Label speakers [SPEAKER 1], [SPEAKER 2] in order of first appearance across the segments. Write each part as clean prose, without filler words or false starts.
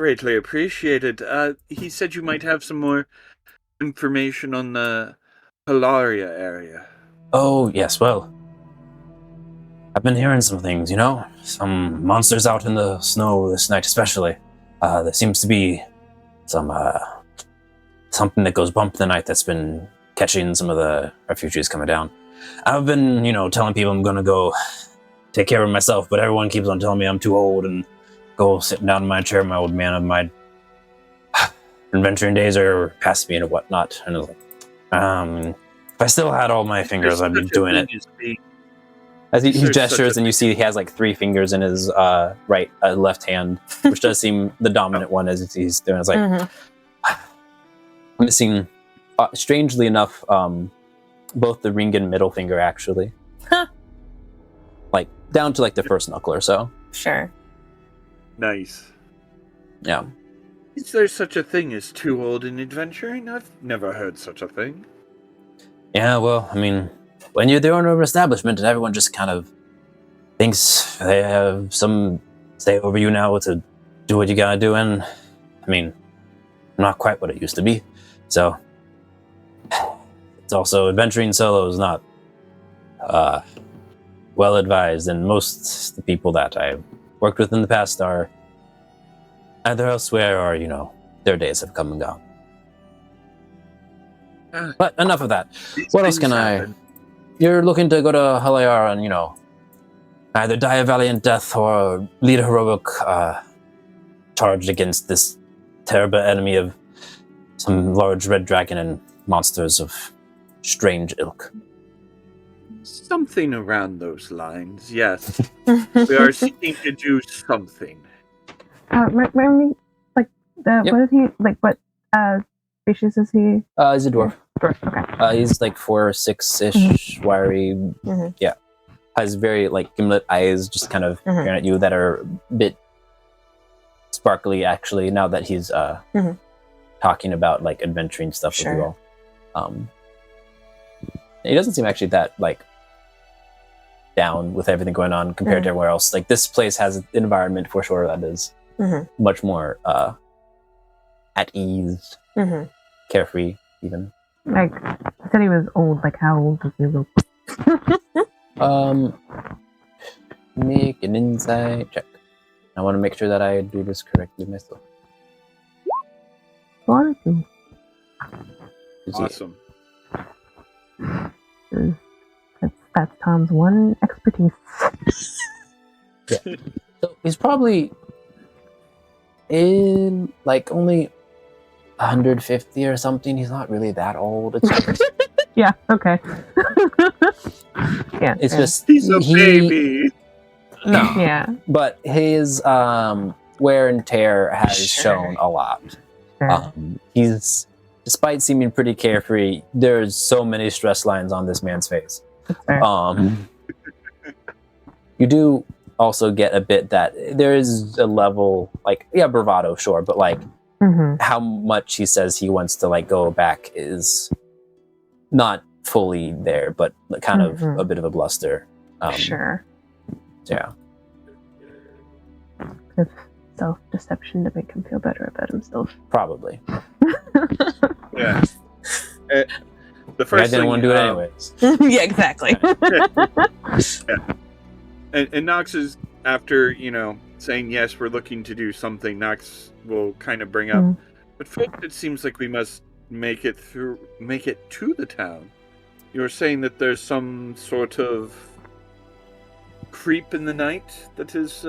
[SPEAKER 1] Greatly appreciated. He said you might have some more information on the Hilaria area.
[SPEAKER 2] Oh, yes, well, I've been hearing some things, some monsters out in the snow this night especially. There seems to be some, something that goes bump in the night that's been catching some of the refugees coming down. I've been, telling people I'm gonna go take care of myself, but everyone keeps on telling me I'm too old and go sitting down in my chair, my old man, of my adventuring days are past me and whatnot. And I was like, if I still had all my fingers, I'd be doing it. As he gestures, and you see he has like 3 fingers in his left hand, which does seem the dominant one as he's doing. It's like missing, strangely enough, both the ring and middle finger actually, like down to like the first knuckle or so.
[SPEAKER 3] Sure.
[SPEAKER 1] Nice.
[SPEAKER 2] Yeah.
[SPEAKER 1] Is there such a thing as too old in adventuring? I've never heard such a thing.
[SPEAKER 2] Yeah, well, I mean, when you're the owner of an establishment and everyone just kind of thinks they have some say over you now to do what you gotta do, and I mean, not quite what it used to be. So it's also adventuring solo is not well advised, and most the people that I've worked with in the past are either elsewhere or, their days have come and gone. But enough of that. What else can I... You're looking to go to Halayar and, either die a valiant death or lead a heroic charge against this terrible enemy of some large red dragon and monsters of strange ilk.
[SPEAKER 1] Something around those lines, yes. We are seeking to do something.
[SPEAKER 4] Remind me, what is he, what species is he?
[SPEAKER 2] He's a dwarf.
[SPEAKER 4] Okay.
[SPEAKER 2] He's like 4 or 6-ish, wiry. Yeah. Has very gimlet eyes, just kind of staring at you, that are a bit sparkly actually, now that he's talking about adventuring stuff with you all. He doesn't seem actually that down with everything going on compared to everywhere else. This place has an environment for sure that is much more at ease, carefree even.
[SPEAKER 4] I said he was old. How old does he look?
[SPEAKER 2] Make an insight check. I want to make sure that I do this correctly myself.
[SPEAKER 4] 42.
[SPEAKER 1] Awesome.
[SPEAKER 4] That's Tom's one expertise.
[SPEAKER 2] Yeah. So he's probably in only 150 or something. He's not really that old. It's just,
[SPEAKER 4] yeah, okay. Yeah.
[SPEAKER 2] It's just
[SPEAKER 1] he's a baby.
[SPEAKER 2] No.
[SPEAKER 4] Yeah.
[SPEAKER 2] But his wear and tear has shown a lot.
[SPEAKER 4] Sure.
[SPEAKER 2] He's, despite seeming pretty carefree, there's so many stress lines on this man's face. You do also get a bit that there is a level bravado, sure, but how much he says he wants to go back is not fully there, but kind of a bit of a bluster.
[SPEAKER 4] Sure.
[SPEAKER 2] Yeah.
[SPEAKER 4] Self-deception to make him feel better about himself.
[SPEAKER 2] Probably.
[SPEAKER 1] Yeah. The first
[SPEAKER 2] I didn't want to do it anyways.
[SPEAKER 3] Yeah, exactly.
[SPEAKER 1] Yeah. And Nox is, after, saying, yes, we're looking to do something, Nox will kind of bring up, but first it seems like we must make it to the town. You're saying that there's some sort of creep in the night that is...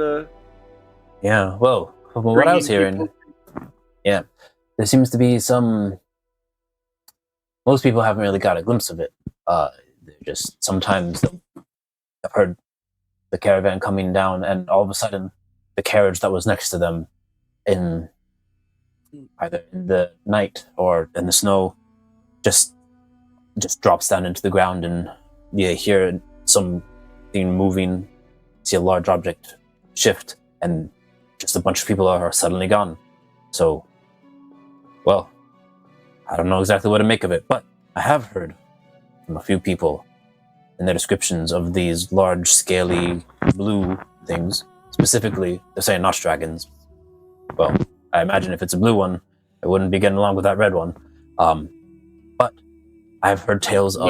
[SPEAKER 2] Yeah, well, from what I was hearing, yeah, there seems to be some... Most people haven't really got a glimpse of it. Just sometimes I've heard the caravan coming down, and all of a sudden, the carriage that was next to them, in either in the night or in the snow, just drops down into the ground, and you hear something moving, see a large object shift, and just a bunch of people are suddenly gone. So, well, I don't know exactly what to make of it, but I have heard from a few people in their descriptions of these large, scaly, blue things. Specifically, they're saying not dragons. Well, I imagine if it's a blue one, it wouldn't be getting along with that red one. But I've heard tales of...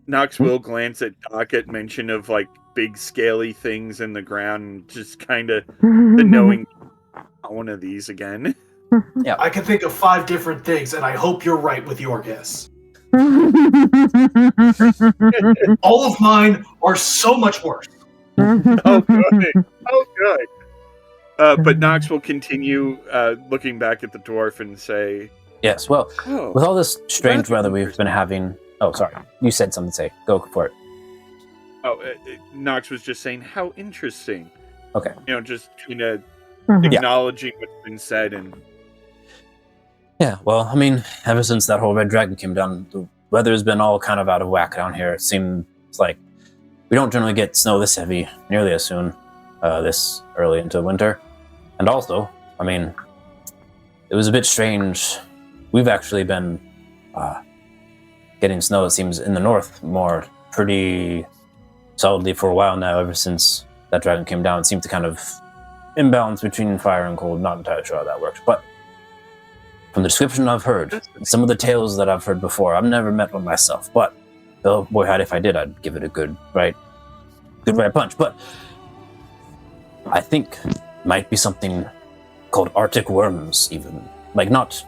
[SPEAKER 1] Knox will
[SPEAKER 2] Hmm?
[SPEAKER 1] glance at Doc at mention of like big scaly things in the ground, and just kind of the knowing one of these again.
[SPEAKER 2] Yeah.
[SPEAKER 3] I can think of 5 different things, and I hope you're right with your guess. All of mine are so much worse.
[SPEAKER 1] Oh, good. Oh, good. But Knox will continue looking back at the dwarf and say,
[SPEAKER 2] Yes, well,
[SPEAKER 1] oh,
[SPEAKER 2] with all this strange
[SPEAKER 1] that's
[SPEAKER 2] weather we've been having... Oh, sorry. You said something to say. Go for it.
[SPEAKER 1] Oh, Knox was just saying, how interesting.
[SPEAKER 2] Okay.
[SPEAKER 1] Just kind of
[SPEAKER 4] Mhm.
[SPEAKER 1] acknowledging what's been said. And
[SPEAKER 2] Yeah, well, I mean, ever since that whole red dragon came down, the weather's been all kind of out of whack down here. It seems like we don't generally get snow this heavy nearly as soon, this early into winter. And also, I mean, it was a bit strange. We've actually been getting snow, it seems, in the north more pretty solidly for a while now, ever since that dragon came down. It seemed to kind of imbalance between fire and cold. Not entirely sure how that works, but from the description I've heard, some of the tales that I've heard before, I've never met one myself, but oh boy, if I did, I'd give it a good right punch. But I think it might be something called Arctic worms, even. Like, not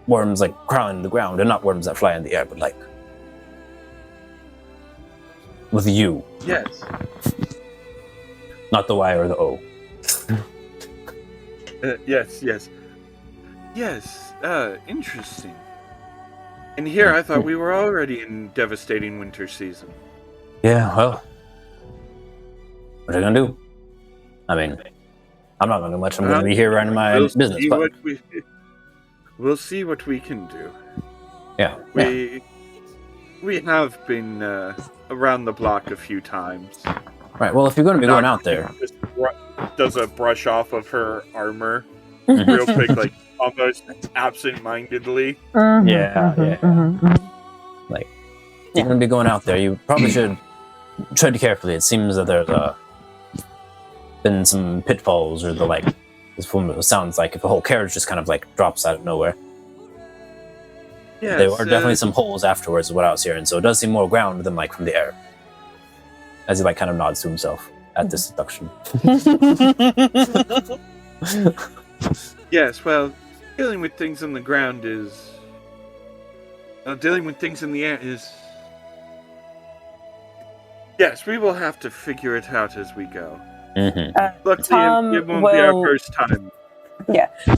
[SPEAKER 2] worms like crawling in the ground, and not worms that fly in the air, but like with you.
[SPEAKER 1] yes.
[SPEAKER 2] Not the Y or the O.
[SPEAKER 1] Yes. Interesting. And here I thought we were already in devastating winter season.
[SPEAKER 2] Yeah, well, what are you gonna do? I mean, I'm not gonna do much. I'm gonna be here running my business. But
[SPEAKER 1] We'll see what we can do.
[SPEAKER 2] yeah,
[SPEAKER 1] We have been around the block a few times.
[SPEAKER 2] right. Well, if you're gonna be going out there,
[SPEAKER 1] Just does a brush off of her armor real quick, like almost absent-mindedly.
[SPEAKER 2] Like, if you're gonna be going out there, you probably should tread carefully. It seems that there's been some pitfalls, or the like. This one sounds like if a whole carriage just kind of like drops out of nowhere.
[SPEAKER 1] Yes,
[SPEAKER 2] There are definitely some holes afterwards, is what I was hearing. So it does seem more ground than like from the air. As he like kind of nods to himself at this deduction.
[SPEAKER 1] Yes, well, dealing with things on the ground is... dealing with things in the air is... Yes, we will have to figure it out as we go.
[SPEAKER 2] Mm-hmm.
[SPEAKER 1] Luckily,
[SPEAKER 5] Tom
[SPEAKER 1] it won't be our first time.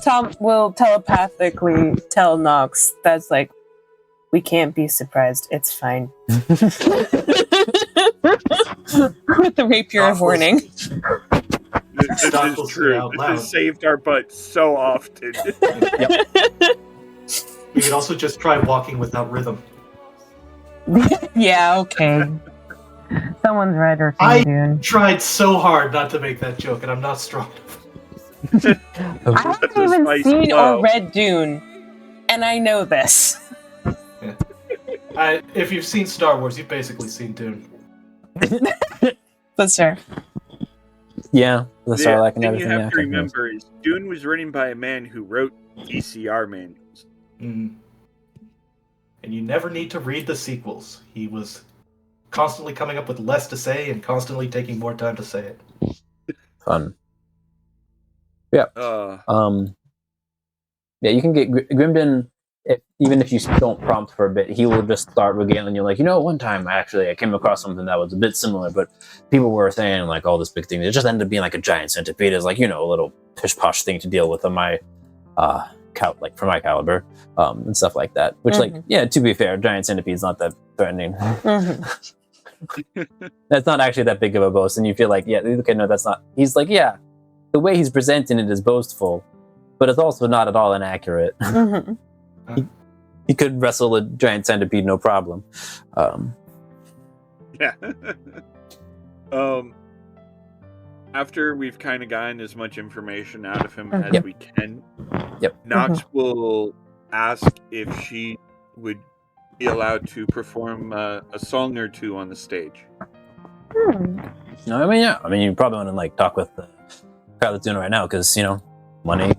[SPEAKER 5] Tom will telepathically tell Nox that's like, we can't be surprised. It's fine. With the rapier of warning.
[SPEAKER 1] This is true. This has saved our butts so often.
[SPEAKER 3] You could also just try walking without rhythm.
[SPEAKER 5] Yeah, okay.
[SPEAKER 4] Someone's right or
[SPEAKER 3] I
[SPEAKER 4] dude.
[SPEAKER 3] tried so hard not to make that joke, and I'm not strong.
[SPEAKER 5] I haven't even seen or read Dune, and I know this.
[SPEAKER 3] If you've seen Star Wars, you've basically seen Dune.
[SPEAKER 5] That's fair.
[SPEAKER 2] Yeah, the Sarlacc and
[SPEAKER 1] thing
[SPEAKER 2] everything.
[SPEAKER 1] you have to remember is Dune was written by a man who wrote VCR manuals.
[SPEAKER 3] Mm. And you never need to read the sequels. He was constantly coming up with less to say and constantly taking more time to say it.
[SPEAKER 2] Fun. Yeah. Yeah, you can get Grimden, even if you don't prompt for a bit, he will just start regaling you like, one time I came across something that was a bit similar, but people were saying like all this big thing. It just ended up being like a giant centipede. It's like, a little pish-posh thing to deal with on my for my caliber, and stuff like that. Which to be fair, giant centipede's not that threatening. That's not actually that big of a boast, and you feel like, that's not. He's like, the way he's presenting it is boastful, but it's also not at all inaccurate. He could wrestle a giant centipede, no problem.
[SPEAKER 1] Yeah. After we've kind of gotten as much information out of him as we can, Nox will ask if she would be allowed to perform a song or two on the stage.
[SPEAKER 2] No, I mean, you probably want to talk with crowd that's doing it right now because money,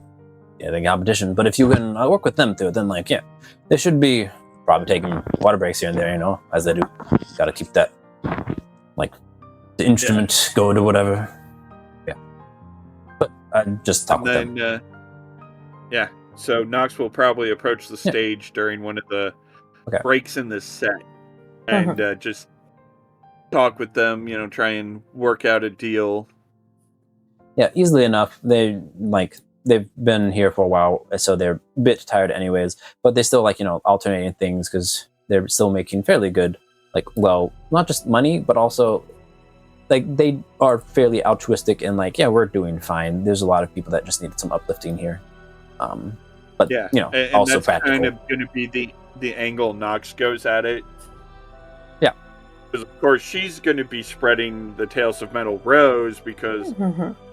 [SPEAKER 2] the competition. But if you can work with them through it, then they should be probably taking water breaks here and there, as they do. Got to keep that the instrument go to whatever. Yeah, but I just talk with them.
[SPEAKER 1] So Nox will probably approach the stage during one of the breaks in this set and just talk with them, try and work out a deal.
[SPEAKER 2] Yeah, easily enough. They've been here for a while, so they're a bit tired anyways, but they still alternating things because they're still making fairly good, not just money, but also they are fairly altruistic and we're doing fine. There's a lot of people that just need some uplifting here. But
[SPEAKER 1] and
[SPEAKER 2] also
[SPEAKER 1] that's
[SPEAKER 2] practical.
[SPEAKER 1] kind of going to be the angle Nox goes at it.
[SPEAKER 2] Yeah,
[SPEAKER 1] because of course she's going to be spreading the Tales of Metal Rose because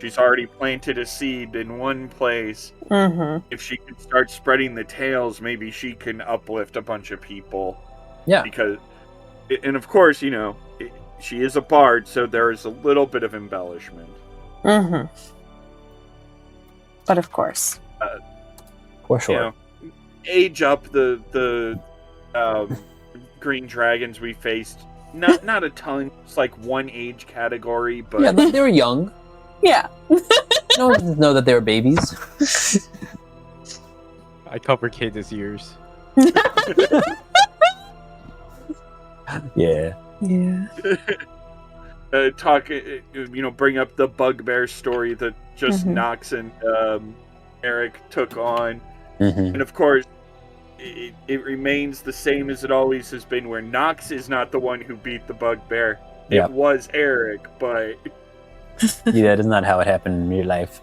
[SPEAKER 1] she's already planted a seed in one place. If she can start spreading the tales, maybe she can uplift a bunch of people.
[SPEAKER 2] Yeah,
[SPEAKER 1] and of course she is a bard, so there is a little bit of embellishment.
[SPEAKER 5] But of course.
[SPEAKER 2] For sure.
[SPEAKER 1] Age up the green dragons we faced. Not a ton. It's one age category, but
[SPEAKER 2] they were young.
[SPEAKER 5] Yeah.
[SPEAKER 2] No one doesn't know that they were babies.
[SPEAKER 6] I cover kids' ears.
[SPEAKER 2] Yeah.
[SPEAKER 1] Talk. Bring up the bugbear story that just Nox and Eric took on. And of course, it remains the same as it always has been, where Nox is not the one who beat the bugbear. It was Eric, but...
[SPEAKER 2] that is not how it happened in real life.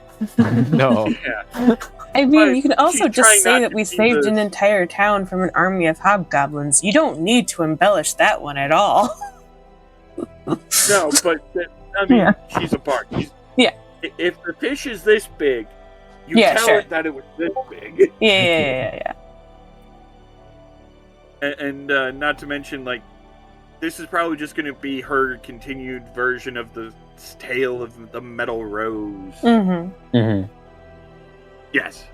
[SPEAKER 6] No.
[SPEAKER 1] Yeah.
[SPEAKER 5] I mean, you can also just say that we saved an
[SPEAKER 1] the...
[SPEAKER 5] entire town from an army of hobgoblins. You don't need to embellish that one at all.
[SPEAKER 1] No, but, she's a bard. If the fish is this big, you tell it that it was this big.
[SPEAKER 5] Yeah.
[SPEAKER 1] And not to mention, this is probably just going to be her continued version of the tale of the Metal Rose. Yes.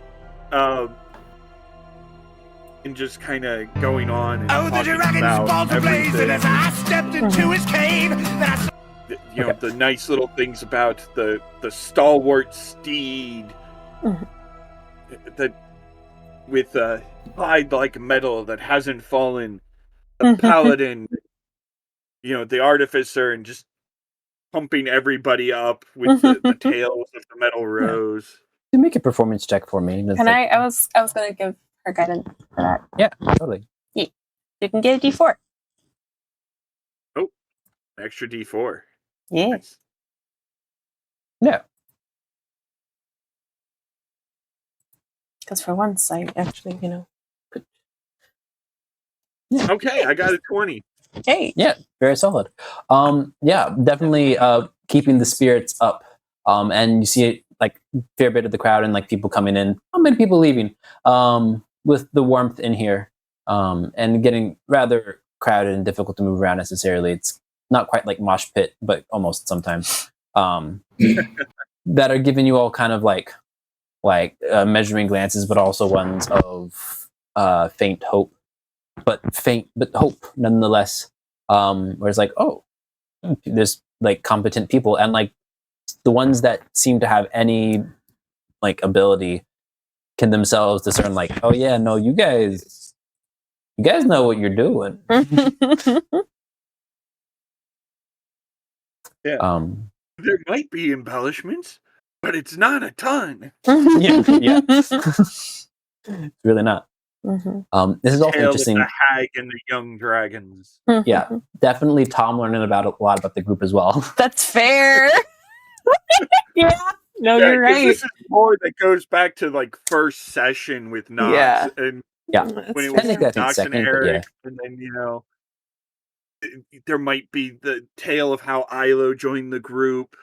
[SPEAKER 1] And just kind of going on and
[SPEAKER 7] the dragon's balls blazing as I stepped into his cave.
[SPEAKER 1] The nice little things about the stalwart steed that with hide like metal that hasn't fallen, the paladin, the artificer, and just pumping everybody up with the tales of the Metal Rose.
[SPEAKER 2] You make a performance check for me.
[SPEAKER 5] Can I? I was gonna give her guidance for that.
[SPEAKER 2] Yeah, totally.
[SPEAKER 5] Yeah. You can get a D4.
[SPEAKER 1] Oh, extra D4.
[SPEAKER 5] Yeah.
[SPEAKER 1] Nice.
[SPEAKER 2] Yeah.
[SPEAKER 5] Because for once, I actually,
[SPEAKER 1] Okay, I got a 20.
[SPEAKER 5] Hey.
[SPEAKER 2] Yeah, very solid. Definitely keeping the spirits up. And you see a fair bit of the crowd and people coming in. How many people leaving? With the warmth in here, and getting rather crowded and difficult to move around necessarily. It's not quite like mosh pit, but almost sometimes. That are giving you all kind of measuring glances, but also ones of faint hope, but hope nonetheless. Where it's there's competent people, and the ones that seem to have any ability can themselves discern oh yeah, no, you guys know what you're doing.
[SPEAKER 1] Yeah. There might be embellishments, but it's not a ton.
[SPEAKER 2] Yeah. It's really not. This is also interesting.
[SPEAKER 1] The hag and the young dragons.
[SPEAKER 2] Yeah, definitely Tom learning about a lot about the group as well.
[SPEAKER 5] That's fair. Yeah. No, you're right.
[SPEAKER 1] This is more that goes back to first session with Nox, and when it was Nox and Eric, and then there might be the tale of how Ilo joined the group.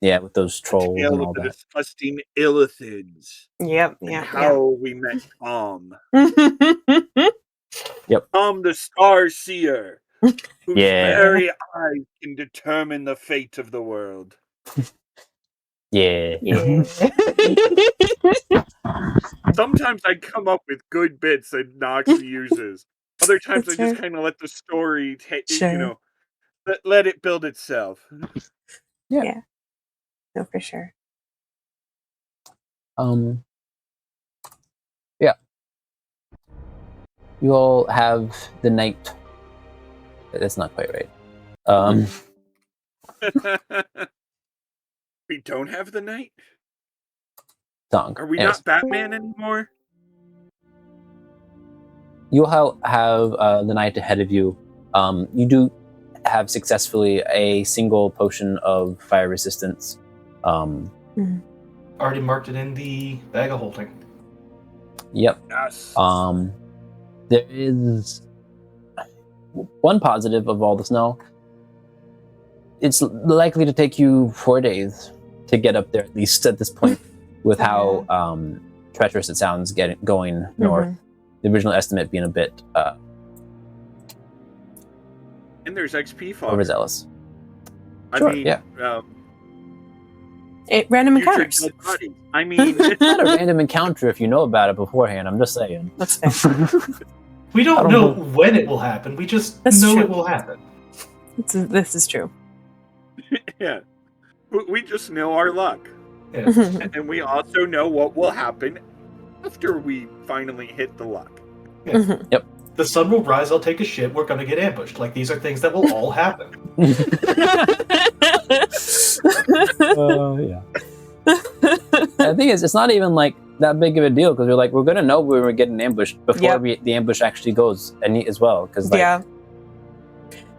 [SPEAKER 2] Yeah, with those trolls and all
[SPEAKER 1] the
[SPEAKER 2] that.
[SPEAKER 1] disgusting illithids.
[SPEAKER 5] Yep.
[SPEAKER 1] And how we met Tom.
[SPEAKER 2] Yep.
[SPEAKER 1] Tom the Star Seer, whose very eyes can determine the fate of the world.
[SPEAKER 2] Yeah.
[SPEAKER 1] Sometimes I come up with good bits that Nox uses. Other times
[SPEAKER 5] That's
[SPEAKER 1] I just
[SPEAKER 5] fair.
[SPEAKER 1] kind of let the story take,
[SPEAKER 5] Sure.
[SPEAKER 1] let it build itself.
[SPEAKER 5] No, for sure.
[SPEAKER 2] Yeah. You all have the night. That's not quite right.
[SPEAKER 1] We don't have the night?
[SPEAKER 2] Song.
[SPEAKER 1] Are we
[SPEAKER 2] Anyways,
[SPEAKER 1] not Batman anymore?
[SPEAKER 2] you'll have the night ahead of you. You do have successfully a single potion of fire resistance.
[SPEAKER 3] Already marked it in the bag of holding.
[SPEAKER 2] Yep.
[SPEAKER 1] Yes.
[SPEAKER 2] There is one positive of all the snow. It's likely to take you 4 days to get up there, at least at this point, with how treacherous it sounds going north. The original estimate being a bit
[SPEAKER 1] And there's XP fodder.
[SPEAKER 2] overzealous.
[SPEAKER 1] I
[SPEAKER 2] Sure,
[SPEAKER 1] mean,
[SPEAKER 2] yeah.
[SPEAKER 5] Random
[SPEAKER 1] future
[SPEAKER 5] encounters.
[SPEAKER 1] dead bodies. I mean,
[SPEAKER 2] It's not a random encounter if you know about it beforehand. I'm just saying.
[SPEAKER 5] That's fair.
[SPEAKER 3] We
[SPEAKER 2] I
[SPEAKER 3] don't
[SPEAKER 2] don't
[SPEAKER 3] know
[SPEAKER 2] know.
[SPEAKER 3] when it will happen. We just
[SPEAKER 5] That's
[SPEAKER 3] know
[SPEAKER 5] true.
[SPEAKER 3] it will happen.
[SPEAKER 5] This is true.
[SPEAKER 1] yeah. We just know our luck.
[SPEAKER 3] Yeah.
[SPEAKER 1] And we also know what will happen after we finally hit the luck.
[SPEAKER 3] The sun will rise, I'll take a shit, we're gonna get ambushed. Like, these are things that will all happen.
[SPEAKER 2] Yeah. The thing is, it's not even like that big of a deal because we're gonna know when we're getting ambushed before the ambush actually goes as well. Because
[SPEAKER 5] yeah,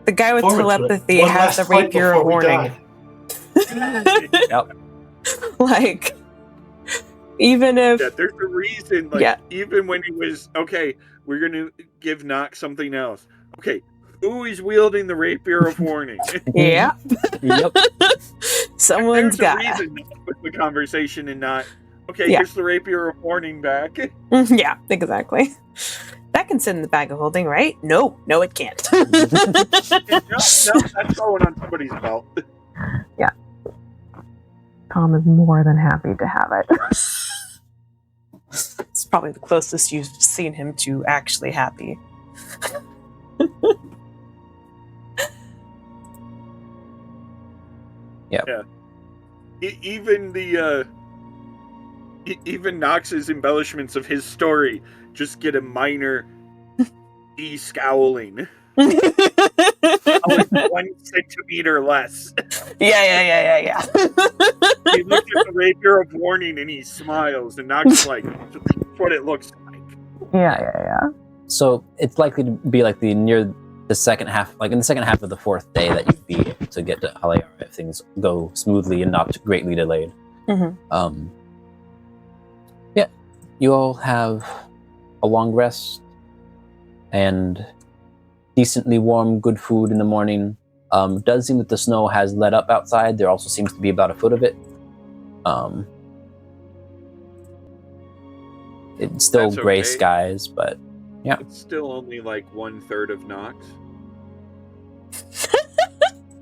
[SPEAKER 5] the guy with
[SPEAKER 3] Forward to it.
[SPEAKER 5] telepathy
[SPEAKER 3] One
[SPEAKER 5] has
[SPEAKER 3] last
[SPEAKER 5] the
[SPEAKER 3] fight
[SPEAKER 5] rapier
[SPEAKER 3] before
[SPEAKER 5] of
[SPEAKER 3] we
[SPEAKER 5] warning.
[SPEAKER 2] Yep.
[SPEAKER 5] Like, even if
[SPEAKER 1] Yeah, there's a reason. Even when he was okay, we're gonna give Nox something else. Okay, who is wielding the rapier of warning?
[SPEAKER 5] yeah,
[SPEAKER 2] Yep.
[SPEAKER 5] someone's
[SPEAKER 1] There's
[SPEAKER 5] got.
[SPEAKER 1] a reason with the conversation and not. Okay,
[SPEAKER 5] Yeah.
[SPEAKER 1] here's the rapier of warning back.
[SPEAKER 5] Yeah, exactly. That can sit in the bag of holding, right? No, it can't.
[SPEAKER 1] No, that's going on somebody's belt.
[SPEAKER 4] Tom is more than happy to have it.
[SPEAKER 5] It's probably the closest you've seen him to actually happy.
[SPEAKER 1] Even the even Nox's embellishments of his story just get a minor scowling. 1 centimeter less.
[SPEAKER 5] Yeah.
[SPEAKER 1] He looks at the rapier of warning and he smiles, and Nox is like, that's what it looks like.
[SPEAKER 4] Yeah.
[SPEAKER 2] So it's likely to be like near the second half, like in the second half of the 4th day that you'd be able to get to Halayara if things go smoothly and not greatly delayed. Yeah, you all have a long rest and decently warm, good food in the morning. It does seem that the snow has let up outside. There also seems to be about a foot of it. It's still
[SPEAKER 1] That's
[SPEAKER 2] gray
[SPEAKER 1] okay.
[SPEAKER 2] skies, but yeah.
[SPEAKER 1] It's still only like 1/3 of Nox.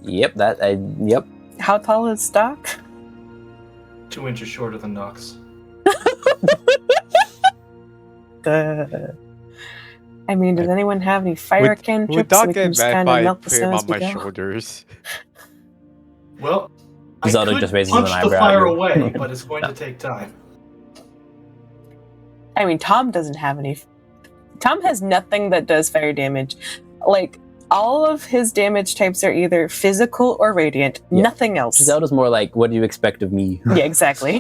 [SPEAKER 2] Yep.
[SPEAKER 5] How tall is Doc?
[SPEAKER 3] 2 inches shorter than Nox.
[SPEAKER 5] I mean, does anyone have any fire cantrips?
[SPEAKER 6] Would
[SPEAKER 5] So
[SPEAKER 6] Doc
[SPEAKER 5] we can
[SPEAKER 6] get
[SPEAKER 5] just
[SPEAKER 6] mad
[SPEAKER 5] kind
[SPEAKER 6] if
[SPEAKER 5] of
[SPEAKER 6] I
[SPEAKER 5] melt the
[SPEAKER 6] put him
[SPEAKER 5] snow as
[SPEAKER 6] on
[SPEAKER 5] we
[SPEAKER 6] my
[SPEAKER 5] go?
[SPEAKER 6] shoulders?
[SPEAKER 3] Well, I
[SPEAKER 2] Zelda
[SPEAKER 3] could
[SPEAKER 2] just raises an
[SPEAKER 3] punch the
[SPEAKER 2] eyebrow at
[SPEAKER 3] fire
[SPEAKER 2] you.
[SPEAKER 3] away, but it's going to take time.
[SPEAKER 5] I mean, Tom doesn't have any. Tom has nothing that does fire damage. Like, all of his damage types are either physical or radiant.
[SPEAKER 2] Yeah.
[SPEAKER 5] Nothing else.
[SPEAKER 2] Zelda's more like, what do you expect of me?
[SPEAKER 5] Yeah, exactly.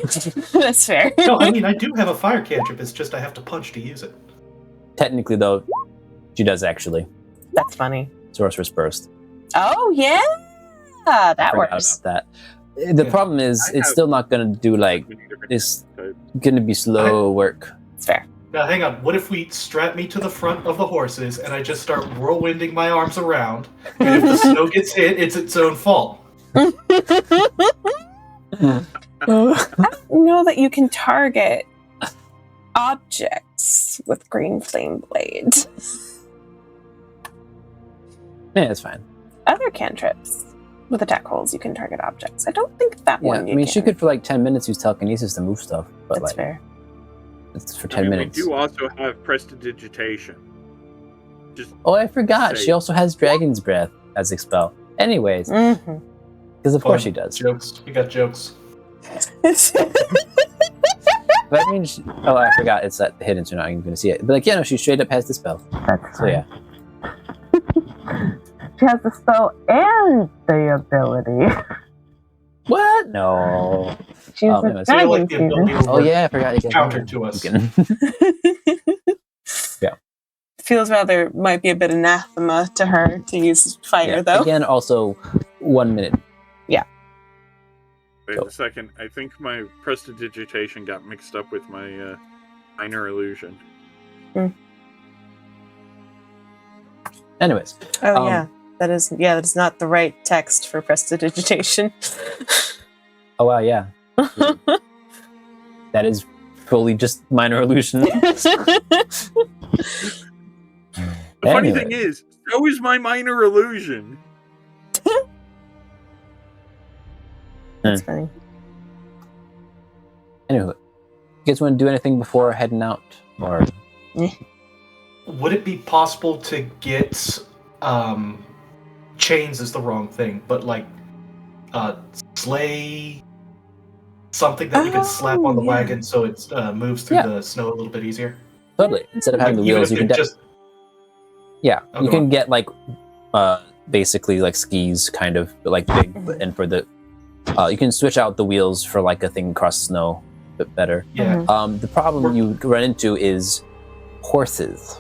[SPEAKER 5] That's fair.
[SPEAKER 3] No, I mean, I do have a fire cantrip, it's just I have to punch to use it.
[SPEAKER 2] Technically, though, she does actually.
[SPEAKER 5] That's funny.
[SPEAKER 2] Sorcerer's Burst.
[SPEAKER 5] Oh, yeah! That
[SPEAKER 2] I forgot
[SPEAKER 5] works.
[SPEAKER 2] about that. The problem is, it's still not going to do it's going to be slow work.
[SPEAKER 5] It's fair.
[SPEAKER 3] Now, hang on. What if we strap me to the front of the horses and I just start whirlwinding my arms around, and if the snow gets hit, it's its own fault?
[SPEAKER 5] I don't know that you can target objects with green flame blade.
[SPEAKER 2] Yeah, it's fine.
[SPEAKER 5] Other cantrips, With attack rolls, you can target objects. I don't think that
[SPEAKER 2] Yeah,
[SPEAKER 5] one.
[SPEAKER 2] I mean, she
[SPEAKER 5] can.
[SPEAKER 2] could for like 10 minutes use telekinesis to move stuff, but
[SPEAKER 5] That's
[SPEAKER 2] like
[SPEAKER 5] fair.
[SPEAKER 2] it's for 10 minutes.
[SPEAKER 1] We do also have prestidigitation.
[SPEAKER 2] Oh, I forgot.
[SPEAKER 1] Say-
[SPEAKER 2] She also has Dragon's Breath as a spell. Anyways, because of course she does.
[SPEAKER 3] Jokes. We got jokes.
[SPEAKER 2] That means. Oh, I forgot. It's that hidden, so you're not even going to see it. But like, yeah, no, she straight up has the spell.
[SPEAKER 4] That's
[SPEAKER 2] So yeah.
[SPEAKER 4] She has the spell and the ability.
[SPEAKER 2] What? No.
[SPEAKER 4] She's a
[SPEAKER 2] anyways.
[SPEAKER 3] So you
[SPEAKER 4] dragon
[SPEAKER 3] like the ability
[SPEAKER 4] student.
[SPEAKER 3] to
[SPEAKER 2] Oh
[SPEAKER 3] work
[SPEAKER 2] yeah, I forgot. You can
[SPEAKER 3] counter to us.
[SPEAKER 2] Yeah.
[SPEAKER 5] Feels rather might be a bit anathema to her to use fire,
[SPEAKER 2] Yeah.
[SPEAKER 5] though.
[SPEAKER 2] Again, also 1 minute.
[SPEAKER 1] Wait a second. I think my prestidigitation got mixed up with my minor illusion.
[SPEAKER 2] Anyways.
[SPEAKER 5] Oh yeah, that is not the right text for prestidigitation.
[SPEAKER 2] Oh wow, yeah. That is fully just minor illusion.
[SPEAKER 1] The funny thing is, so is my minor illusion.
[SPEAKER 5] That's funny.
[SPEAKER 2] Anyway, you guys want to do anything before heading out, or
[SPEAKER 3] Would it be possible to get chains is the wrong thing, but like sleigh something that we could slap on the
[SPEAKER 5] yeah.
[SPEAKER 3] wagon so it moves through
[SPEAKER 2] Yeah.
[SPEAKER 3] the snow a little bit easier?
[SPEAKER 2] totally instead of having
[SPEAKER 3] Like,
[SPEAKER 2] the
[SPEAKER 3] even
[SPEAKER 2] wheels,
[SPEAKER 3] if
[SPEAKER 2] you
[SPEAKER 3] it
[SPEAKER 2] can
[SPEAKER 3] just
[SPEAKER 2] yeah,
[SPEAKER 3] Oh,
[SPEAKER 2] you
[SPEAKER 3] go
[SPEAKER 2] can
[SPEAKER 3] on.
[SPEAKER 2] get like basically like skis, kind of, but like big, and for the you can switch out the wheels for like a thing across snow a bit better.
[SPEAKER 3] yeah.
[SPEAKER 2] The problem you run into is horses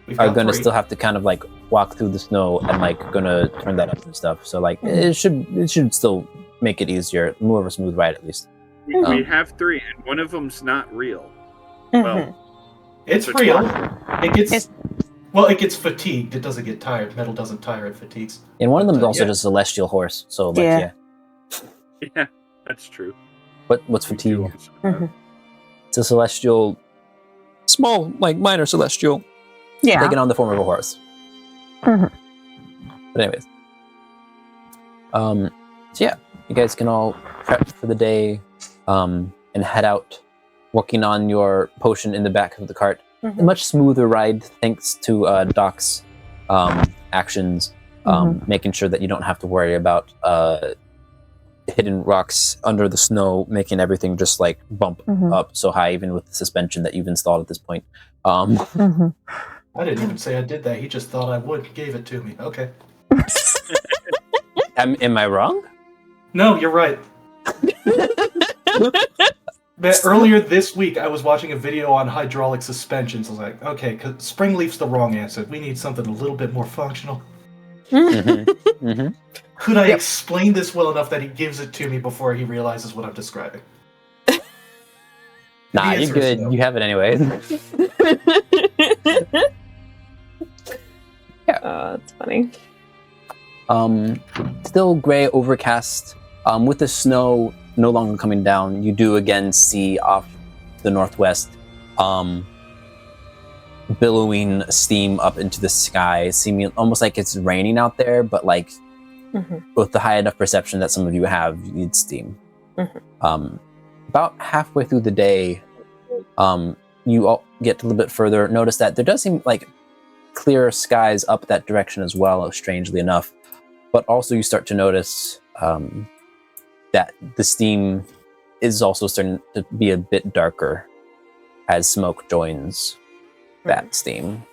[SPEAKER 3] We've
[SPEAKER 2] are
[SPEAKER 3] got
[SPEAKER 2] going to
[SPEAKER 3] three.
[SPEAKER 2] still have to kind of like walk through the snow and like gonna turn that up and stuff. So like it should still make it easier, more of a smooth ride at least.
[SPEAKER 1] We have 3, and one of them's not real. Well,
[SPEAKER 3] It's
[SPEAKER 1] Which
[SPEAKER 3] real.
[SPEAKER 1] one?
[SPEAKER 3] It gets
[SPEAKER 5] It's-
[SPEAKER 3] it gets fatigued. It doesn't get tired. Metal doesn't tire. It fatigues.
[SPEAKER 2] And one of them is
[SPEAKER 3] But,
[SPEAKER 2] also
[SPEAKER 3] yeah.
[SPEAKER 2] just a celestial horse. So like
[SPEAKER 5] Yeah.
[SPEAKER 2] yeah.
[SPEAKER 1] yeah, that's true.
[SPEAKER 2] What's
[SPEAKER 1] We do
[SPEAKER 2] fatigue?
[SPEAKER 1] also have-
[SPEAKER 2] It's a celestial, small, like minor celestial,
[SPEAKER 4] Yeah.
[SPEAKER 2] taking on the form of a horse.
[SPEAKER 4] Mhm.
[SPEAKER 2] But anyways, so yeah, you guys can all prep for the day, and head out, working on your potion in the back of the cart. A much smoother ride thanks to Doc's actions, making sure that you don't have to worry about hidden rocks under the snow, making everything just like bump up so high, even with the suspension that you've installed at this point.
[SPEAKER 3] I didn't even say I did that. He just thought I would. Gave it to me. Okay.
[SPEAKER 2] Am I wrong?
[SPEAKER 3] No, you're right. But earlier this week, I was watching a video on hydraulic suspensions. I was like, okay, 'cause Springleaf's the wrong answer. We need something a little bit more functional. Could I explain this well enough that he gives it to me before he realizes what I'm describing?
[SPEAKER 2] Nah,
[SPEAKER 3] The
[SPEAKER 2] you're
[SPEAKER 3] answer is
[SPEAKER 2] good.
[SPEAKER 3] no.
[SPEAKER 2] You have it anyways.
[SPEAKER 5] That's funny.
[SPEAKER 2] Still gray, overcast. With the snow no longer coming down, you do again see off the northwest billowing steam up into the sky, seeming almost like it's raining out there, but like with the high enough perception that some of you have, you need steam. About halfway through the day, you all get a little bit further, notice that there does seem like clearer skies up that direction as well, strangely enough. But also you start to notice that the steam is also starting to be a bit darker as smoke joins that steam.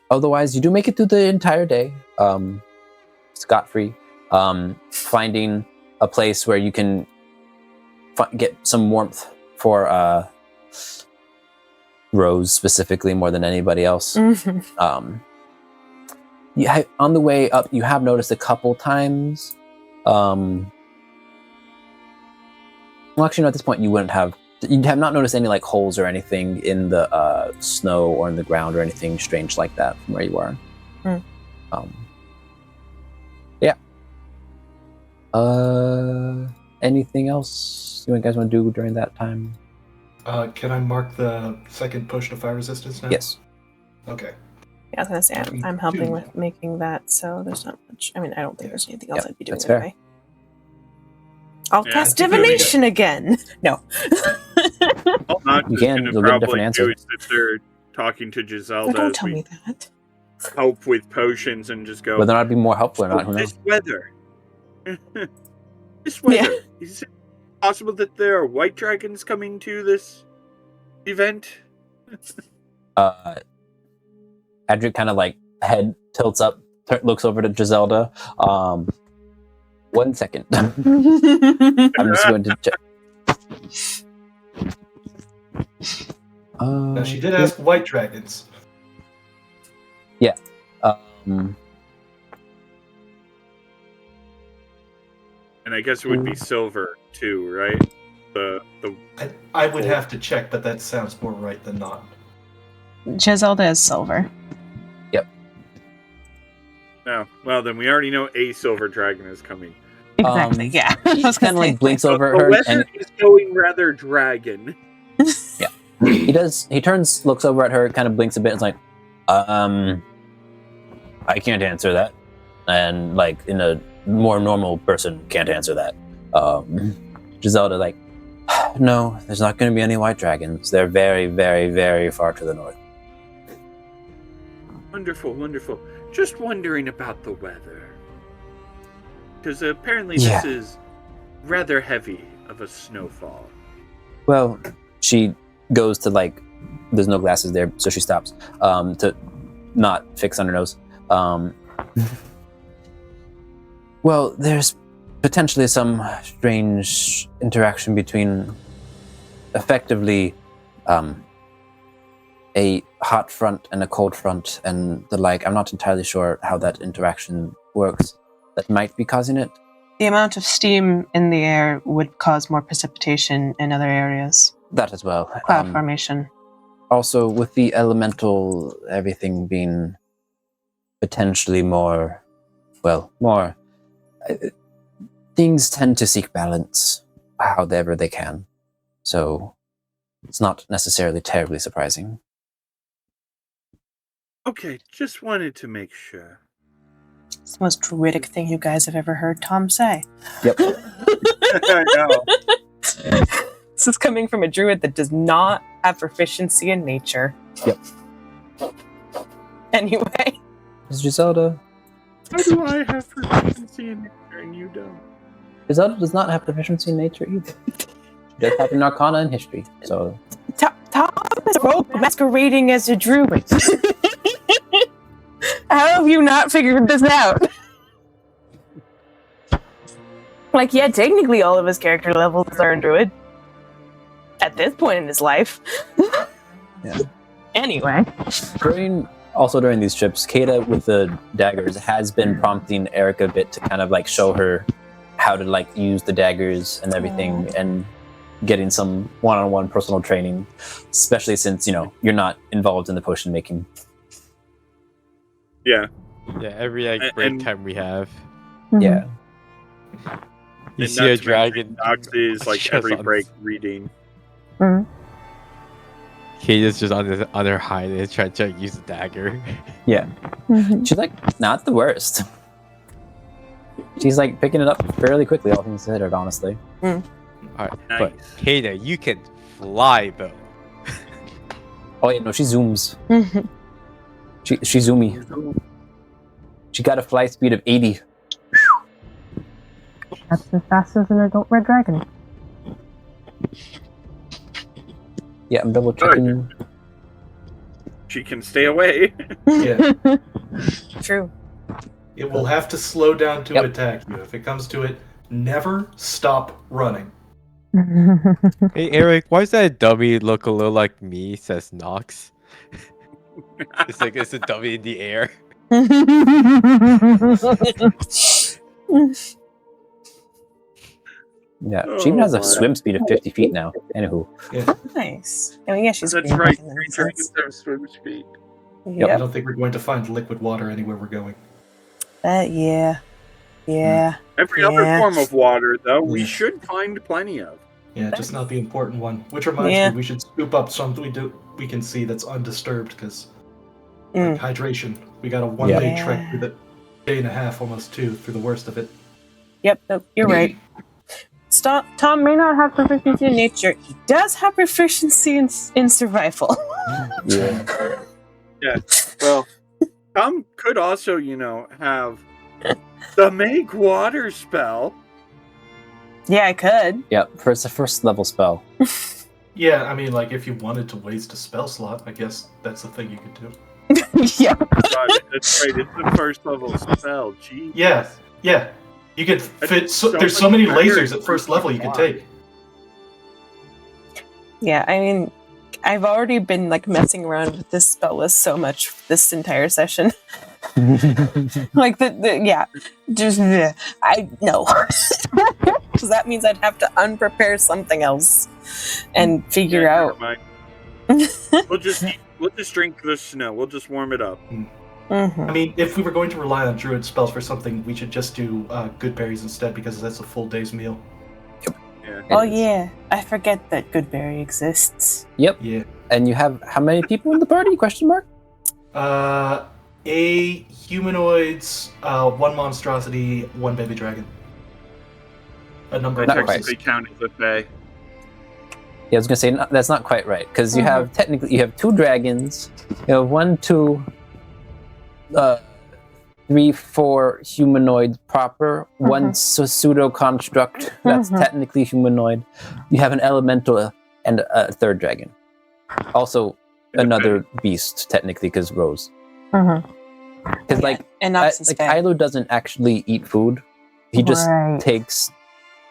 [SPEAKER 2] Otherwise, you do make it through the entire day, scot-free, finding a place where you can get some warmth for Rose specifically more than anybody else. On the way up, you have noticed a couple times. Well, actually, no, at this point, you have not noticed any like holes or anything in the snow or in the ground or anything strange like that from where you are. Yeah. Anything else you guys want to do during that time?
[SPEAKER 3] Can I mark the second potion of fire resistance now?
[SPEAKER 2] Yes.
[SPEAKER 3] Okay.
[SPEAKER 5] Yeah, I was gonna say I'm helping with making that, so there's not much. I mean, I don't think there's anything else I'd be doing
[SPEAKER 2] that's fair.
[SPEAKER 5] anyway. I'll
[SPEAKER 1] Yeah,
[SPEAKER 5] cast
[SPEAKER 3] I think we already
[SPEAKER 5] divination again. No.
[SPEAKER 1] All Nox
[SPEAKER 2] You
[SPEAKER 1] is
[SPEAKER 2] can,
[SPEAKER 1] going to
[SPEAKER 2] you'll get a different
[SPEAKER 1] probably
[SPEAKER 2] answer.
[SPEAKER 1] do is sit there talking to
[SPEAKER 5] Oh,
[SPEAKER 1] Giselda
[SPEAKER 5] don't
[SPEAKER 1] as
[SPEAKER 5] tell
[SPEAKER 1] we
[SPEAKER 5] me that.
[SPEAKER 1] help with potions and just go,
[SPEAKER 2] Whether or not it'd be more helpful or not, who knows?
[SPEAKER 1] this weather. This weather. Is it possible that there are white dragons coming to this event?
[SPEAKER 2] Adric kind of like head tilts up, looks over to Giselda. 1 second. I'm just going to check.
[SPEAKER 3] Now, she did ask white dragons.
[SPEAKER 2] Yeah.
[SPEAKER 1] And I guess it would be silver too, right?
[SPEAKER 3] I would have to check, but that sounds more right than not.
[SPEAKER 5] Giselda is silver.
[SPEAKER 1] No. Well, then we already know a silver dragon is coming.
[SPEAKER 5] Exactly. Yeah.
[SPEAKER 2] He kind of like blinks over
[SPEAKER 1] The
[SPEAKER 2] her,
[SPEAKER 1] weather
[SPEAKER 2] and
[SPEAKER 1] is going rather dragon.
[SPEAKER 2] he does. He turns, looks over at her, kind of blinks a bit, and is like, I can't answer that, and like in a more normal person can't answer that. Giselda like, no, there's not going to be any white dragons. They're very, very, very far to the north.
[SPEAKER 1] Wonderful, wonderful. Just wondering about the weather. Because apparently
[SPEAKER 2] Yeah.
[SPEAKER 1] this is rather heavy of a snowfall.
[SPEAKER 2] Well, she goes to like, there's no glasses there, so she stops to not fix on her nose. Well, there's potentially some strange interaction between effectively a hot front and a cold front and the like. I'm not entirely sure how that interaction works. That might be causing it.
[SPEAKER 5] The amount of steam in the air would cause more precipitation in other areas.
[SPEAKER 2] That as well.
[SPEAKER 5] Cloud formation.
[SPEAKER 2] Also, with the elemental, everything being potentially more, things tend to seek balance however they can. So it's not necessarily terribly surprising.
[SPEAKER 1] Okay, just wanted to make sure.
[SPEAKER 5] It's the most druidic thing you guys have ever heard Tom say.
[SPEAKER 2] Yep.
[SPEAKER 1] I know.
[SPEAKER 5] This is coming from a druid that does not have proficiency in nature.
[SPEAKER 2] Yep.
[SPEAKER 5] Anyway.
[SPEAKER 2] Is Giselda?
[SPEAKER 1] How do I have proficiency in nature and you don't?
[SPEAKER 2] Giselda does not have proficiency in nature either. She does have an arcana in history, so...
[SPEAKER 5] Tom is a rogue masquerading as a druid. How have you not figured this out? Like, yeah, technically all of his character levels are in druid. At this point in his life.
[SPEAKER 2] Yeah.
[SPEAKER 5] Anyway.
[SPEAKER 2] During these trips, Kata with the daggers has been prompting Eric a bit to kind of like show her how to like use the daggers and everything, and getting some one-on-one personal training, especially since, you know, you're not involved in the potion making.
[SPEAKER 1] Yeah.
[SPEAKER 6] Yeah, every like break time we have.
[SPEAKER 2] Yeah.
[SPEAKER 6] You
[SPEAKER 1] And
[SPEAKER 6] see
[SPEAKER 1] not
[SPEAKER 6] a
[SPEAKER 1] to
[SPEAKER 6] dragon.
[SPEAKER 1] mention Nox is like
[SPEAKER 6] just
[SPEAKER 1] every
[SPEAKER 6] on-
[SPEAKER 1] break reading.
[SPEAKER 6] Kata's just on her hide and trying to use the dagger.
[SPEAKER 2] Yeah. She's like not the worst. She's like picking it up fairly quickly, all things considered, honestly.
[SPEAKER 6] Alright,
[SPEAKER 1] Nice.
[SPEAKER 6] but Kata, you can fly though.
[SPEAKER 2] Oh yeah, no, she zooms. She zoomy. She got a flight speed of 80.
[SPEAKER 4] That's as fast as an adult red dragon.
[SPEAKER 2] Yeah, I'm double checking.
[SPEAKER 1] She can stay away.
[SPEAKER 3] Yeah.
[SPEAKER 5] True.
[SPEAKER 3] It will have to slow down to
[SPEAKER 2] Yep.
[SPEAKER 3] attack you. If it comes to it, never stop running.
[SPEAKER 6] Hey Eric, why does that dummy look a little like me? Says Nox. It's like it's a dummy in the air.
[SPEAKER 2] Yeah, she even has a
[SPEAKER 1] Oh,
[SPEAKER 2] swim speed of 50 feet now. Anywho.
[SPEAKER 5] Nice. I mean, yeah, she's
[SPEAKER 1] That's
[SPEAKER 5] green
[SPEAKER 1] right.
[SPEAKER 5] in that
[SPEAKER 1] Green
[SPEAKER 5] sense.
[SPEAKER 1] dragons have swim speed.
[SPEAKER 3] I
[SPEAKER 5] Yep.
[SPEAKER 3] don't think we're going to find liquid water anywhere we're going.
[SPEAKER 5] Yeah. Yeah.
[SPEAKER 1] Every other
[SPEAKER 5] Yeah.
[SPEAKER 1] form of water, though, we
[SPEAKER 3] Yeah.
[SPEAKER 1] should find plenty of.
[SPEAKER 3] Yeah, just not the important one. Which reminds
[SPEAKER 5] Yeah.
[SPEAKER 3] me, we should scoop up something we can see that's undisturbed, because like hydration. We got a 1 day
[SPEAKER 5] Yeah.
[SPEAKER 3] trek through the day and a half, almost 2, through the worst of it.
[SPEAKER 5] Yep, nope, you're right. Tom may not have proficiency in nature. He does have proficiency in survival.
[SPEAKER 2] Yeah.
[SPEAKER 1] Yeah. Well, Tom could also, have the make water spell.
[SPEAKER 5] Yeah, I could.
[SPEAKER 2] Yep. For it's a first level spell.
[SPEAKER 3] Yeah, I mean, like, if you wanted to waste a spell slot, I guess that's the thing you could do.
[SPEAKER 5] Yeah.
[SPEAKER 1] Right, that's right. It's the first level spell. Gee.
[SPEAKER 3] Yeah. You could fit.
[SPEAKER 1] so
[SPEAKER 3] There's so
[SPEAKER 1] much
[SPEAKER 3] many
[SPEAKER 1] better
[SPEAKER 3] lasers at first level you could take.
[SPEAKER 5] Yeah, I mean, I've already been like messing around with this spell list so much this entire session. Like I know. Because that means I'd have to unprepare something else and figure out.
[SPEAKER 1] We'll just drink the snow. We'll just warm it up.
[SPEAKER 5] Mm-hmm.
[SPEAKER 3] I mean, if we were going to rely on druid spells for something, we should just do good berries instead, because that's a full day's meal.
[SPEAKER 1] Yeah.
[SPEAKER 5] Oh yeah, I forget that Goodberry exists.
[SPEAKER 2] Yep.
[SPEAKER 3] Yeah.
[SPEAKER 2] And you have how many people in the party? Question mark.
[SPEAKER 3] A humanoids, 1 monstrosity, 1 baby dragon. A number of
[SPEAKER 2] Not
[SPEAKER 3] horses.
[SPEAKER 1] They count as a fae.
[SPEAKER 2] Yeah, I was gonna say that's not quite right because you have technically you have 2 dragons, you have 1, 2, 3, 4 humanoid proper, 1 pseudo construct that's technically humanoid. You have an elemental and a 3rd dragon. Also, another beast technically because Rose. Because
[SPEAKER 5] and
[SPEAKER 2] Kylo doesn't actually eat food. He just takes.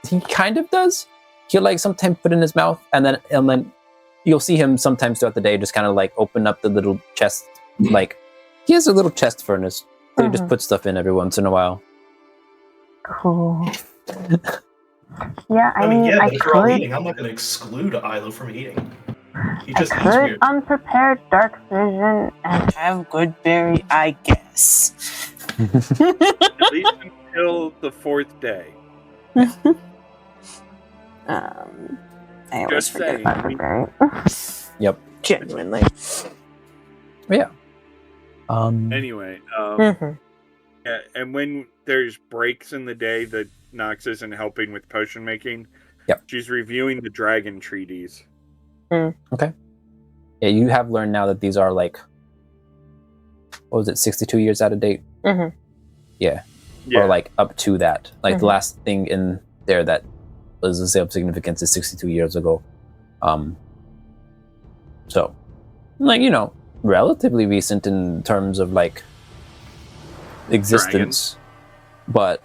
[SPEAKER 2] He kind of does. He'll like sometimes put it in his mouth, and then you'll see him sometimes throughout the day just kind of like open up the little chest. Like he has a little chest furnace that he just puts stuff in every once in a while.
[SPEAKER 4] Cool. Yeah, I mean,
[SPEAKER 3] yeah,
[SPEAKER 4] I
[SPEAKER 3] but if we're all
[SPEAKER 4] could.
[SPEAKER 3] eating, I'm not going to exclude Ilo from eating. He
[SPEAKER 4] I
[SPEAKER 3] just eats
[SPEAKER 4] could
[SPEAKER 3] weird.
[SPEAKER 4] unprepared dark vision and
[SPEAKER 5] have Goodberry, I guess.
[SPEAKER 1] At least until the 4th day.
[SPEAKER 5] I always
[SPEAKER 1] Just
[SPEAKER 5] forget
[SPEAKER 1] saying.
[SPEAKER 5] about
[SPEAKER 4] Goodberry.
[SPEAKER 2] Yep.
[SPEAKER 5] genuinely.
[SPEAKER 2] Yeah.
[SPEAKER 1] Anyway,
[SPEAKER 5] Mm-hmm.
[SPEAKER 1] yeah, and when there's breaks in the day that Nox isn't helping with potion making, she's reviewing the dragon treaties.
[SPEAKER 2] Okay. Yeah, you have learned now that these are like, what was it, 62 years out of date? Yeah. Or like up to that. Like the last thing in there that was a of significance is 62 years ago. So, like, relatively recent in terms of like existence, but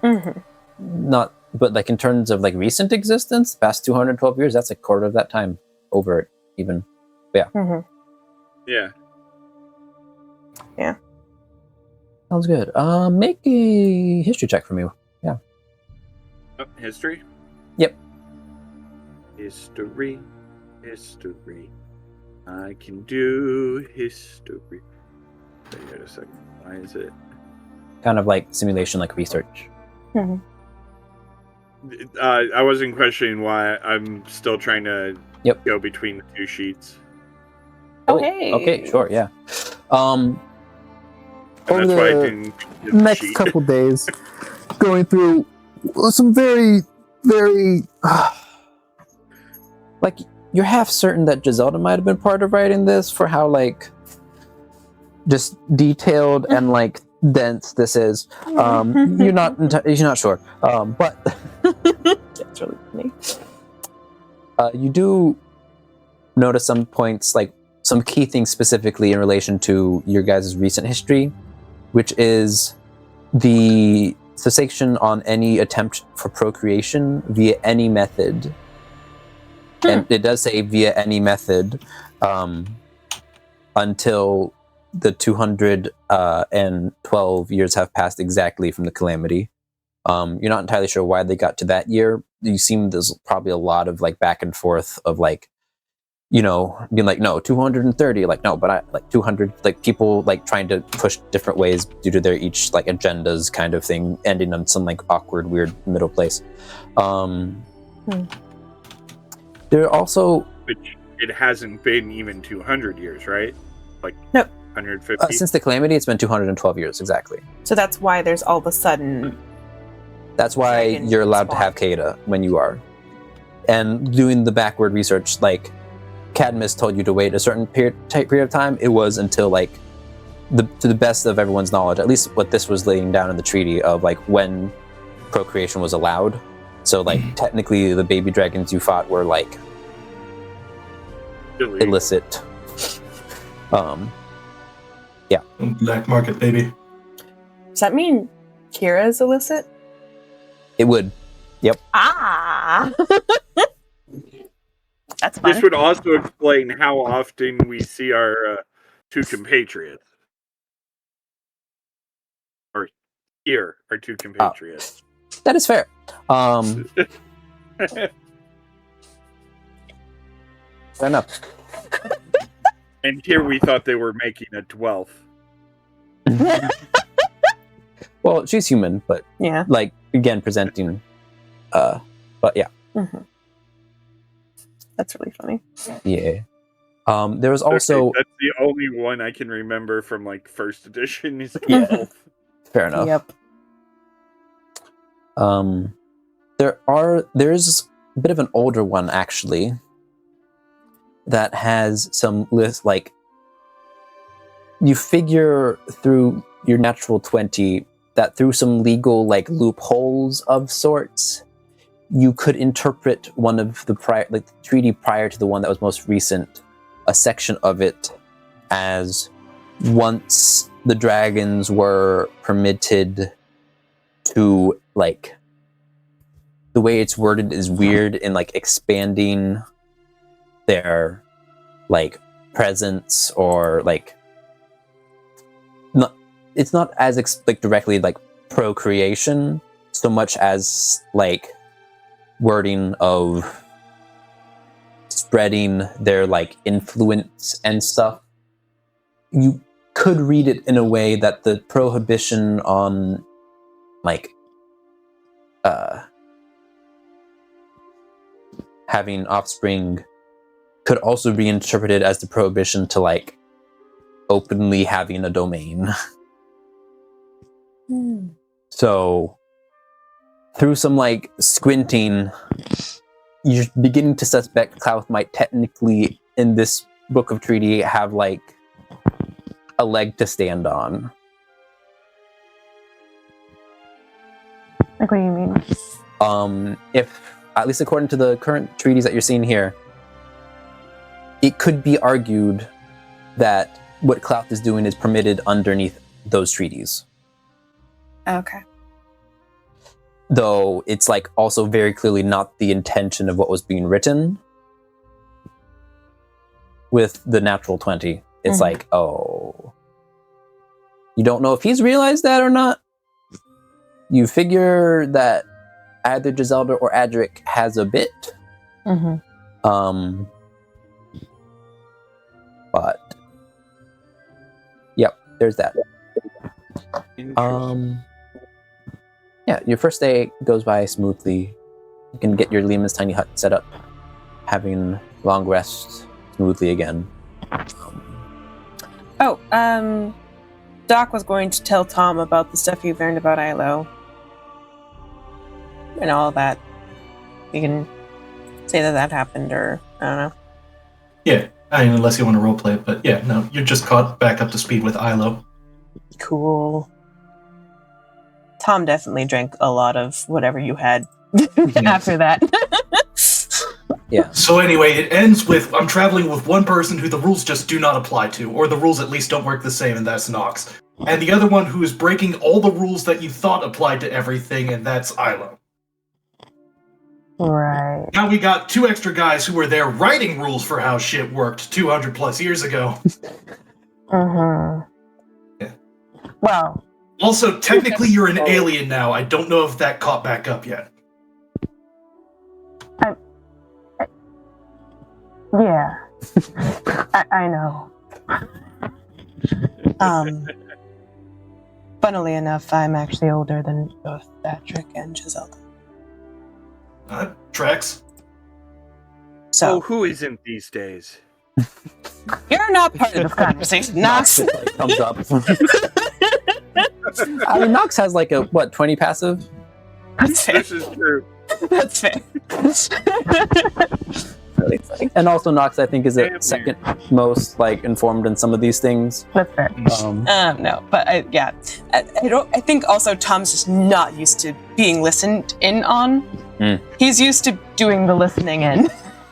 [SPEAKER 2] not. But like in terms of like recent existence, past 212 years, that's a quarter of that time over it, even. Yeah.
[SPEAKER 1] Yeah.
[SPEAKER 2] Sounds good. Make a history check for me. Yeah.
[SPEAKER 1] Oh, history?
[SPEAKER 2] Yep.
[SPEAKER 1] History. I can do history. Wait a second. Why is it?
[SPEAKER 2] Kind of like simulation, like research.
[SPEAKER 1] I wasn't questioning why. I'm still trying to go between the 2 sheets.
[SPEAKER 2] Okay, sure, yeah.
[SPEAKER 1] And
[SPEAKER 8] Over
[SPEAKER 1] that's why I
[SPEAKER 8] the
[SPEAKER 1] didn't do the
[SPEAKER 8] next
[SPEAKER 1] sheet.
[SPEAKER 8] couple days, going through some very, very...
[SPEAKER 2] like, you're half certain that Giselda might have been part of writing this for how, like, just detailed and, like, dense this is. You're not sure. But that's really funny. You do notice some points, like, some key things specifically in relation to your guys' recent history, which is the cessation on any attempt for procreation via any method. And it does say via any method until the 212 years have passed exactly from the calamity. You're not entirely sure why they got to that year. You seem there's probably a lot of like back and forth of like, being like, no, 230, like, no, but I like 200, like people like trying to push different ways due to their each like agendas kind of thing, ending on some like awkward, weird middle place. There are also...
[SPEAKER 1] Which it hasn't been even 200 years, right? Like, 150.
[SPEAKER 2] Since the calamity, it's been 212 years exactly.
[SPEAKER 5] So that's why there's all of a sudden.
[SPEAKER 2] That's why
[SPEAKER 5] Dragon
[SPEAKER 2] you're allowed to
[SPEAKER 5] spawn.
[SPEAKER 2] have Kata when you are. And doing the backward research, like Cadmus told you to wait a certain period of time. It was until like to the best of everyone's knowledge, at least what this was laying down in the treaty of like when procreation was allowed. So like technically the baby dragons you fought were like illicit.
[SPEAKER 3] Black market, baby.
[SPEAKER 5] Does that mean Kira is illicit?
[SPEAKER 2] It would.
[SPEAKER 5] Ah! That's fun.
[SPEAKER 1] This would also explain how often we see our two compatriots. Or hear our two compatriots.
[SPEAKER 2] That is fair. Fair enough.
[SPEAKER 1] And here we thought they were making a 12th.
[SPEAKER 2] Well, she's human, but
[SPEAKER 5] Yeah.
[SPEAKER 2] like again presenting. But yeah,
[SPEAKER 5] That's really funny.
[SPEAKER 2] yeah. There was also
[SPEAKER 1] Okay, that's the only one I can remember from like first edition is
[SPEAKER 2] Yeah.
[SPEAKER 1] 12.
[SPEAKER 2] fair enough.
[SPEAKER 5] Yep.
[SPEAKER 2] There's a bit of an older one actually that has some list like you figure through your natural 20 that through some legal like loopholes of sorts you could interpret one of the the treaty prior to the one that was most recent, a section of it as once the dragons were permitted to like the way it's worded is weird in like expanding their like presence or like not it's not as like directly like procreation so much as like wording of spreading their like influence and stuff. You could read it in a way that the prohibition on like having offspring could also be interpreted as the prohibition to like openly having a domain. So through some like squinting, you're beginning to suspect Clouth might technically in this book of treaty have like a leg to stand on.
[SPEAKER 4] Like, what do you mean?
[SPEAKER 2] If at least according to the current treaties that you're seeing here, it could be argued that what Clouth is doing is permitted underneath those treaties.
[SPEAKER 5] Okay.
[SPEAKER 2] Though it's like also very clearly not the intention of what was being written. With the natural 20, it's like, oh, you don't know if he's realized that or not. You figure that either Giselda or Adric has a bit. But yep, there's that. Yeah, your first day goes by smoothly. You can get your Lehman's tiny hut set up, having long rests smoothly again.
[SPEAKER 5] Doc was going to tell Tom about the stuff he learned about Ilo. And all that. You can say that happened, or I don't know.
[SPEAKER 3] Yeah, I mean, unless you want to roleplay it, but yeah, no, you're just caught back up to speed with Ilo.
[SPEAKER 5] Cool. Tom definitely drank a lot of whatever you had after that.
[SPEAKER 2] Yeah.
[SPEAKER 3] So anyway, it ends with, I'm traveling with one person who the rules just do not apply to, or the rules at least don't work the same, and that's Nox. And the other one who is breaking all the rules that you thought applied to everything, and that's Ilo.
[SPEAKER 4] Right.
[SPEAKER 3] Now we got two extra guys who were there writing rules for how shit worked 200 plus years ago.
[SPEAKER 4] Yeah. Well.
[SPEAKER 3] Also, technically you're an alien now. I don't know if that caught back up yet.
[SPEAKER 4] Yeah. I know.
[SPEAKER 5] Funnily enough, I'm actually older than both Patrick and Giselda.
[SPEAKER 3] Tracks.
[SPEAKER 5] So
[SPEAKER 1] who isn't these days?
[SPEAKER 5] You're not part of this conversation, Nox.
[SPEAKER 2] Just, like, comes up. I mean, Nox has like a 20 passive.
[SPEAKER 5] That's fair.
[SPEAKER 1] This is true.
[SPEAKER 5] That's fair. Really funny.
[SPEAKER 2] And also, Nox, I think, is the second most like informed in some of these things.
[SPEAKER 4] That's fair.
[SPEAKER 5] No, but I think also Tom's just not used to being listened in on. He's used to doing the listening in.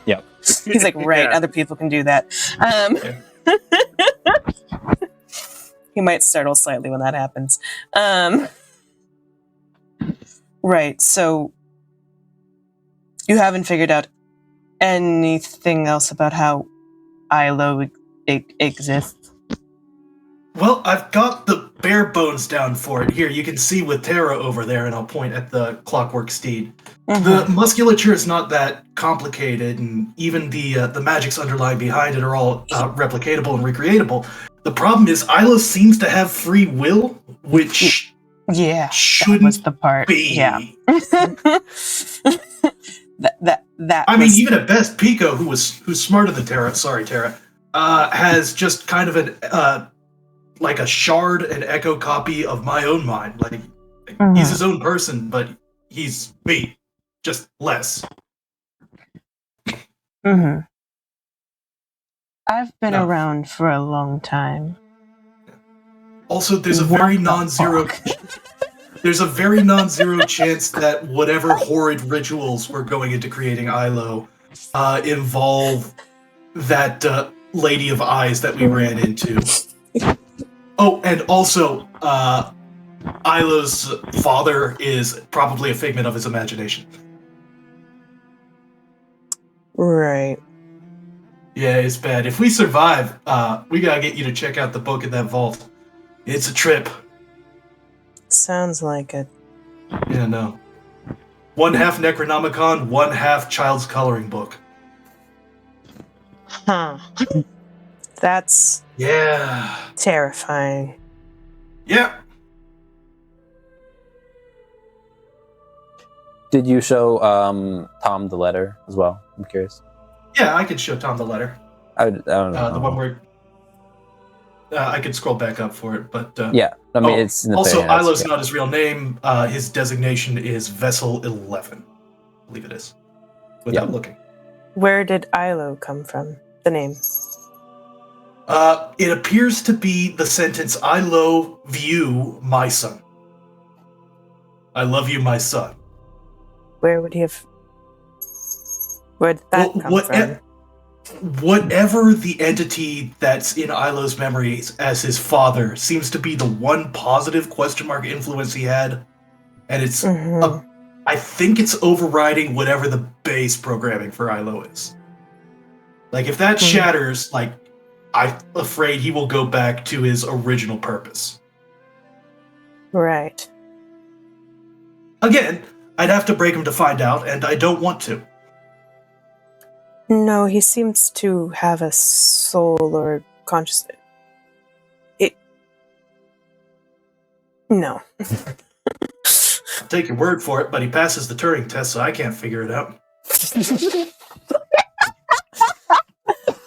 [SPEAKER 2] Yep.
[SPEAKER 5] He's like, right, other people can do that. He might startle slightly when that happens. Right, so you haven't figured out anything else about how ILO exists?
[SPEAKER 3] Well, I've got the bare bones down for it. Here, you can see with Terra over there, and I'll point at the clockwork steed. The musculature is not that complicated, and even the magics underlying behind it are all replicatable and recreatable. The problem is, Isla seems to have free will, which shouldn't
[SPEAKER 5] that was the part.
[SPEAKER 3] be.
[SPEAKER 5] Yeah. that.
[SPEAKER 3] I mean, even at best, Pico, who's smarter than Terra, sorry, Terra, has just kind of an like a shard and echo copy of my own mind. Like he's his own person, but he's me, just less.
[SPEAKER 5] I've been around for a long time.
[SPEAKER 3] Also, there's a very non-zero chance that whatever horrid rituals we're going into creating ILO involve that Lady of Eyes that we ran into. Oh, and also, Ilo's father is probably a figment of his imagination.
[SPEAKER 5] Right.
[SPEAKER 3] Yeah, it's bad. If we survive, we gotta get you to check out the book in that vault. It's a trip.
[SPEAKER 5] Sounds like it.
[SPEAKER 3] Yeah, no. 1/2 Necronomicon, 1/2 child's coloring book.
[SPEAKER 5] Huh. That's terrifying.
[SPEAKER 3] Yeah.
[SPEAKER 2] Did you show Tom the letter as well? I'm curious.
[SPEAKER 3] Yeah, I could show Tom the letter.
[SPEAKER 2] I don't know.
[SPEAKER 3] The one where I could scroll back up for it, but
[SPEAKER 2] yeah, I mean it's in the
[SPEAKER 3] also
[SPEAKER 2] Fairy House,
[SPEAKER 3] Ilo's not his real name. His designation is Vessel 11. I believe it is. Without looking.
[SPEAKER 5] Where did Ilo come from? The name.
[SPEAKER 3] It appears to be the sentence "I love you, my son." I love you, my son.
[SPEAKER 5] Where would he have? Where did that come from?
[SPEAKER 3] Whatever the entity that's in Ilo's memories as his father seems to be the one positive question mark influence he had, and it's I think it's overriding whatever the base programming for Ilo is. Like if that shatters, like I'm afraid he will go back to his original purpose.
[SPEAKER 5] Right.
[SPEAKER 3] Again, I'd have to break him to find out, and I don't want to.
[SPEAKER 5] No, he seems to have a soul or consciousness. No.
[SPEAKER 3] I'll take your word for it, but he passes the Turing test, so I can't figure it out.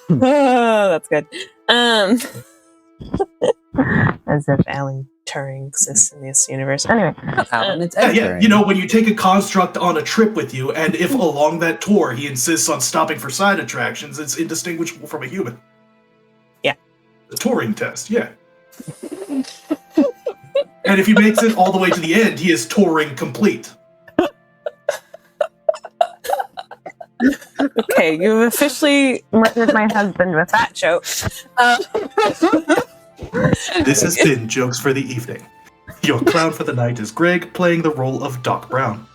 [SPEAKER 5] Oh, that's good. As if Alan Turing exists in this universe. Anyway.
[SPEAKER 2] Alan, it's
[SPEAKER 3] yeah, you know, when you take a construct on a trip with you, and if along that tour he insists on stopping for side attractions, it's indistinguishable from a human.
[SPEAKER 5] Yeah.
[SPEAKER 3] The Turing test, yeah. And if he makes it all the way to the end, he is Turing complete.
[SPEAKER 5] Okay, you've officially murdered my husband with that joke.
[SPEAKER 3] This has been Jokes for the Evening. Your clown for the night is Greg, playing the role of Doc Brown.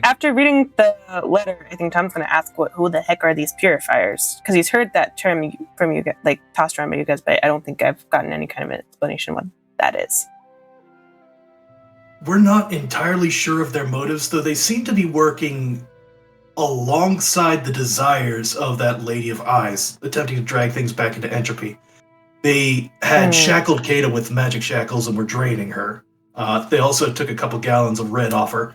[SPEAKER 5] After reading the letter, I think Tom's going to ask, who the heck are these purifiers? Because he's heard that term from you guys, like tossed around by you guys, but I don't think I've gotten any kind of an explanation what that is.
[SPEAKER 3] We're not entirely sure of their motives, though they seem to be working alongside the desires of that Lady of Eyes, attempting to drag things back into entropy. They had shackled Kata with magic shackles and were draining her. They also took a couple gallons of red off her.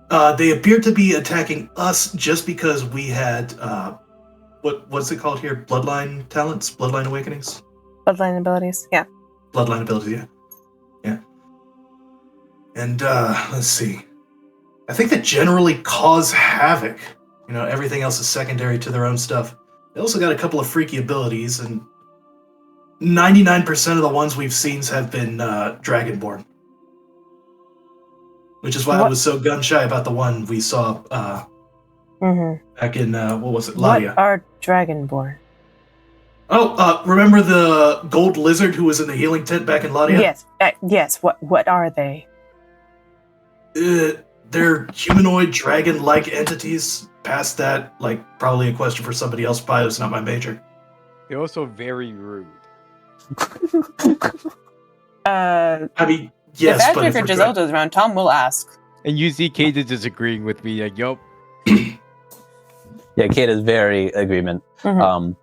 [SPEAKER 3] They appear to be attacking us just because we had what's it called here? Bloodline talents, bloodline awakenings,
[SPEAKER 5] Bloodline abilities. Yeah.
[SPEAKER 3] bloodline ability. Yeah. And let's see. I think they generally cause havoc. Everything else is secondary to their own stuff. They also got a couple of freaky abilities, and 99% of the ones we've seen have been Dragonborn. Which is why I was so gun-shy about the one we saw back in, what was it, Ladia.
[SPEAKER 5] What are Dragonborn?
[SPEAKER 3] Oh, remember the gold lizard who was in the healing tent back in Ladia?
[SPEAKER 5] Yes, yes. What are they?
[SPEAKER 3] They're humanoid dragon-like entities. Past that, probably a question for somebody else. Bio's not my major.
[SPEAKER 6] They're also very rude.
[SPEAKER 3] I mean, yes,
[SPEAKER 5] if
[SPEAKER 3] but
[SPEAKER 5] Adric or Giselda's around, Tom will ask.
[SPEAKER 6] And you see Kate is disagreeing with me, like, yup.
[SPEAKER 2] Yeah, Kate is very agreement.
[SPEAKER 5] Mm-hmm.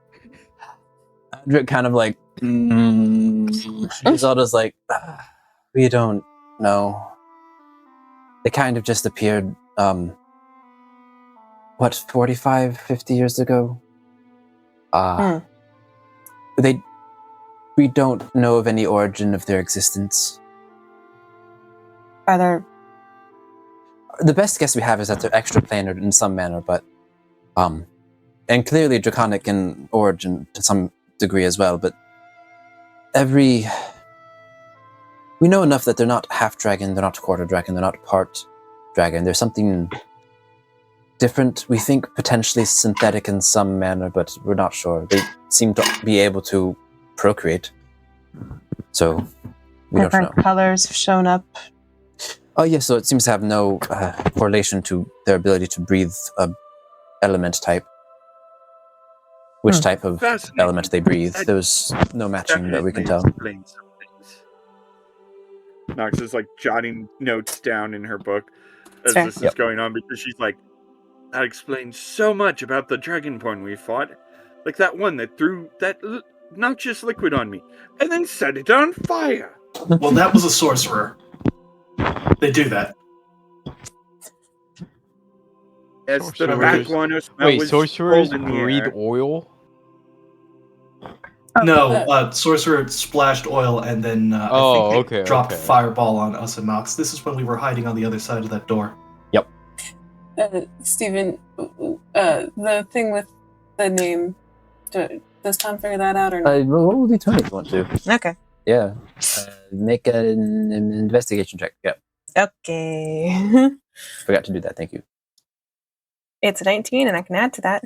[SPEAKER 2] Adric kind of like, Giselda's like, we don't know. They kind of just appeared, 45, 50 years ago? We don't know of any origin of their existence.
[SPEAKER 5] Are there...
[SPEAKER 2] The best guess we have is that they're extraplanar in some manner, but, and clearly draconic in origin to some degree as well, but we know enough that they're not half dragon, they're not quarter dragon, they're not part dragon. There's something different, we think potentially synthetic in some manner, but we're not sure. They seem to be able to procreate, so we don't know.
[SPEAKER 5] Different colors have shown up.
[SPEAKER 2] Oh yeah, so it seems to have no correlation to their ability to breathe a element type. Which type of element they breathe. There's no matching that we can tell.
[SPEAKER 1] Nox is jotting notes down in her book as this is going on, because she's like, that explains so much about the dragonborn we fought. Like that one that threw that noxious liquid on me and then set it on fire.
[SPEAKER 3] Well, that was a sorcerer. They do that.
[SPEAKER 1] Yes, the back one was
[SPEAKER 6] sorcerers breathe oil?
[SPEAKER 3] No, sorcerer splashed oil and then I think they dropped fireball on us and Nox. This is when we were hiding on the other side of that door.
[SPEAKER 2] Yep.
[SPEAKER 5] Steven, the thing with the name, does Tom figure that out or not?
[SPEAKER 2] Roll D20 if you want to.
[SPEAKER 5] Okay.
[SPEAKER 2] Yeah. Make an investigation check. Yeah.
[SPEAKER 5] Okay.
[SPEAKER 2] Forgot to do that, thank you.
[SPEAKER 5] It's a 19 and I can add to that.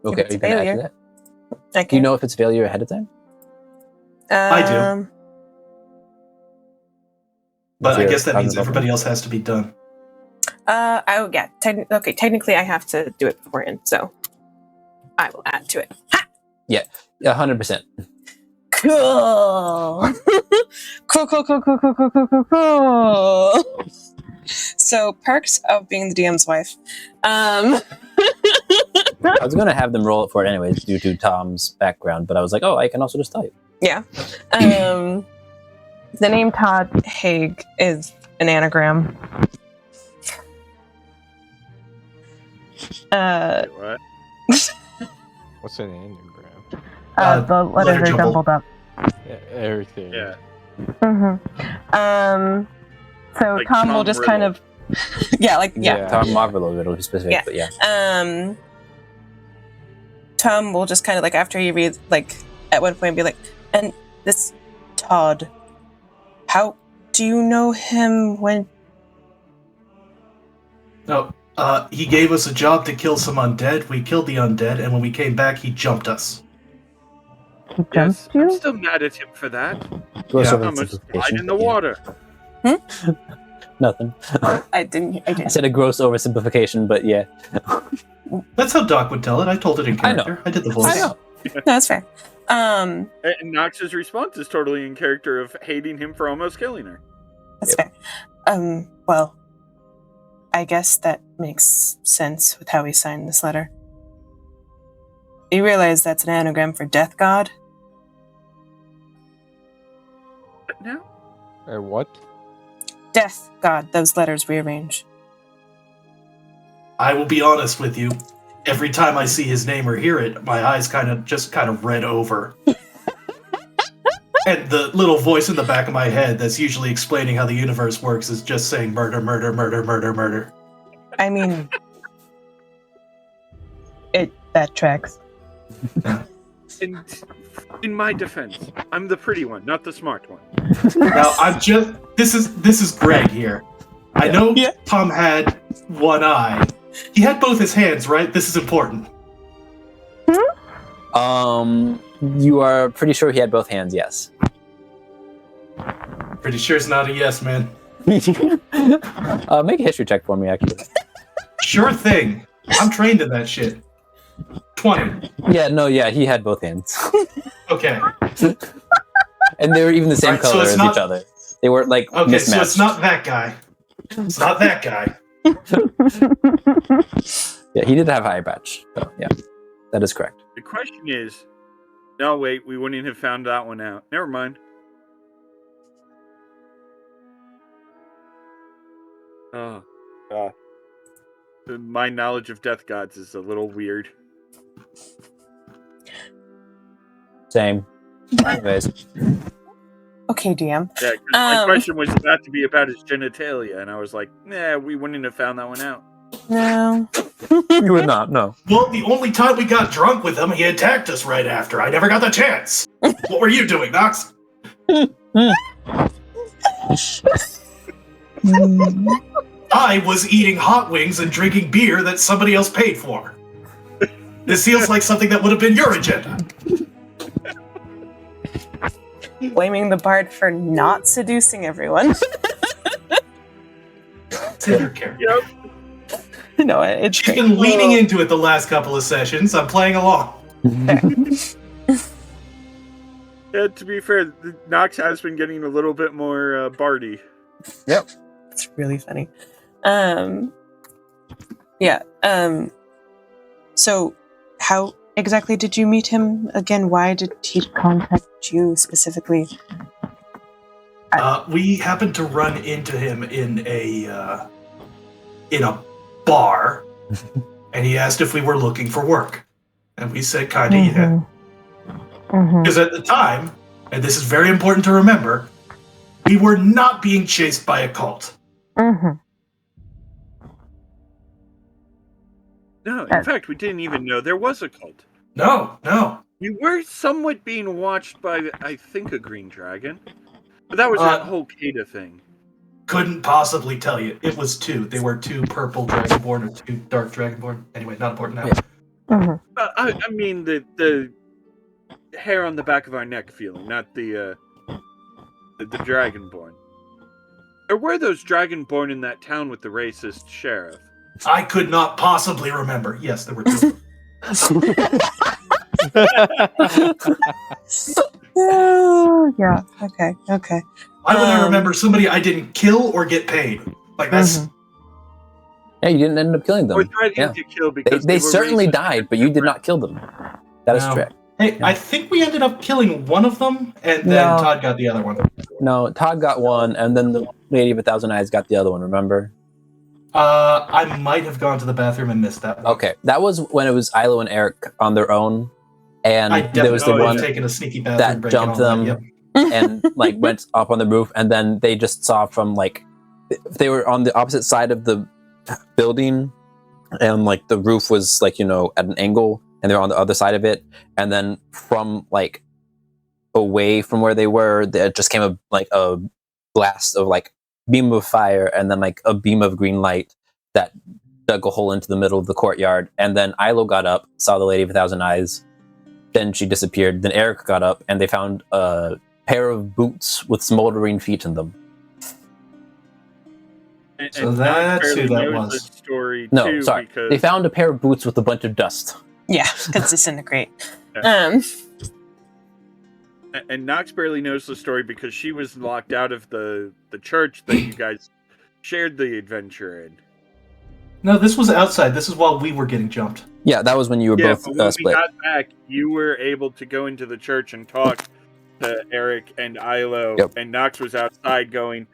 [SPEAKER 2] Okay, you can add to that?
[SPEAKER 5] Okay.
[SPEAKER 2] Do you know if it's failure ahead of time?
[SPEAKER 3] I do. But I guess that means everybody else has to be done.
[SPEAKER 5] Technically I have to do it beforehand, so I will add to it. Ha!
[SPEAKER 2] Yeah, 100%.
[SPEAKER 5] Cool. Cool. So, perks of being the DM's wife.
[SPEAKER 2] I was going to have them roll it for it anyways due to Tom's background, but I was like, oh, I can also just tell you.
[SPEAKER 5] Yeah.
[SPEAKER 4] The name Todd Haig is an anagram.
[SPEAKER 1] What?
[SPEAKER 6] What's an anagram?
[SPEAKER 4] The letters are jumbled up.
[SPEAKER 6] Yeah, everything.
[SPEAKER 1] Yeah.
[SPEAKER 4] Mm-hmm. So
[SPEAKER 1] Like
[SPEAKER 4] Tom will
[SPEAKER 1] Tom
[SPEAKER 4] just
[SPEAKER 1] Riddle.
[SPEAKER 4] kind of
[SPEAKER 2] Tom Marvolo, it'll be specific, but yeah.
[SPEAKER 5] Tom will just kind of after he reads, at one point be like, and this Todd, how do you know him when?
[SPEAKER 3] No, he gave us a job to kill some undead. We killed the undead, and when we came back, he jumped us.
[SPEAKER 4] He jumped you?
[SPEAKER 1] I'm still mad at him for that.
[SPEAKER 2] Gross
[SPEAKER 1] I'm a slide in the water.
[SPEAKER 2] Nothing.
[SPEAKER 5] I didn't.
[SPEAKER 2] I said a gross oversimplification, but yeah.
[SPEAKER 3] That's how Doc would tell it. I told it in character. I did the voice.
[SPEAKER 5] I know. No, that's fair.
[SPEAKER 1] And Nox's response is totally in character of hating him for almost killing her.
[SPEAKER 5] That's fair. Well, I guess that makes sense with how he signed this letter. You realize that's an anagram for Death God?
[SPEAKER 1] What now?
[SPEAKER 6] What?
[SPEAKER 5] Death God, those letters rearrange.
[SPEAKER 3] I will be honest with you. Every time I see his name or hear it, my eyes kind of red over. And the little voice in the back of my head that's usually explaining how the universe works is just saying murder, murder, murder, murder, murder.
[SPEAKER 5] I mean, that tracks.
[SPEAKER 1] And in my defense, I'm the pretty one, not the smart one.
[SPEAKER 3] Now this is Greg here. I know Tom had one eye. He had both his hands, right? This is important.
[SPEAKER 2] You are pretty sure he had both hands, yes.
[SPEAKER 3] Pretty sure it's not a yes, man.
[SPEAKER 2] Make a history check for me, actually.
[SPEAKER 3] Sure thing. I'm trained in that shit. 20.
[SPEAKER 2] Yeah, he had both hands.
[SPEAKER 3] Okay.
[SPEAKER 2] And they were even the same color as each other. They were mismatched.
[SPEAKER 3] So it's not that guy. It's not that guy.
[SPEAKER 2] Yeah, he did have eye patch. So, yeah, that is correct.
[SPEAKER 1] The question is, no, wait, we wouldn't have found that one out. Never mind. Oh, God. My knowledge of death gods is a little weird.
[SPEAKER 2] Same. Anyways.
[SPEAKER 5] Okay, DM.
[SPEAKER 1] Yeah, 'cause my question was about to be about his genitalia, and I was like, nah, we wouldn't have found that one out.
[SPEAKER 5] No.
[SPEAKER 2] You would not, no.
[SPEAKER 3] Well, the only time we got drunk with him, he attacked us right after. I never got the chance. What were you doing, Knox? I was eating hot wings and drinking beer that somebody else paid for. This feels like something that would have been your agenda.
[SPEAKER 5] Blaming the bard for not seducing everyone.
[SPEAKER 3] Take your care.
[SPEAKER 1] Yep.
[SPEAKER 5] No, it's
[SPEAKER 3] She's been leaning into it the last couple of sessions. I'm playing along.
[SPEAKER 1] Yeah, to be fair, Nox has been getting a little bit more bardy.
[SPEAKER 2] Yep.
[SPEAKER 5] It's really funny. So how exactly did you meet him again? Why did he contact you specifically?
[SPEAKER 3] We happened to run into him in a bar, and he asked if we were looking for work, and we said kinda yeah. Because at the time, and this is very important to remember, we were not being chased by a cult.
[SPEAKER 1] No, in fact, we didn't even know there was a cult.
[SPEAKER 3] No.
[SPEAKER 1] We were somewhat being watched by, I think, a green dragon. But that was that whole Kata thing.
[SPEAKER 3] Couldn't possibly tell you. It was two. They were two purple dragonborn or two dark dragonborn. Anyway, not important now.
[SPEAKER 1] I mean the hair on the back of our neck feeling, not the dragonborn. Or were those dragonborn in that town with the racist sheriff?
[SPEAKER 3] I could not possibly remember. Yes, there were two.
[SPEAKER 5] Yeah. Okay.
[SPEAKER 3] Why would I remember somebody I didn't kill or get paid? Like that's.
[SPEAKER 2] Yeah, you didn't end up killing them.
[SPEAKER 1] Or threatening to kill because
[SPEAKER 2] they
[SPEAKER 1] were
[SPEAKER 2] certainly
[SPEAKER 1] racist.
[SPEAKER 2] died, but you did not kill them. That is correct.
[SPEAKER 3] Hey, I think we ended up killing one of them, and then Todd got the other one.
[SPEAKER 2] No, Todd got one, and then the Lady of 1,000 Eyes got the other one, remember?
[SPEAKER 3] I might have gone to the bathroom and missed that one.
[SPEAKER 2] Okay, that was when it was Ilo and Eric on their own, and
[SPEAKER 3] I
[SPEAKER 2] there was the
[SPEAKER 3] definitely
[SPEAKER 2] one
[SPEAKER 3] taken a sneaky bathroom
[SPEAKER 2] that
[SPEAKER 3] break
[SPEAKER 2] jumped
[SPEAKER 3] and all
[SPEAKER 2] them
[SPEAKER 3] that, yep.
[SPEAKER 2] and went up on the roof, and then they just saw from they were on the opposite side of the building, and the roof was at an angle, and they were on the other side of it, and then from away from where they were, there just came a blast of beam of fire, and then a beam of green light that dug a hole into the middle of the courtyard. And then Ilo got up, saw the Lady of 1,000 Eyes, then she disappeared. Then Eric got up, and they found a pair of boots with smoldering feet in them.
[SPEAKER 3] So that's who that was.
[SPEAKER 1] Story
[SPEAKER 2] No,
[SPEAKER 1] too,
[SPEAKER 2] sorry.
[SPEAKER 1] because...
[SPEAKER 2] They found a pair of boots with a bunch of dust.
[SPEAKER 5] Yeah, because disintegrate.
[SPEAKER 1] Yeah. And Nox barely knows the story because she was locked out of the church that you guys shared the adventure in.
[SPEAKER 3] No, this was outside. This is while we were getting jumped.
[SPEAKER 2] Yeah, that was when you were both
[SPEAKER 1] but when
[SPEAKER 2] split.
[SPEAKER 1] we got back, you were able to go into the church and talk to Eric and Ilo,
[SPEAKER 2] Yep.
[SPEAKER 1] and Nox was outside going,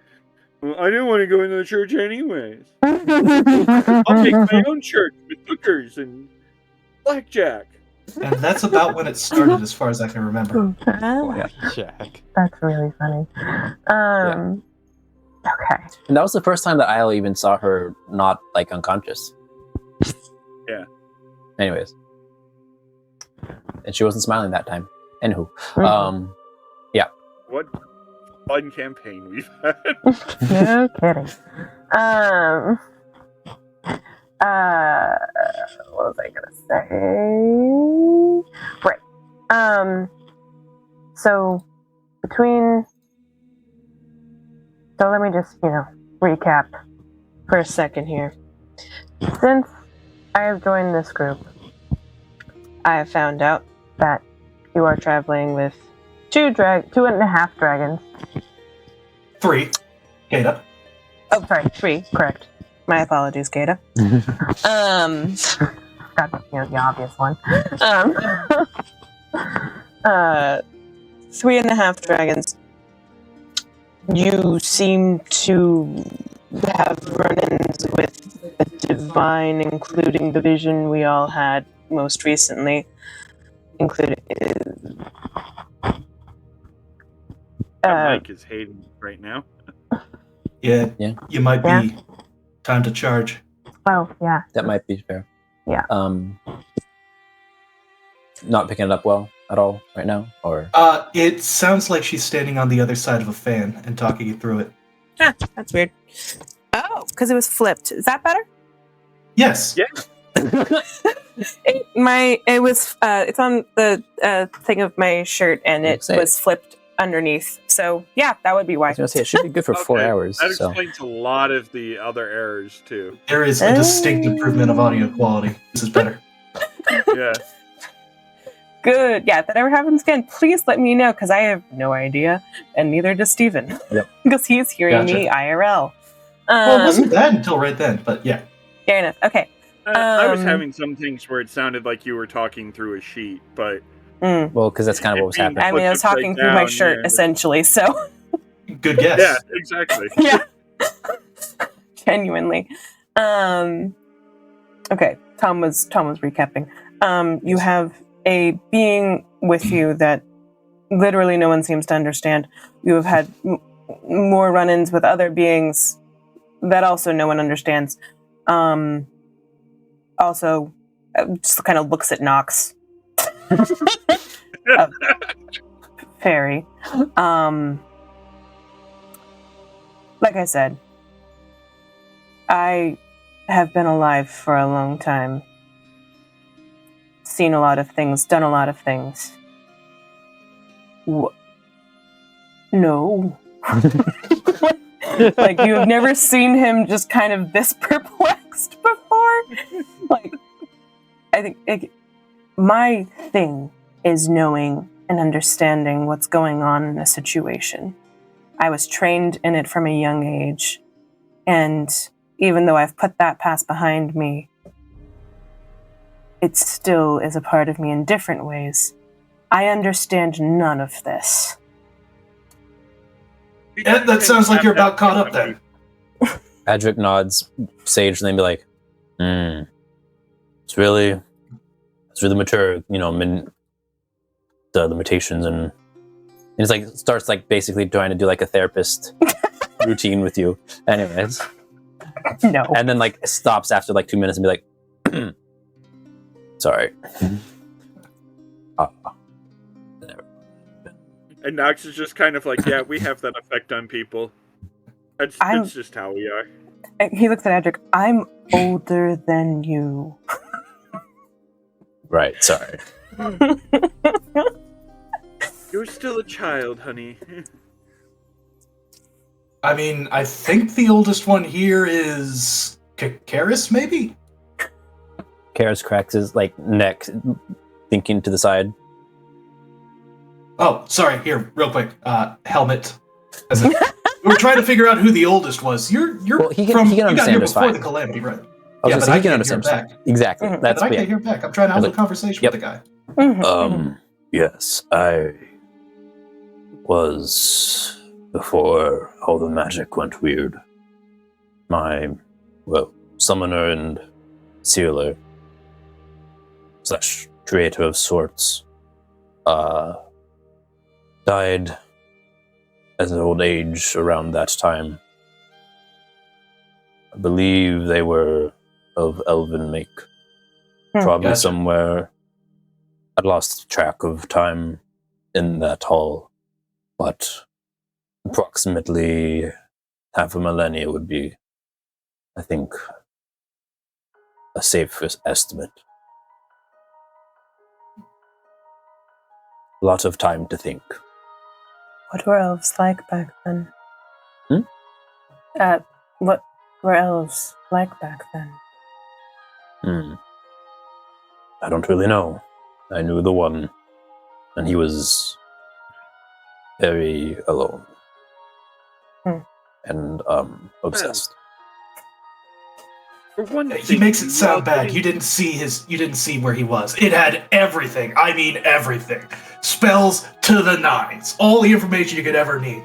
[SPEAKER 1] Well, I didn't want to go into the church anyways. I'll make my own church with hookers and blackjack.
[SPEAKER 3] And that's about when it started, as far as I can remember.
[SPEAKER 6] Jack.
[SPEAKER 4] That's really funny. Okay.
[SPEAKER 2] And that was the first time that Isle even saw her not like unconscious.
[SPEAKER 1] Yeah.
[SPEAKER 2] Anyways. And she wasn't smiling that time. Anywho.
[SPEAKER 1] What fun campaign we've had.
[SPEAKER 4] No kidding. What was I gonna say? Right. So let me just, recap for a second here. Since I have joined this group, I have found out that you are traveling with 2.5 dragons.
[SPEAKER 3] 3. Kata.
[SPEAKER 5] Oh, sorry, 3. Correct. My apologies, Kata.
[SPEAKER 4] That's the obvious one.
[SPEAKER 5] 3.5 dragons. You seem to have run-ins with the divine, including the vision we all had most recently, including.
[SPEAKER 1] Mike is hating right now.
[SPEAKER 3] Yeah. You might be
[SPEAKER 4] Yeah.
[SPEAKER 3] time to charge.
[SPEAKER 4] Oh, yeah.
[SPEAKER 2] That might be fair.
[SPEAKER 4] Yeah.
[SPEAKER 2] Not picking it up well at all right now, or
[SPEAKER 3] It sounds like she's standing on the other side of a fan and talking you through it.
[SPEAKER 5] That's weird. Oh, because it was flipped. Is that better?
[SPEAKER 3] Yes.
[SPEAKER 1] Yeah.
[SPEAKER 5] It's on the thing of my shirt, and it was flipped underneath. So yeah, that would be why.
[SPEAKER 2] I was gonna say it should be good for 4
[SPEAKER 1] Okay,
[SPEAKER 2] hours.
[SPEAKER 1] That
[SPEAKER 2] So
[SPEAKER 1] explains a lot of the other errors too.
[SPEAKER 3] There is a distinct improvement of audio quality. This is better.
[SPEAKER 1] Yeah.
[SPEAKER 5] Good. Yeah, if that ever happens again, please let me know, because I have no idea, and neither does Steven.
[SPEAKER 2] Yep.
[SPEAKER 5] Because he's hearing
[SPEAKER 3] Gotcha.
[SPEAKER 5] me IRL.
[SPEAKER 3] Well, it wasn't bad until right then, but yeah.
[SPEAKER 5] Fair enough. Okay.
[SPEAKER 1] I was having some things where it sounded like you were talking through a sheet, but
[SPEAKER 2] well, because that's kind of what was happening.
[SPEAKER 5] I mean, I was talking through my shirt, essentially, so.
[SPEAKER 3] Good guess.
[SPEAKER 1] Yeah, exactly.
[SPEAKER 5] Yeah. Genuinely. Okay, Tom was recapping. You have a being with you that literally no one seems to understand. You have had more run-ins with other beings that also no one understands. Also, just kind of looks at Nox. Fairy. Like I said, I have been alive for a long time. Seen a lot of things, done a lot of things. No. Like, you have never seen him just kind of this perplexed before? Like, I think my thing is knowing and understanding what's going on in a situation. I was trained in it from a young age, and even though I've put that past behind me, it still is a part of me in different ways. I understand none of this.
[SPEAKER 3] Yeah, that sounds like you're about caught up then.
[SPEAKER 2] Adric nods sage, and then be like, it's really mature, the limitations, and it's like starts like basically trying to do like a therapist routine with you. Anyways.
[SPEAKER 5] No.
[SPEAKER 2] And then like stops after like 2 minutes and be like, sorry.
[SPEAKER 1] And Nox is just kind of like, yeah, we have that effect on people. It's just how we are.
[SPEAKER 5] He looks at Adric. I'm older than you.
[SPEAKER 2] Right, sorry.
[SPEAKER 1] You're still a child, honey.
[SPEAKER 3] I mean, I think the oldest one here is Karis, maybe?
[SPEAKER 2] Karis cracks his neck, thinking to the side.
[SPEAKER 3] Oh, sorry. Here, real quick. Helmet. We're trying to figure out who the oldest was. You're
[SPEAKER 2] well, he can
[SPEAKER 3] you got
[SPEAKER 2] understand
[SPEAKER 3] here
[SPEAKER 2] just
[SPEAKER 3] before
[SPEAKER 2] fine.
[SPEAKER 3] the calamity, right?
[SPEAKER 2] I
[SPEAKER 3] Yeah, but I
[SPEAKER 2] can
[SPEAKER 3] can't hear
[SPEAKER 2] understand.
[SPEAKER 3] back.
[SPEAKER 2] Exactly.
[SPEAKER 5] Mm-hmm.
[SPEAKER 2] That's
[SPEAKER 3] I can't hear back. I'm trying to have a conversation with the guy.
[SPEAKER 2] Yes, I was before all the magic went weird. My, summoner and sealer / creator of sorts died as an old age around that time. I believe they were of elven make. Probably
[SPEAKER 3] Gotcha.
[SPEAKER 2] somewhere. I'd lost track of time in that hall, but approximately half a millennia would be, I think, a safe estimate. A lot of time to think.
[SPEAKER 5] What were elves like back then?
[SPEAKER 2] Hmm?
[SPEAKER 5] What were elves like back then?
[SPEAKER 2] I don't really know. I knew the one, and he was very alone. And obsessed.
[SPEAKER 1] For one
[SPEAKER 3] He
[SPEAKER 1] thing,
[SPEAKER 3] makes it sound
[SPEAKER 1] while
[SPEAKER 3] bad. You didn't see where he was. It had everything. I mean everything. Spells to the nines. All the information you could ever need.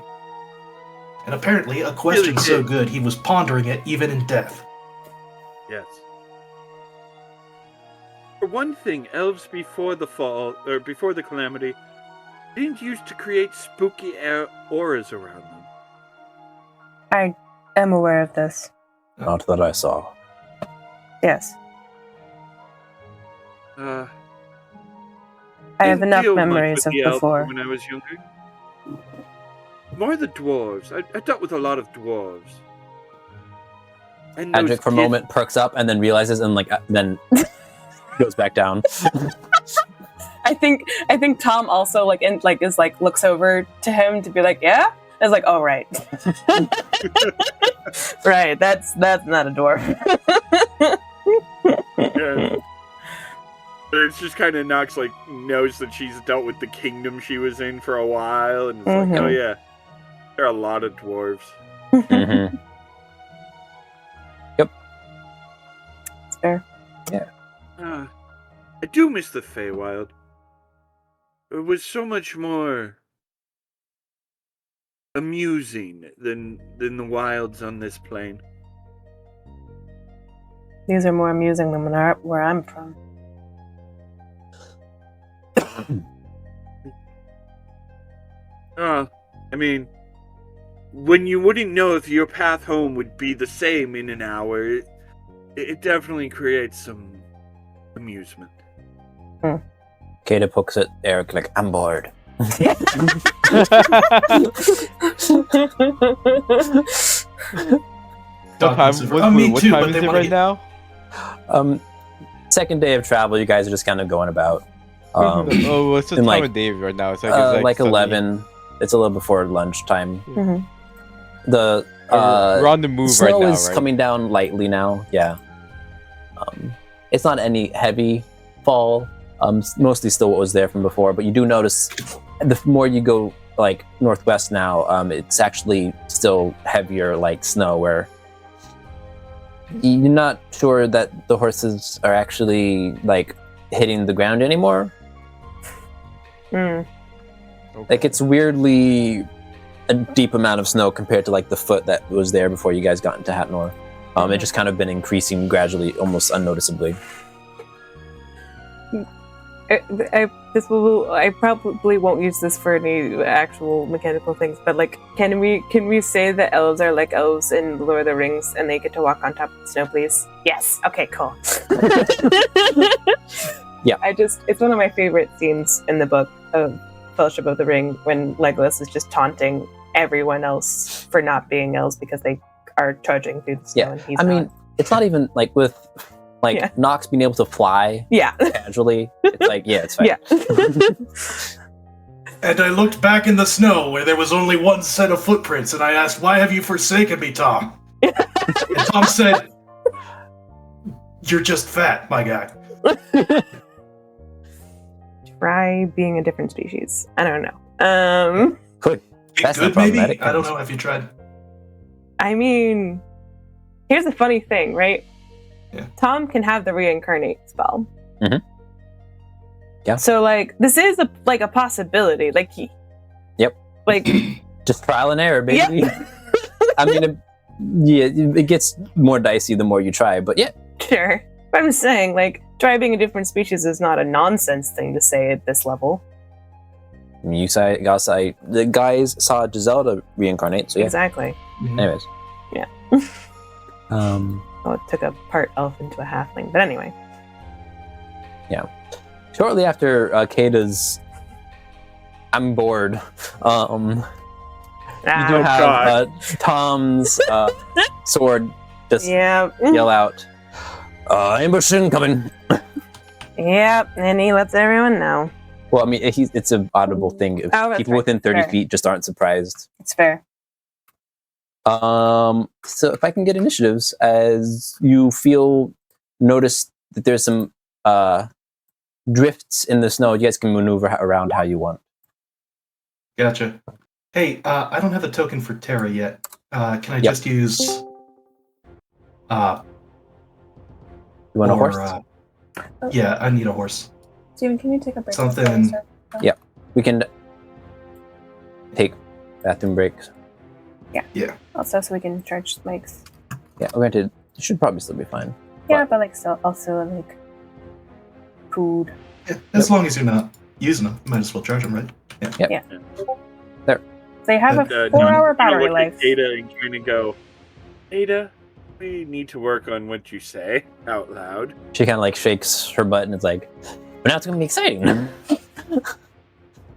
[SPEAKER 3] And apparently a question
[SPEAKER 1] Really
[SPEAKER 3] so
[SPEAKER 1] did.
[SPEAKER 3] good he was pondering it even in death.
[SPEAKER 1] Yes. For one thing, elves before the fall, or before the calamity, didn't used to create spooky auras around them.
[SPEAKER 5] I am aware of this.
[SPEAKER 2] Not that I saw.
[SPEAKER 5] Yes.
[SPEAKER 1] I
[SPEAKER 5] I have
[SPEAKER 1] didn't
[SPEAKER 5] enough
[SPEAKER 1] deal much
[SPEAKER 5] memories
[SPEAKER 1] with
[SPEAKER 5] of
[SPEAKER 1] the elves
[SPEAKER 5] before.
[SPEAKER 1] when I was younger. More the dwarves. I dealt with a lot of dwarves. And those
[SPEAKER 2] Adric for a
[SPEAKER 1] kids-
[SPEAKER 2] moment perks up and then realizes and then goes back down.
[SPEAKER 5] I think Tom also looks over to him to be like, yeah? I was like, oh right. Right, that's not a dwarf.
[SPEAKER 1] Yeah. It's just kind of Nox knows that she's dealt with the kingdom she was in for a while, and it's like, oh yeah, there are a lot of dwarves.
[SPEAKER 2] Mm-hmm. Yep.
[SPEAKER 5] It's fair.
[SPEAKER 2] Yeah.
[SPEAKER 1] I do miss the Feywild. It was so much more amusing than the wilds on this plane.
[SPEAKER 5] These are more amusing than where I'm from.
[SPEAKER 1] I mean, when you wouldn't know if your path home would be the same in an hour, it definitely creates some amusement.
[SPEAKER 2] Kata pokes at Eric like, I'm bored.
[SPEAKER 6] What time is it right now?
[SPEAKER 2] Second day of travel, you guys are just kind of going about.
[SPEAKER 6] What's the time of day right now? It's
[SPEAKER 2] like
[SPEAKER 6] sunny.
[SPEAKER 2] 11. It's a little before lunchtime. The
[SPEAKER 6] we're on the move
[SPEAKER 2] snow
[SPEAKER 6] right now,
[SPEAKER 2] is
[SPEAKER 6] right?
[SPEAKER 2] coming down lightly now. Yeah. It's not any heavy fall. Mostly still what was there from before, but you do notice the more you go northwest now, it's actually still heavier snow where you're not sure that the horses are actually hitting the ground anymore.
[SPEAKER 5] Mm.
[SPEAKER 6] Okay.
[SPEAKER 2] It's weirdly a deep amount of snow compared to the foot that was there before you guys got into Hatnor. It just kind of been increasing gradually, almost unnoticeably.
[SPEAKER 5] I probably won't use this for any actual mechanical things, but can we say that elves are like elves in Lord of the Rings and they get to walk on top of the snow, please? Yes. Okay, cool.
[SPEAKER 2] Yeah.
[SPEAKER 5] It's one of my favorite scenes in the book of Fellowship of the Ring when Legolas is just taunting everyone else for not being elves because they are trudging through the snow and he's not.
[SPEAKER 2] It's not even with Nox being able to fly casually. It's fine.
[SPEAKER 5] Yeah.
[SPEAKER 3] And I looked back in the snow where there was only one set of footprints, and I asked, "Why have you forsaken me, Tom?" And Tom said, "You're just fat, my guy."
[SPEAKER 5] Try being a different species. I don't know.
[SPEAKER 2] Good. That's not
[SPEAKER 3] Good, maybe?
[SPEAKER 2] problematic.
[SPEAKER 3] I don't know if you tried.
[SPEAKER 5] I mean, here's the funny thing, right?
[SPEAKER 3] Yeah.
[SPEAKER 5] Tom can have the reincarnate spell.
[SPEAKER 2] Mhm. Yeah.
[SPEAKER 5] So this is a possibility.
[SPEAKER 2] Yep. Just trial and error, baby.
[SPEAKER 5] Yep.
[SPEAKER 2] I mean, it gets more dicey the more you try, but yeah.
[SPEAKER 5] Sure. But I'm saying, like, try being a different species is not a nonsense thing to say at this level.
[SPEAKER 2] I mean, the guys saw Giselda reincarnate, so yeah.
[SPEAKER 5] Exactly.
[SPEAKER 2] Anyways.
[SPEAKER 5] Yeah.
[SPEAKER 2] Oh,
[SPEAKER 5] it took a part elf into a halfling, but anyway.
[SPEAKER 2] Yeah. Shortly after Kata's I'm bored, you do have Tom's sword just yell out, ambush incoming.
[SPEAKER 5] Yep, and he lets everyone know.
[SPEAKER 2] Well, I mean, it's an audible thing. If people within 30 feet just aren't surprised.
[SPEAKER 5] It's fair.
[SPEAKER 2] So if I can get initiatives, as you notice that there's some drifts in the snow, you guys can maneuver around how you want.
[SPEAKER 3] Gotcha. Hey, I don't have a token for Terra yet. Can I just use...
[SPEAKER 2] you want a horse?
[SPEAKER 3] Yeah, I need a horse.
[SPEAKER 9] Steven, can you take a break?
[SPEAKER 3] Something...
[SPEAKER 2] Yeah, we can take bathroom breaks.
[SPEAKER 5] Yeah. Also, so we can charge mics.
[SPEAKER 2] Yeah, granted, it should probably still be fine.
[SPEAKER 5] Yeah, but like, still, also like food.
[SPEAKER 3] Yeah, as long as you're not using them, you might as well charge them, right?
[SPEAKER 2] Yeah.
[SPEAKER 5] Yeah.
[SPEAKER 2] There.
[SPEAKER 5] They have a 4-hour battery life.
[SPEAKER 1] Ada and kind of go, Ada, we need to work on what you say out loud.
[SPEAKER 2] She kind of like shakes her butt and it's like, but now it's gonna be exciting.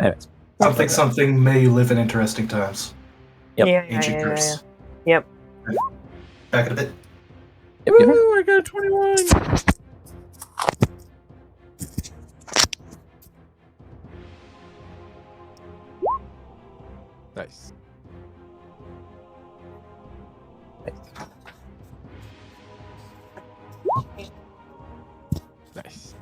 [SPEAKER 2] Anyways.
[SPEAKER 3] Something may live in interesting times.
[SPEAKER 2] Yep.
[SPEAKER 5] Yeah,
[SPEAKER 3] Ancient curse.
[SPEAKER 5] Yep.
[SPEAKER 3] Back in a bit.
[SPEAKER 2] Yep.
[SPEAKER 1] Woo, I got a 21.
[SPEAKER 6] Nice. Nice.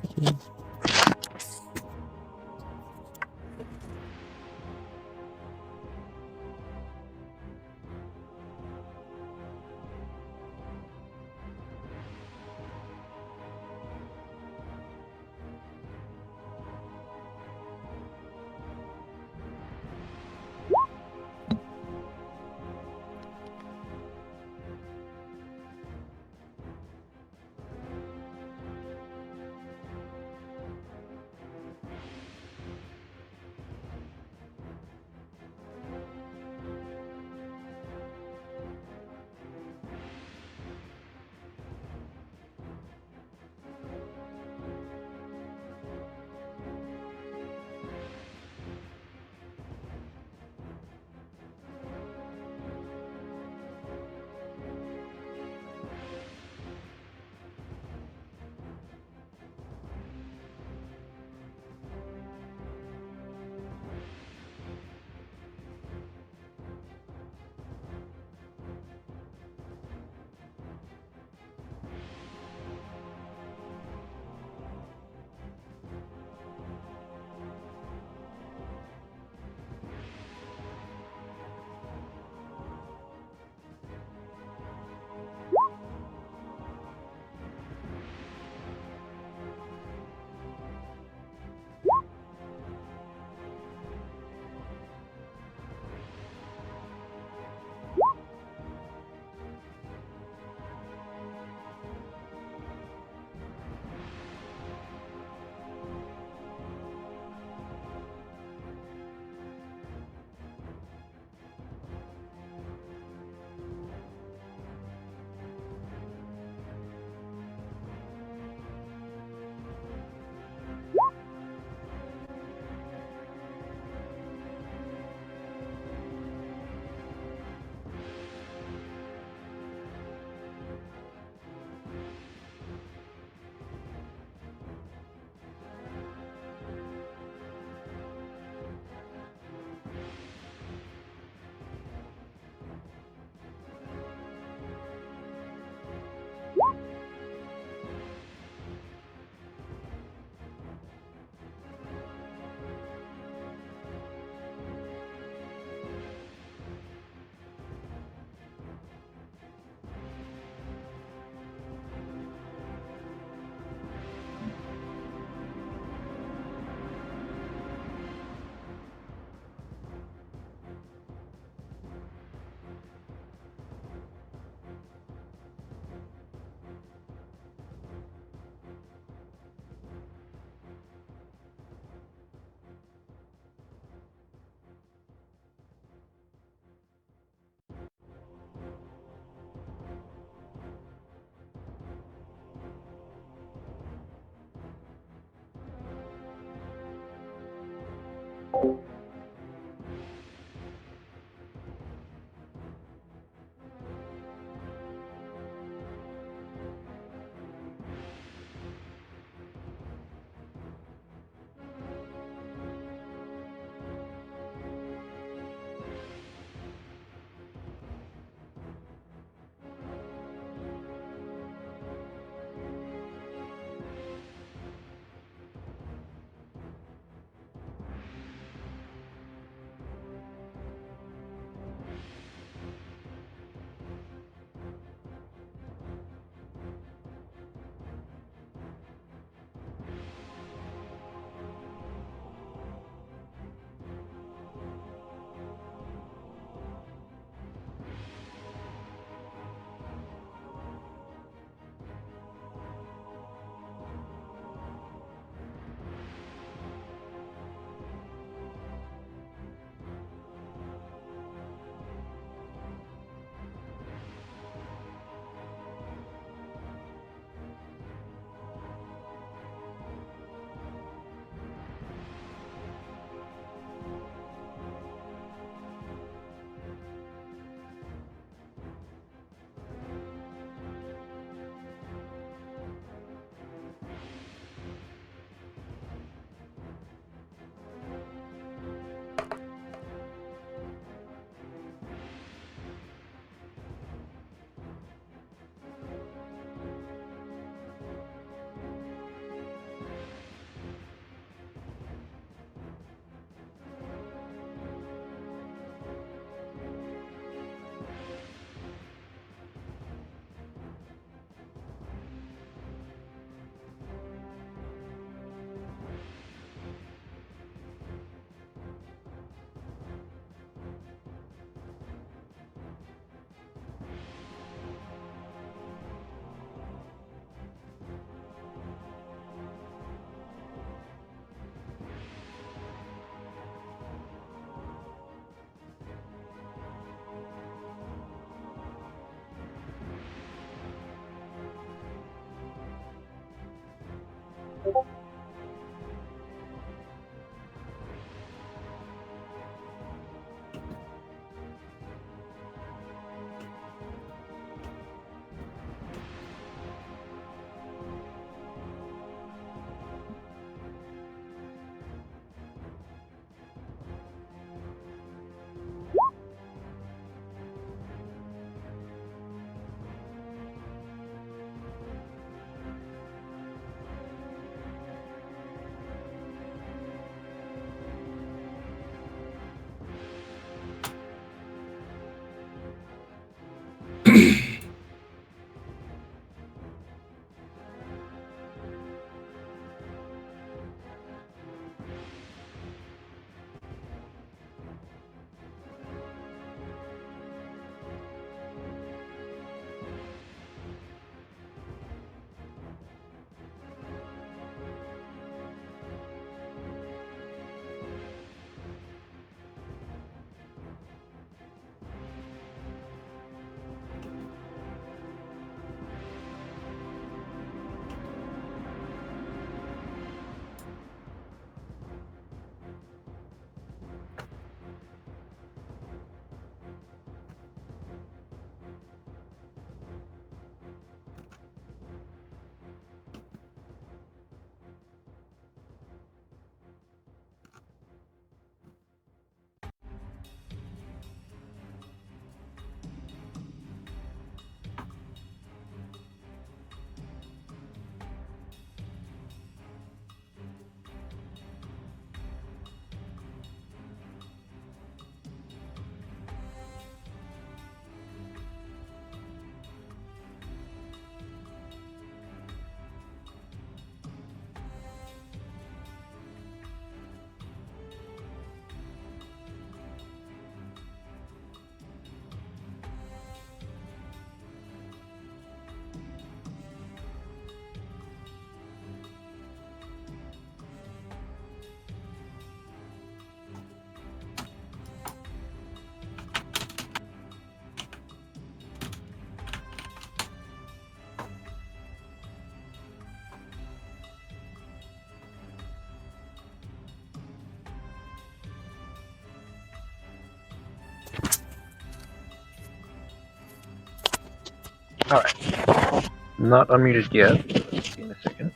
[SPEAKER 9] Alright. Not unmuted yet. See in a second.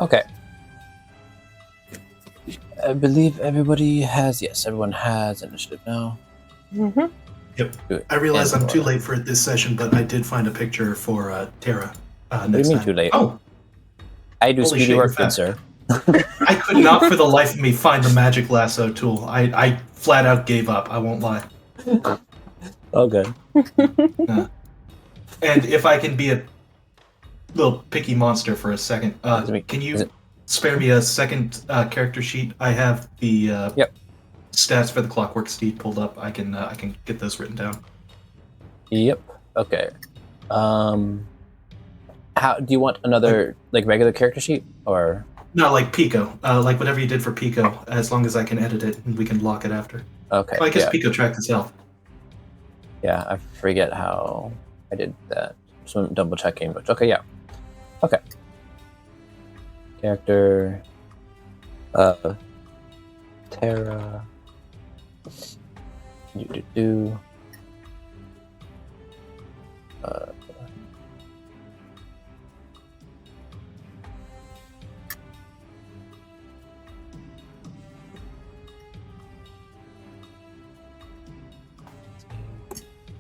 [SPEAKER 2] Okay. I believe everybody has. Yes, everyone has initiative now.
[SPEAKER 5] Mm-hmm.
[SPEAKER 3] Yep.
[SPEAKER 2] Good.
[SPEAKER 3] I realize
[SPEAKER 2] And
[SPEAKER 3] I'm too
[SPEAKER 2] order.
[SPEAKER 3] late for this session, but I did find a picture for Terra.
[SPEAKER 2] What do you
[SPEAKER 3] Next
[SPEAKER 2] mean
[SPEAKER 3] time.
[SPEAKER 2] too late?
[SPEAKER 3] Oh,
[SPEAKER 2] I do
[SPEAKER 3] holy
[SPEAKER 2] speedy
[SPEAKER 3] shit, you're
[SPEAKER 2] work, good
[SPEAKER 3] fast.
[SPEAKER 2] sir.
[SPEAKER 3] I could not for the life of me find the magic lasso tool. I flat out gave up. I won't lie.
[SPEAKER 2] Oh, good.
[SPEAKER 3] And if I can be a little picky monster for a second, can
[SPEAKER 2] is
[SPEAKER 3] you
[SPEAKER 2] it-
[SPEAKER 3] spare me a second character sheet? I have the
[SPEAKER 2] Yep.
[SPEAKER 3] stats for the Clockwork Steed pulled up. I can get those written down.
[SPEAKER 2] Yep. Okay. How do you want another like regular character sheet or?
[SPEAKER 3] No, like Pico, like whatever you did for Pico. As long as I can edit it, and we can lock it after.
[SPEAKER 2] Okay.
[SPEAKER 3] Well, I guess
[SPEAKER 2] yeah.
[SPEAKER 3] Pico tracked his health.
[SPEAKER 2] Yeah, I forget how I did that. So I'm double checking, but okay, yeah. Okay. Character Terra. Do.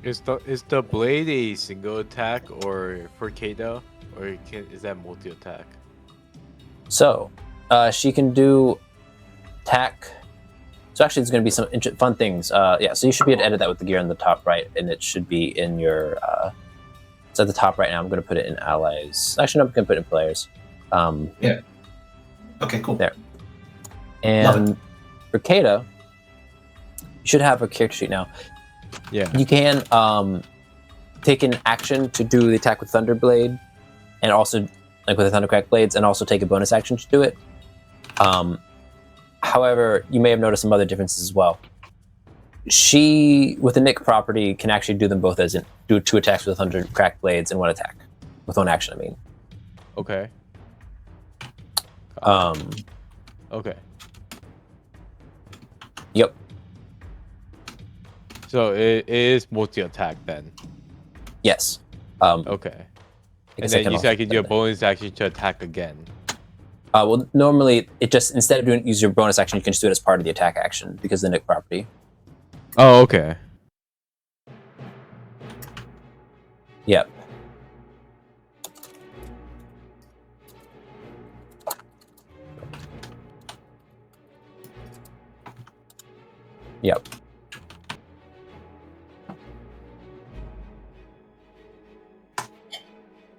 [SPEAKER 6] Is the blade a single attack or for Kata, or is that multi attack?
[SPEAKER 2] So, she can do attack. So actually, there's going to be some fun things. Yeah, so you should be able to edit that with the gear on the top right, and it should be in your. It's at the top right now. I'm going to put it in allies. Actually, no, I'm going to put it in players.
[SPEAKER 3] Yeah. Okay, cool.
[SPEAKER 2] There.
[SPEAKER 3] Love
[SPEAKER 2] And for Kata, you should have a character sheet now.
[SPEAKER 6] Yeah.
[SPEAKER 2] You can take an action to do the attack with Thunderblade, and also like with the Thundercrack blades, and also take a bonus action to do it. However, you may have noticed some other differences as well. She, with the Nick property, can actually do them both as do 2 attacks with 100 cracked blades and 1 attack. With 1 action, I mean.
[SPEAKER 6] Okay. Okay.
[SPEAKER 2] Yep.
[SPEAKER 6] So it is multi-attack then.
[SPEAKER 2] Yes.
[SPEAKER 6] Okay. And then you said I can do a bonus action to attack again.
[SPEAKER 2] Well, normally, it just, instead of use your bonus action, you can just do it as part of the attack action, because of the Nick property.
[SPEAKER 6] Oh, okay.
[SPEAKER 2] Yep. Yep.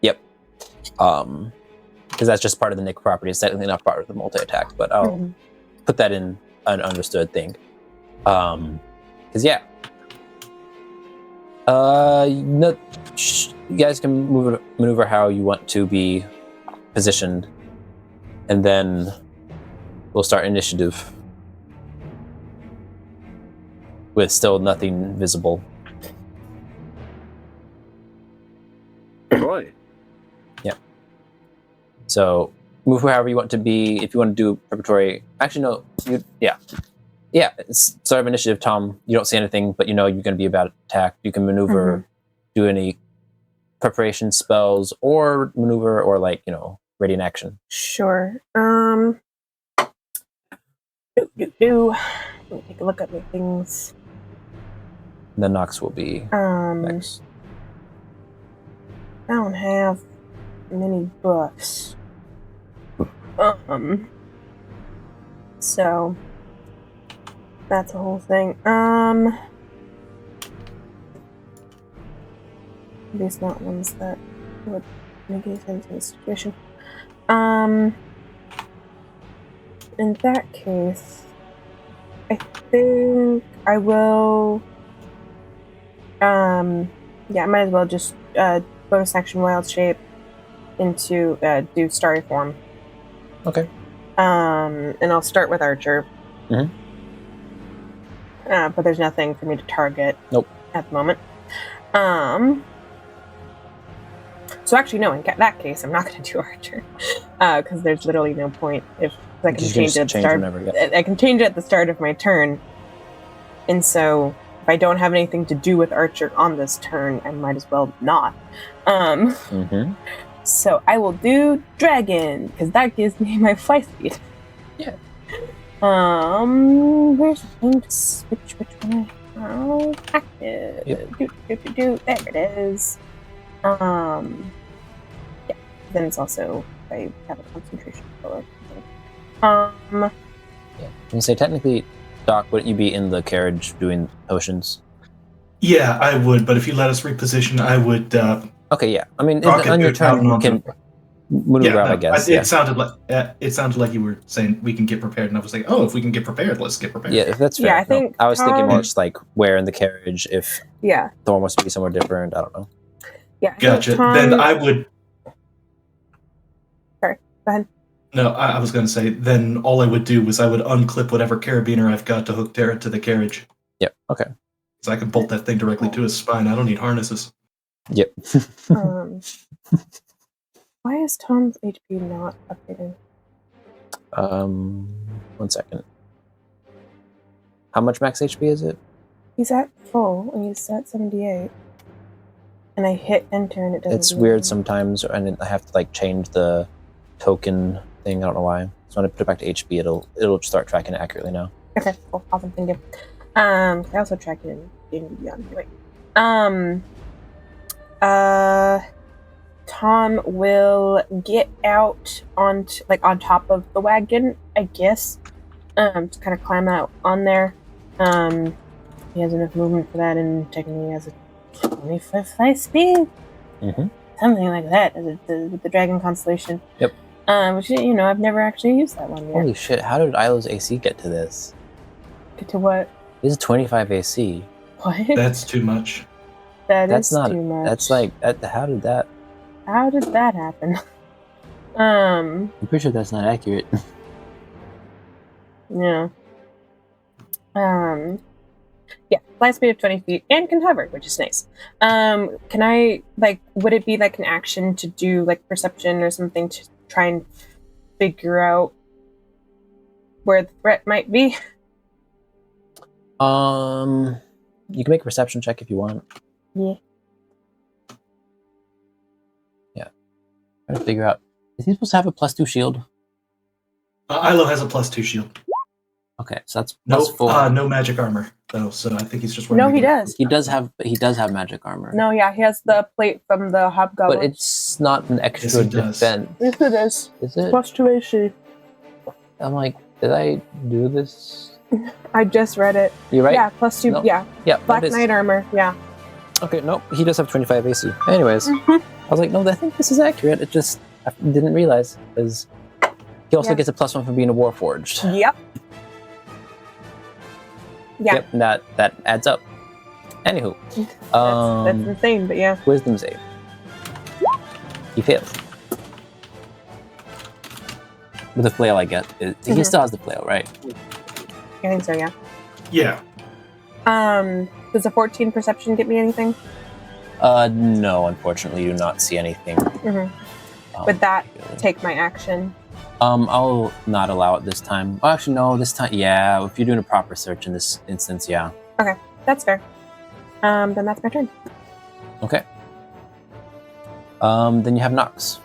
[SPEAKER 2] Yep. Because that's just part of the Nick property. It's technically not part of the multi-attack, but I'll put that in an understood thing. Because yeah. You guys can maneuver how you want to be positioned, and then we'll start initiative with still nothing visible.
[SPEAKER 1] Boy.
[SPEAKER 2] Yeah. So move however you want to be. If you want to do preparatory, actually no. Yeah. It's start of initiative, Tom. You don't see anything, but you know you're going to be about to attack. You can maneuver, do any preparation spells, or maneuver, or ready in action.
[SPEAKER 5] Sure. Let me take a look at my things.
[SPEAKER 2] And then Nox will be next.
[SPEAKER 5] I don't have many buffs. So that's the whole thing. At least not ones that would make any sense in this situation. In that case, I think I will. Yeah, I might as well just bonus action wild shape into do starry form.
[SPEAKER 2] Okay.
[SPEAKER 5] And I'll start with Archer. But there's nothing for me to target.
[SPEAKER 2] Nope.
[SPEAKER 5] At the moment. So actually, no. In that case, I'm not going to do Archer because there's literally no point if I can change it at the start. I can change it at the start of my turn, and so if I don't have anything to do with Archer on this turn, I might as well not. So I will do Dragon because that gives me my fly speed.
[SPEAKER 2] Yeah.
[SPEAKER 5] Where's the thing to switch? Which one? Active.
[SPEAKER 2] Yep.
[SPEAKER 5] There it is. Yeah. Then it's also I have a concentration color.
[SPEAKER 2] Yeah. I'm gonna say technically, Doc, wouldn't you be in the carriage doing potions?
[SPEAKER 3] Yeah, I would, but if you let us reposition, I would.
[SPEAKER 2] Okay, yeah. I mean, on your turn, you can maneuver out, I guess.
[SPEAKER 3] It sounded like you were saying we can get prepared, and I was like, oh, if we can get prepared, let's get prepared.
[SPEAKER 2] Yeah, that's fair.
[SPEAKER 5] Yeah, I think
[SPEAKER 2] I was thinking more just like where in the carriage. If
[SPEAKER 5] yeah,
[SPEAKER 2] Thorn wants to be somewhere different, I don't know.
[SPEAKER 5] Yeah.
[SPEAKER 3] Gotcha. Then I would.
[SPEAKER 5] Sorry. Go ahead.
[SPEAKER 3] No, I was going to say, then all I would do was I would unclip whatever carabiner I've got to hook Tara to the carriage.
[SPEAKER 2] Yep, okay.
[SPEAKER 3] So I can bolt that thing directly to his spine. I don't need harnesses.
[SPEAKER 2] Yep.
[SPEAKER 5] Why is Tom's HP not updated?
[SPEAKER 2] 1 second. How much max HP is it?
[SPEAKER 5] He's at full, and he's at 78. And I hit enter, and it doesn't.
[SPEAKER 2] It's weird sometimes, and I have to change the token thing. I don't know why. So when I put it back to HP, it'll start tracking it accurately now.
[SPEAKER 5] Okay, cool, awesome, thank you. I also track it in Beyond. Anyway, Tom will get out on top of the wagon, I guess, to kind of climb out on there. He has enough movement for that, and technically he has a 25 fly speed, something like that, with the Dragon Constellation.
[SPEAKER 2] Yep.
[SPEAKER 5] Which I've never actually used that one yet.
[SPEAKER 2] Holy shit! How did Ilo's AC get to this?
[SPEAKER 5] Get to what?
[SPEAKER 2] This is 25 AC.
[SPEAKER 5] What?
[SPEAKER 3] That's too much.
[SPEAKER 5] That's not too much.
[SPEAKER 2] That's how did that?
[SPEAKER 5] How did that happen?
[SPEAKER 2] I'm pretty sure that's not accurate.
[SPEAKER 5] Yeah. Yeah, fly speed of 20 feet and can hover, which is nice. Can I, would it be like an action to do like perception or something to try and figure out where the threat might be?
[SPEAKER 2] You can make a perception check if you want.
[SPEAKER 5] Yeah.
[SPEAKER 2] Yeah. Trying to figure out, is he supposed to have a +2 shield?
[SPEAKER 3] Ilo has a +2 shield.
[SPEAKER 2] Okay, so that's +4.
[SPEAKER 3] No magic armor though, so I think he's just wearing.
[SPEAKER 5] No, he does.
[SPEAKER 2] He does have magic armor.
[SPEAKER 5] No, yeah, he has the plate from the hobgoblin.
[SPEAKER 2] But it's not an extra defense.
[SPEAKER 5] Yes, it is.
[SPEAKER 2] Is it?
[SPEAKER 5] +2 AC.
[SPEAKER 2] I'm like, did I do this?
[SPEAKER 5] I just read it.
[SPEAKER 2] You're right?
[SPEAKER 5] Yeah, +2.
[SPEAKER 2] No.
[SPEAKER 5] Yeah.
[SPEAKER 2] Yeah.
[SPEAKER 5] Black Knight armor. Yeah.
[SPEAKER 2] Okay, no, he does have 25 AC. Anyways, I was like, no, I think this is accurate. It just, I didn't realize. Because he also gets a +1 for being a Warforged.
[SPEAKER 5] Yep. Yeah.
[SPEAKER 2] Yep, and that adds up. Anywho.
[SPEAKER 5] That's insane, but yeah.
[SPEAKER 2] Wisdom save. He fails. With the flail, I get. He still has the flail, right?
[SPEAKER 5] I think so, yeah.
[SPEAKER 3] Yeah.
[SPEAKER 5] Does a 14 perception get me anything?
[SPEAKER 2] No, unfortunately, you do not see anything.
[SPEAKER 5] Would that take my action?
[SPEAKER 2] I'll not allow it this time. Oh, actually, no, this time, yeah. If you're doing a proper search in this instance, yeah.
[SPEAKER 5] Okay, that's fair. Then that's my turn.
[SPEAKER 2] Okay. Then you have Nox.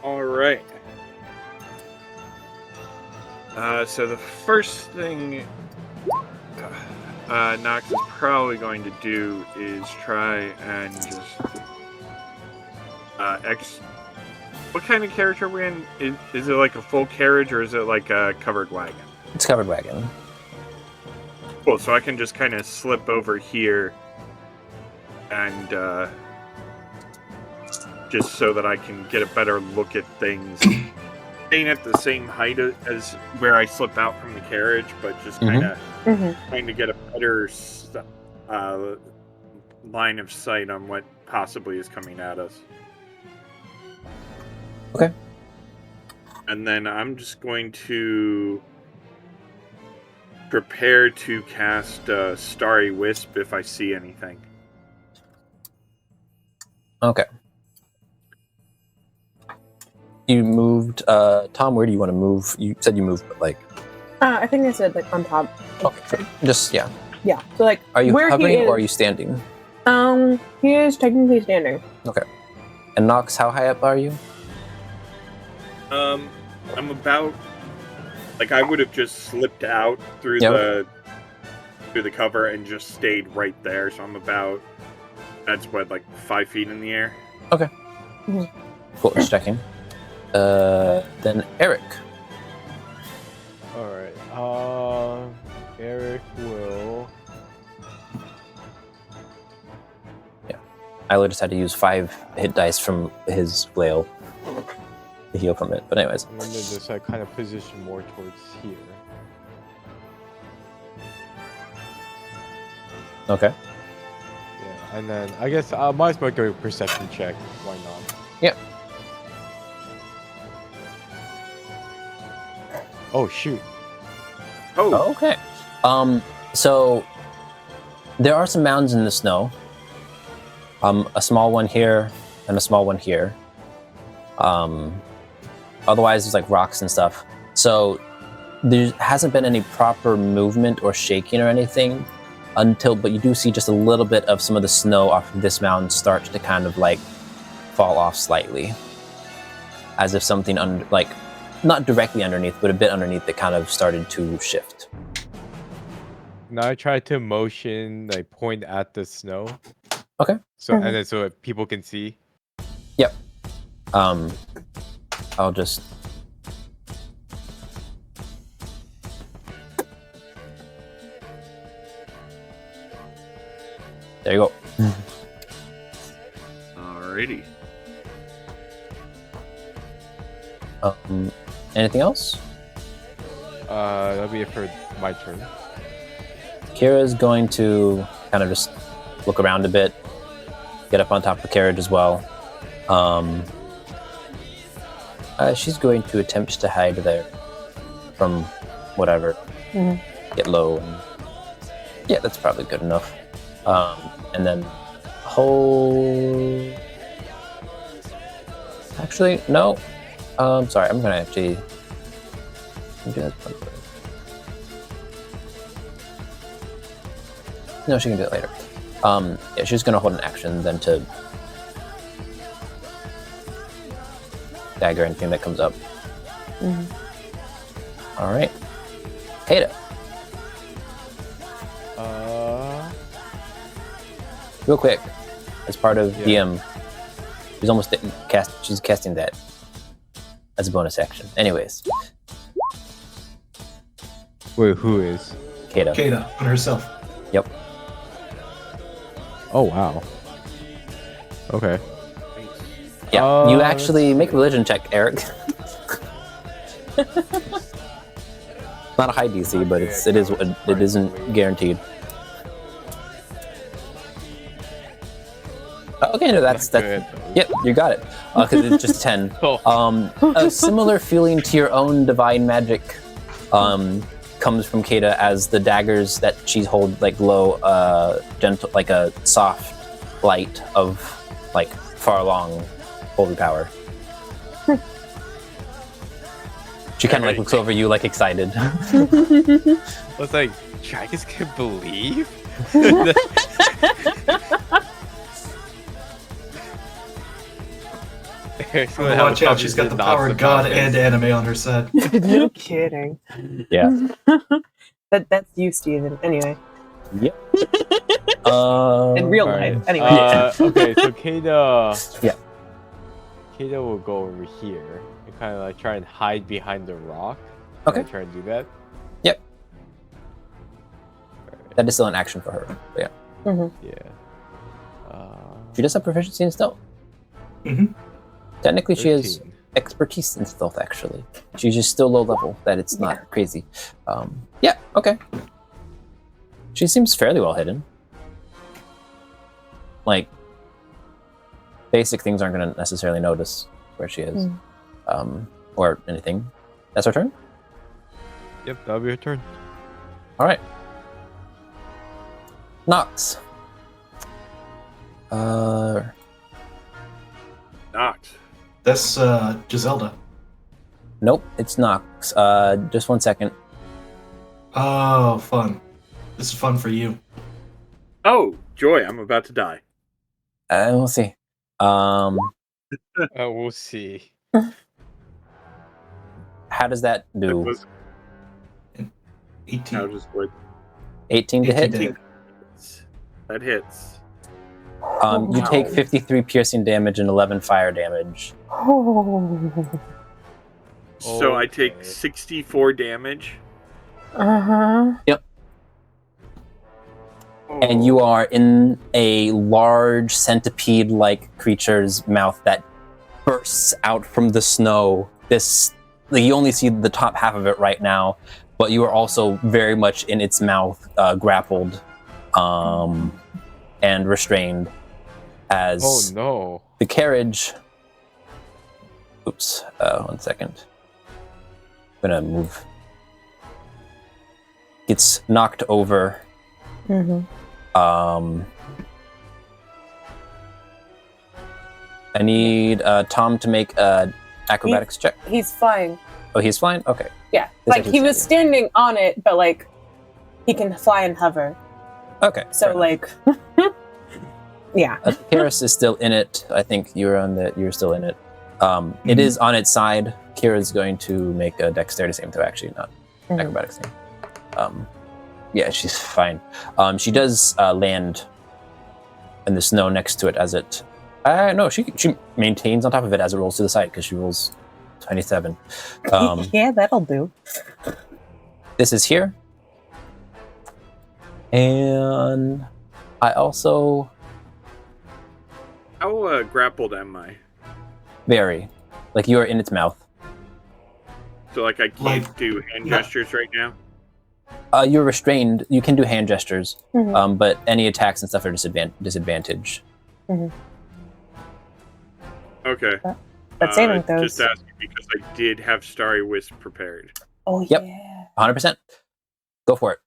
[SPEAKER 1] All right. So the first thing Nox is probably going to do is try and just what kind of carriage are we in? Is it like a full carriage or is it like a covered wagon?
[SPEAKER 2] It's covered wagon.
[SPEAKER 1] Cool. So I can just kind of slip over here and just so that I can get a better look at things. Staying at the same height as where I slip out from the carriage, but just kind of trying to get a better line of sight on what possibly is coming at us.
[SPEAKER 2] Okay.
[SPEAKER 1] And then I'm just going to prepare to cast Starry Wisp if I see anything.
[SPEAKER 2] Okay. You moved, Tom, where do you want to move? You said you moved, but
[SPEAKER 5] I think I said on top.
[SPEAKER 2] Okay, just, yeah.
[SPEAKER 5] Yeah, so
[SPEAKER 2] Are you
[SPEAKER 5] where
[SPEAKER 2] hovering
[SPEAKER 5] he is,
[SPEAKER 2] or are you standing?
[SPEAKER 5] He is technically standing.
[SPEAKER 2] Okay. And Nox, how high up are you?
[SPEAKER 1] I'm about, I would have just slipped out through the cover and just stayed right there. So I'm about, that's what, 5 feet in the air.
[SPEAKER 2] Okay. Cool, just checking. Then Eric.
[SPEAKER 6] Alright, Eric will...
[SPEAKER 2] Yeah. Ilo just had to use 5 hit dice from his flail to heal from it. But anyways.
[SPEAKER 6] I'm gonna just kind of position more towards here.
[SPEAKER 2] Okay.
[SPEAKER 6] Yeah, and then I guess I might as well go perception check. Why not?
[SPEAKER 2] Yep.
[SPEAKER 6] Oh shoot.
[SPEAKER 1] Oh.
[SPEAKER 2] Okay. So there are some mounds in the snow. A small one here and a small one here. Otherwise, there's rocks and stuff. So there hasn't been any proper movement or shaking or anything but you do see just a little bit of some of the snow off of this mountain start to kind of fall off slightly, as if something not directly underneath, but a bit underneath that kind of started to shift.
[SPEAKER 6] Now I try to motion, point at the snow.
[SPEAKER 2] Okay.
[SPEAKER 6] So and then so people can see.
[SPEAKER 2] Yep. I'll just. There you go.
[SPEAKER 1] Alrighty.
[SPEAKER 2] Anything else?
[SPEAKER 6] That'll be it for my turn.
[SPEAKER 2] Kira's going to kind of just look around a bit, get up on top of the carriage as well. She's going to attempt to hide there from whatever. Get low and Yeah, that's probably good enough. And then hold. Actually, no. Sorry, I'm gonna actually. No, she can do it later. Yeah, she's gonna hold an action then to dagger anything that comes up. All right, Kata. Real quick, as part of DM, she's casting that as a bonus action. Anyways.
[SPEAKER 6] Wait, who is?
[SPEAKER 2] Kata.
[SPEAKER 3] Kata, on herself.
[SPEAKER 2] Yep.
[SPEAKER 6] Oh, wow. Okay.
[SPEAKER 2] Yeah, you actually make a religion check, Eric. Not a high DC, but it isn't guaranteed. Okay, no, that's yep, you got it. Because it's just 10. A similar feeling to your own divine magic comes from Kata as the daggers that she holds like glow gentle, like a soft light of like far along holy power. She kind of like looks over you like excited.
[SPEAKER 6] I was like, dragons can believe?
[SPEAKER 3] Watch out, she's got the power of God and anime on her side.
[SPEAKER 5] No kidding.
[SPEAKER 2] Yeah.
[SPEAKER 5] That's you, Steven. Anyway.
[SPEAKER 2] Yep.
[SPEAKER 5] In real life.
[SPEAKER 6] Right.
[SPEAKER 5] Anyway.
[SPEAKER 6] Okay, so Kata.
[SPEAKER 2] Yeah.
[SPEAKER 6] Kata will go over here and kind of like try and hide behind the rock.
[SPEAKER 2] Okay.
[SPEAKER 6] Try and do that.
[SPEAKER 2] Yep. That is still an action for her. But yeah.
[SPEAKER 6] Yeah.
[SPEAKER 2] She does have proficiency in stealth. Technically, 13. She has expertise in stealth, actually. She's just still low level, that it's not crazy. Yeah, okay. She seems fairly well hidden. Like, basic things aren't going to necessarily notice where she is. Or anything. That's her turn?
[SPEAKER 6] Yep, that'll be her turn.
[SPEAKER 2] Alright. Nox.
[SPEAKER 1] Nox.
[SPEAKER 3] That's Giselda.
[SPEAKER 2] Nope, it's Nox. Just 1 second.
[SPEAKER 3] Oh, fun. This is fun for you.
[SPEAKER 1] Oh, joy, I'm about to die.
[SPEAKER 2] We'll see.
[SPEAKER 6] We'll see.
[SPEAKER 2] How does that do?
[SPEAKER 3] 18.
[SPEAKER 1] How does what?
[SPEAKER 2] 18 to hit?
[SPEAKER 3] 18.
[SPEAKER 1] That hits.
[SPEAKER 2] You take 53 piercing damage and 11 fire damage.
[SPEAKER 1] So I take 64 damage.
[SPEAKER 2] Yep. And you are in a large centipede-like creature's mouth that bursts out from the snow. You only see the top half of it right now, but you are also very much in its mouth, grappled and restrained as the carriage... Oops, 1 second. I'm gonna move. Gets knocked over. I need Tom to make a acrobatics check.
[SPEAKER 5] He's flying.
[SPEAKER 2] Oh, he's flying? Okay.
[SPEAKER 5] Yeah, like he was standing on it, but like he can fly and hover.
[SPEAKER 2] Okay.
[SPEAKER 5] So like, yeah.
[SPEAKER 2] Karis is still in it. I think you're still in it. It is on its side. Kira's going to make a dexterity saving throw, actually, not acrobatics saving. Yeah, she's fine. She does land in the snow next to it as it... no, she maintains on top of it as it rolls to the side because she rolls 27.
[SPEAKER 5] Yeah, that'll do.
[SPEAKER 2] This is here. And I also...
[SPEAKER 1] How grappled am I?
[SPEAKER 2] Very. Like, you are in its mouth.
[SPEAKER 1] So, like, I can't do hand gestures right now?
[SPEAKER 2] You're restrained. You can do hand gestures, but any attacks and stuff are disadvantage.
[SPEAKER 1] Okay.
[SPEAKER 5] But saving throws.
[SPEAKER 1] Just asking because I did have Starry Wisp prepared.
[SPEAKER 5] Oh,
[SPEAKER 2] yep.
[SPEAKER 5] yeah.
[SPEAKER 2] 100%. Go for it.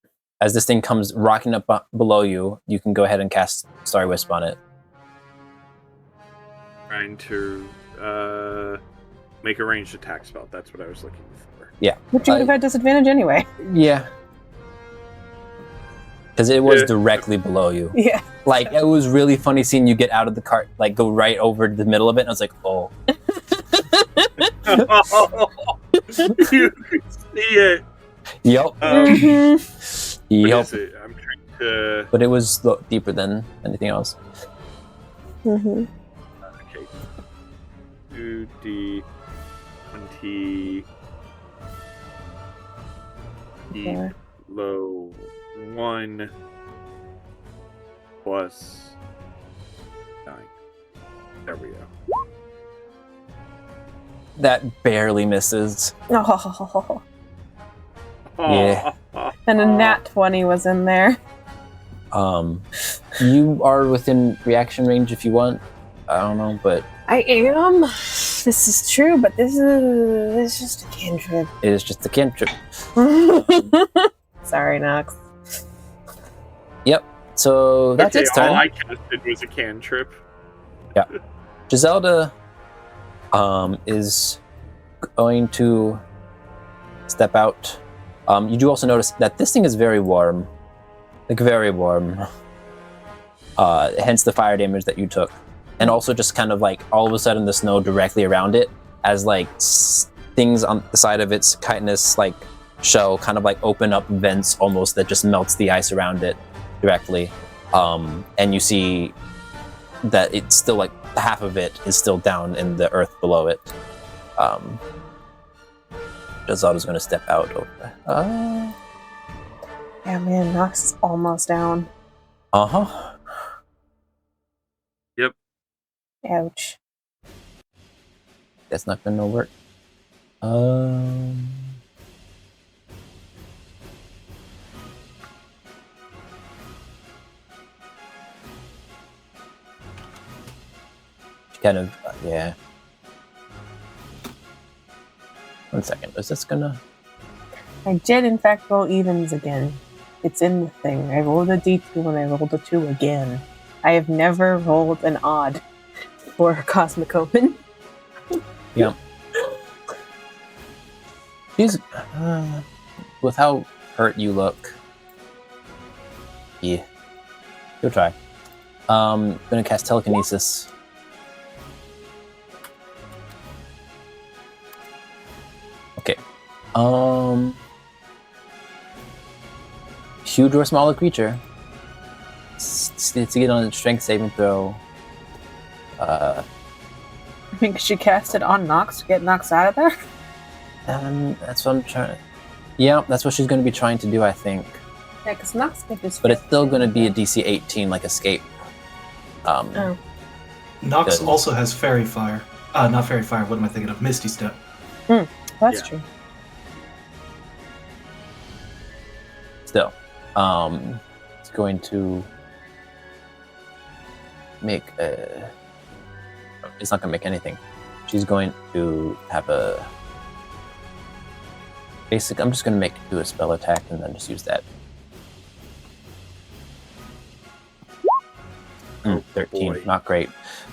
[SPEAKER 2] as this thing comes rocking up below you, you can go ahead and cast Starry Wisp on it.
[SPEAKER 1] Trying to make a ranged attack spell. That's what I was looking for.
[SPEAKER 2] Yeah.
[SPEAKER 5] But you would have had disadvantage anyway.
[SPEAKER 2] Yeah. Because it was directly below you.
[SPEAKER 5] Yeah.
[SPEAKER 2] Like, it was really funny seeing you get out of the cart, like, go right over to the middle of it, and I was like, oh.
[SPEAKER 1] You could see it.
[SPEAKER 2] Yep.
[SPEAKER 5] Mm-hmm.
[SPEAKER 2] Yep.
[SPEAKER 1] What is it? I'm trying to...
[SPEAKER 2] But it was deeper than anything else.
[SPEAKER 5] Mm-hmm.
[SPEAKER 1] Okay. 2d 20 deep, low 1 plus 9. There we go.
[SPEAKER 2] That barely misses.
[SPEAKER 5] Oh.
[SPEAKER 2] Yeah.
[SPEAKER 5] And a nat 20 was in there.
[SPEAKER 2] You are within reaction range if you want. I don't know, but
[SPEAKER 5] I am. This is true, but this is just a cantrip.
[SPEAKER 2] it is just a cantrip.
[SPEAKER 5] Sorry, Nox.
[SPEAKER 2] Yep. So that's
[SPEAKER 1] Okay,
[SPEAKER 2] its turn.
[SPEAKER 1] all I casted was a cantrip.
[SPEAKER 2] Giselda is going to step out. You do also notice that this thing is very warm. Like, very warm. Hence the fire damage that you took. And also just kind of like, all of a sudden the snow directly around it, as like things on the side of its chitinous like shell kind of like open up vents almost that just melts the ice around it directly. And you see that it's still like half of it is still down in the earth below it. Giselda's going to step out over.
[SPEAKER 5] Yeah, man, Nox is almost down.
[SPEAKER 2] Uh-huh.
[SPEAKER 5] Ouch.
[SPEAKER 2] That's not going to work. Kind of, yeah. 1 second. Is this gonna?
[SPEAKER 5] I did, in fact, roll evens again. It's in the thing. I rolled a d2 and I rolled a 2 again. I have never rolled an odd for a Cosmic Omen.
[SPEAKER 2] Yeah. She's with how hurt you look. Yeah. Go try. Gonna cast telekinesis. Okay. Huge or smaller creature. Needs to get on a strength saving throw.
[SPEAKER 5] I think she cast it on Nox to get Nox out of there.
[SPEAKER 2] That's what I'm trying. Yeah, that's what she's going to be trying to do, I think.
[SPEAKER 5] Yeah, because Nox can just.
[SPEAKER 2] But it's still going to be a DC 18, like escape.
[SPEAKER 3] Nox
[SPEAKER 2] Good.
[SPEAKER 3] also has fairy fire. Not fairy fire. What am I thinking of? Misty step.
[SPEAKER 5] That's true.
[SPEAKER 2] Still, it's going to make a. It's not going to make anything. She's going to have a basic. I'm just going to do a spell attack and then just use that. 13,
[SPEAKER 1] boy.
[SPEAKER 2] not great.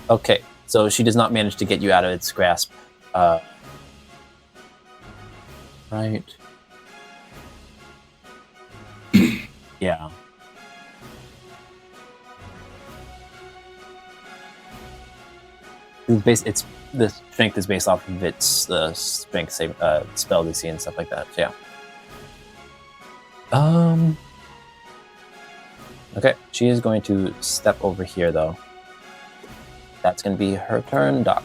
[SPEAKER 2] Okay, so she does not manage to get you out of its grasp. Right. Yeah. It's the strength is based off of its strength save, spell DC and stuff like that. So yeah. Okay, she is going to step over here though. That's going to be her turn, Doc.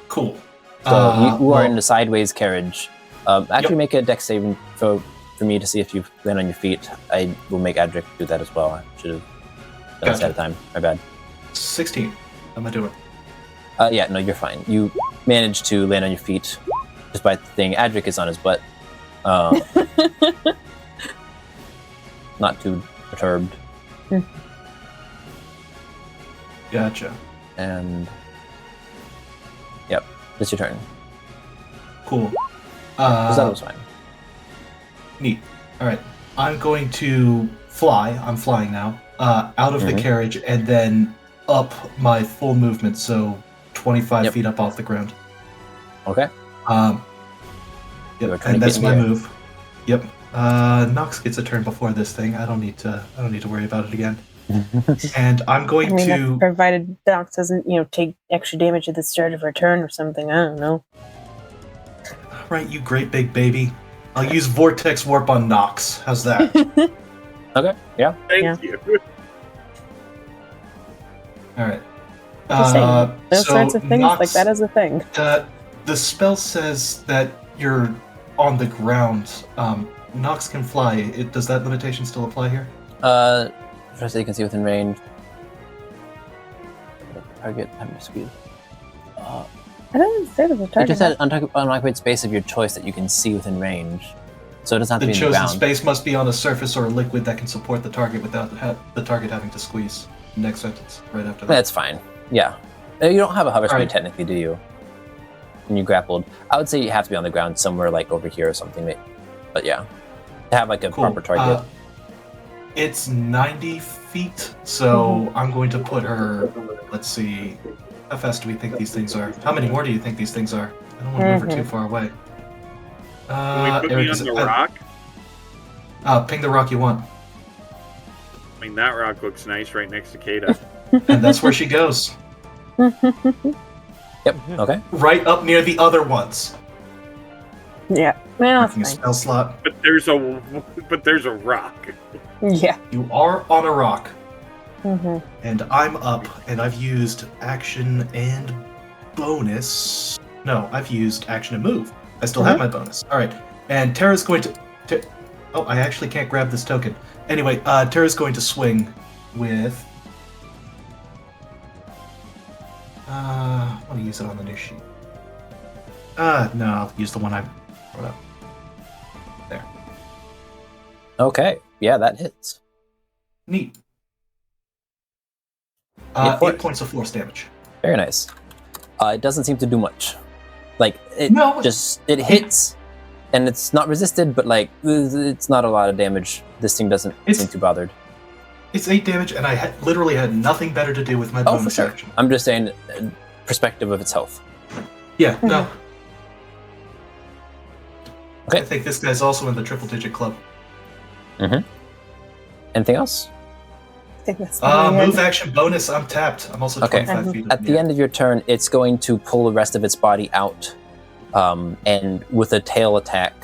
[SPEAKER 3] Cool.
[SPEAKER 2] So you are
[SPEAKER 3] well,
[SPEAKER 2] in the sideways carriage. Actually, make a dex saving throw for me to see if you land on your feet. I will make Adric do that as well. I should have done this ahead of time. My bad.
[SPEAKER 3] 16. How am I doing?
[SPEAKER 2] Yeah, no, you're fine. You managed to land on your feet despite the thing. Adric is on his butt. Not too perturbed.
[SPEAKER 3] Gotcha.
[SPEAKER 2] And yep, it's your turn.
[SPEAKER 3] Cool.
[SPEAKER 2] That was fine.
[SPEAKER 3] Neat. All right. I'm going to fly. I'm flying now. Out of the carriage and then up my full movement, so 25 feet up off the ground.
[SPEAKER 2] Okay.
[SPEAKER 3] Yep. And that's my move. Yep. Nox gets a turn before this thing. I don't need to worry about it again. And I'm going to,
[SPEAKER 5] provided Nox doesn't, take extra damage at the start of her turn or something. I don't know.
[SPEAKER 3] Right, you great big baby. I'll use Vortex Warp on Nox. How's that?
[SPEAKER 2] Okay. Yeah.
[SPEAKER 1] Thank you.
[SPEAKER 3] All right.
[SPEAKER 5] Those sorts of things
[SPEAKER 3] Nox,
[SPEAKER 5] like that is a thing.
[SPEAKER 3] The spell says that you're on the ground. Nox can fly. Does that limitation still apply here?
[SPEAKER 2] First, you can see within range. Target having speed.
[SPEAKER 5] I don't say there's a
[SPEAKER 2] It
[SPEAKER 5] target.
[SPEAKER 2] just said unoccupied space of your choice that you can see within range. So it doesn't have to
[SPEAKER 3] The
[SPEAKER 2] be in the
[SPEAKER 3] chosen
[SPEAKER 2] ground.
[SPEAKER 3] space must be on a surface or a liquid that can support the target without the target having to squeeze. Next sentence, right after that.
[SPEAKER 2] That's fine. Yeah. You don't have a hover speed
[SPEAKER 3] Alright.
[SPEAKER 2] technically, do you? When you grappled. I would say you have to be on the ground somewhere like over here or something. But yeah. To have like a
[SPEAKER 3] Cool.
[SPEAKER 2] proper target.
[SPEAKER 3] It's 90 feet, so I'm going to put her. Let's see. How fast do we think these things are? How many more do you think these things are? I don't want to move her too far away.
[SPEAKER 1] Can we put
[SPEAKER 3] Eric,
[SPEAKER 1] me on the rock?
[SPEAKER 3] Ping the rock you want.
[SPEAKER 1] I mean, that rock looks nice right next to Kata.
[SPEAKER 3] And that's where she goes.
[SPEAKER 2] Yep. Okay.
[SPEAKER 3] Right up near the other ones.
[SPEAKER 5] Yeah. Well,
[SPEAKER 3] Marking a
[SPEAKER 5] that's fine.
[SPEAKER 3] spell slot.
[SPEAKER 1] But there's a rock.
[SPEAKER 5] Yeah.
[SPEAKER 3] You are on a rock.
[SPEAKER 5] Mm-hmm.
[SPEAKER 3] And I'm up, and I've used action and bonus. No, I've used action and move. I still have my bonus. All right. And Tara's going to... Oh, I actually can't grab this token. Anyway, Tara's going to swing with... I want to use it on the new sheet. No, I'll use the one I brought up. There.
[SPEAKER 2] Okay. Yeah, that hits.
[SPEAKER 3] Neat.
[SPEAKER 2] Yeah,
[SPEAKER 3] 8 points of force damage.
[SPEAKER 2] Very nice. It doesn't seem to do much. Like, it it hits, and it's not resisted, but like, it's not a lot of damage. This thing doesn't seem too bothered.
[SPEAKER 3] It's 8 damage, and I literally had nothing better to do with my bonus
[SPEAKER 2] for sure.
[SPEAKER 3] action.
[SPEAKER 2] I'm just saying, perspective of its health.
[SPEAKER 3] Yeah, no.
[SPEAKER 2] Okay.
[SPEAKER 3] I think this guy's also in the triple-digit club.
[SPEAKER 2] Mm-hmm. Anything else?
[SPEAKER 5] I think that's
[SPEAKER 3] move action bonus, I'm tapped. I'm also
[SPEAKER 2] Okay.
[SPEAKER 3] 25 feet.
[SPEAKER 2] At the end of your turn, it's going to pull the rest of its body out, and with a tail attack,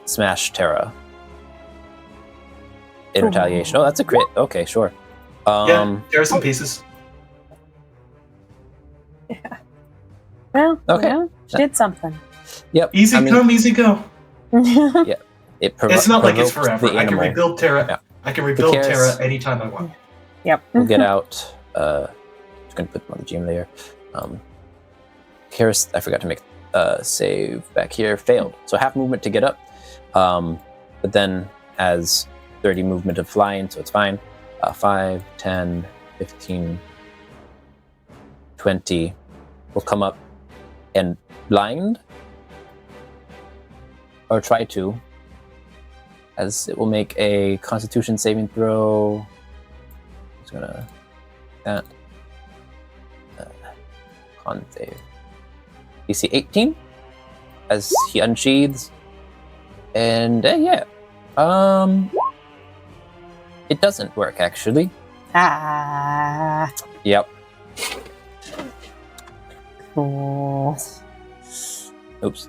[SPEAKER 2] smash Terra. In retaliation. Oh, that's a crit. Okay, sure.
[SPEAKER 3] Yeah, Tara's in pieces.
[SPEAKER 5] Well,
[SPEAKER 2] Okay.
[SPEAKER 5] she did something.
[SPEAKER 2] Yep.
[SPEAKER 3] Easy come, easy go.
[SPEAKER 2] Yeah.
[SPEAKER 3] It's not like it's
[SPEAKER 2] provokes
[SPEAKER 3] forever.
[SPEAKER 2] the
[SPEAKER 3] I can
[SPEAKER 2] animal.
[SPEAKER 3] rebuild Terra.
[SPEAKER 2] Yeah.
[SPEAKER 3] I can rebuild
[SPEAKER 2] Because-
[SPEAKER 3] Terra anytime I want.
[SPEAKER 5] Yep.
[SPEAKER 2] We'll get out. Just gonna put them on the GM layer. Karis, I forgot to make save back here. Failed. So half movement to get up, but then has 30 movement of flying, so it's fine. 5, 10, 15, 20 will come up and blind, or try to, as it will make a Constitution saving throw. It's gonna that con save. DC 18 as he unsheathes, and it doesn't work actually.
[SPEAKER 5] Ah.
[SPEAKER 2] Yep.
[SPEAKER 5] Cool.
[SPEAKER 2] Oops.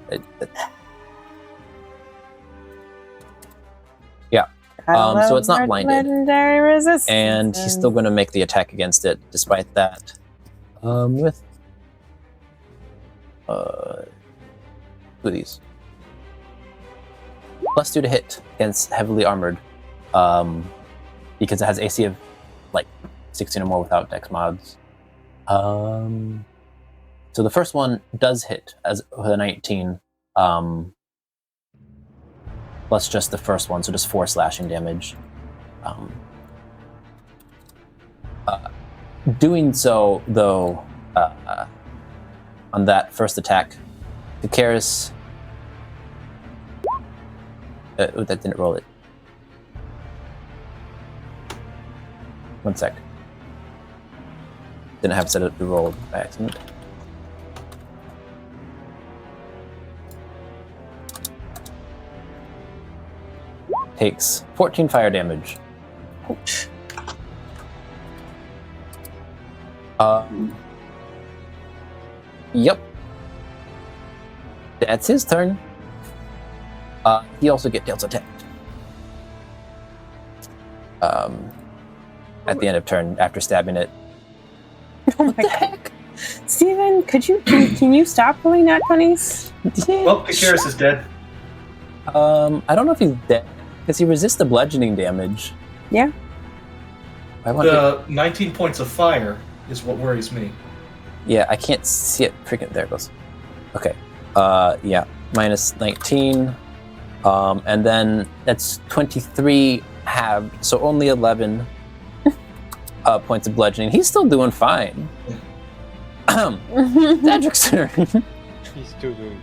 [SPEAKER 2] So it's not blinded.
[SPEAKER 5] Legendary resistance.
[SPEAKER 2] And he's still going to make the attack against it, despite that. With who are these? +2 to hit against heavily armored, because it has AC of like 16 or more without Dex mods. So the first one does hit as with a 19, plus just the first one, so just 4 slashing damage. Doing so, though, on that first attack, Karis that didn't roll it. 1 sec. Didn't have set up to roll by accident. Takes 14 fire damage. Yep. That's his turn. He also gets attacked. At the end of turn, after stabbing it.
[SPEAKER 5] Oh my god. Steven, can you stop rolling nat 20s?
[SPEAKER 3] Well, Kakaris is dead.
[SPEAKER 2] I don't know if he's dead, because he resists the bludgeoning damage.
[SPEAKER 5] Yeah.
[SPEAKER 3] The 19 points of fire is what worries me.
[SPEAKER 2] Yeah, I can't see it. Freaking, there it goes. Okay. Yeah, minus 19. And then that's 23 halved, so only 11 points of bludgeoning. He's still doing fine. Cedric's turn.
[SPEAKER 6] He's still doing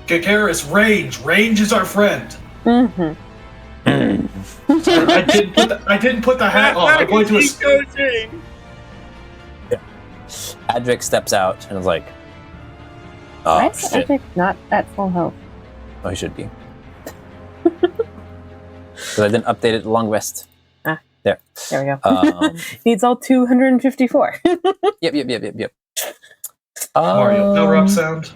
[SPEAKER 3] Kakaris, range. Range is our friend.
[SPEAKER 5] Mm-hmm.
[SPEAKER 3] I didn't put the hat on. I'm going to
[SPEAKER 2] Adric steps out and is like,
[SPEAKER 5] Why
[SPEAKER 2] oh
[SPEAKER 5] is
[SPEAKER 2] shit.
[SPEAKER 5] Edric not at full health?
[SPEAKER 2] Oh, he should be. So I didn't update it. Long rest. There.
[SPEAKER 5] There we go. Needs all 254.
[SPEAKER 2] Yep.
[SPEAKER 3] Mario, power up sound.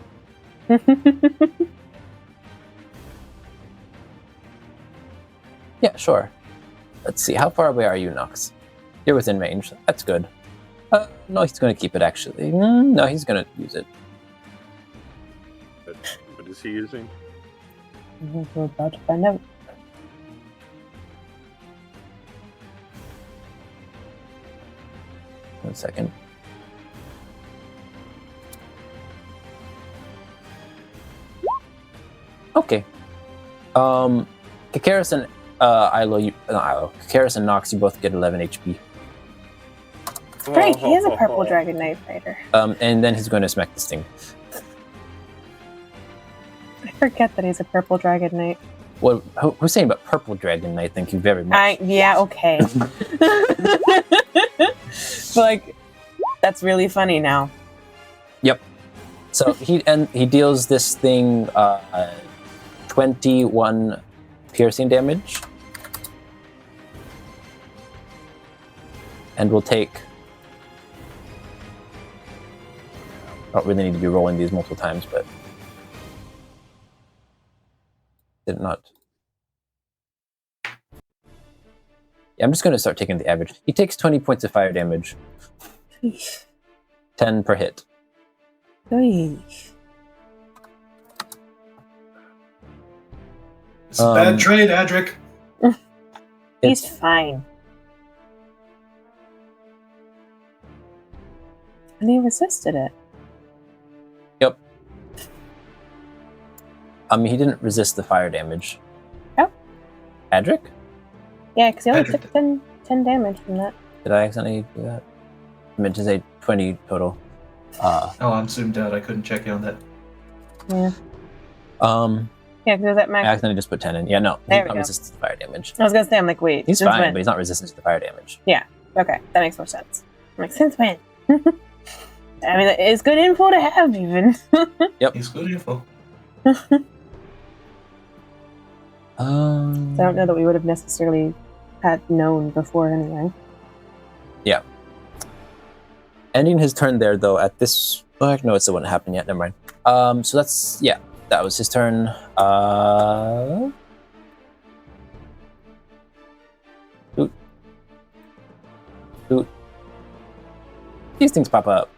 [SPEAKER 2] Yeah, sure. Let's see. How far away are you, Nox? You're within range. That's good. No, he's going to keep it, actually. No, he's going to use it.
[SPEAKER 1] What is he using?
[SPEAKER 5] We're about to find out.
[SPEAKER 2] One second. Okay. Kakaris and Kakaris and Nox, you both get 11 HP.
[SPEAKER 5] Great, he is a purple dragon knight fighter.
[SPEAKER 2] And then he's going to smack this thing.
[SPEAKER 5] I forget that he's a purple dragon knight.
[SPEAKER 2] Well, who's saying about purple dragon knight? Thank you very much.
[SPEAKER 5] Yeah, okay. But, that's really funny now.
[SPEAKER 2] Yep. So he deals this thing 21 piercing damage, and we'll take. I don't really need to be rolling these multiple times, but did not. Yeah, I'm just going to start taking the average. He takes 20 points of fire damage. 10 per hit.
[SPEAKER 3] It's a bad trade, Adric.
[SPEAKER 5] He's fine. And he resisted it.
[SPEAKER 2] Yep. He didn't resist the fire damage.
[SPEAKER 5] Oh.
[SPEAKER 2] Adric?
[SPEAKER 5] Yeah, because he only
[SPEAKER 3] Adric.
[SPEAKER 5] took 10 damage from that.
[SPEAKER 2] Did I accidentally do that? I meant to say 20 total.
[SPEAKER 3] Oh, I'm zoomed out. I couldn't check on that.
[SPEAKER 5] Yeah. Yeah, because that
[SPEAKER 2] I
[SPEAKER 5] max.
[SPEAKER 2] accidentally just put 10 in. Yeah, no, he's
[SPEAKER 5] There we
[SPEAKER 2] not
[SPEAKER 5] go.
[SPEAKER 2] resistant to fire damage.
[SPEAKER 5] I was gonna say, I'm like, wait.
[SPEAKER 2] He's
[SPEAKER 5] since
[SPEAKER 2] fine,
[SPEAKER 5] when?
[SPEAKER 2] but he's not resistant to the fire damage.
[SPEAKER 5] Okay, that makes more sense. I'm like, since when? I mean, it's good info to have, even.
[SPEAKER 3] He's good info.
[SPEAKER 5] I don't know that we would have necessarily had known before anyway.
[SPEAKER 2] Yeah. Ending his turn there, though, at this... Oh, no, it still wouldn't happen yet. Never mind. So that's... Yeah, that was his turn. Oot. These things pop up.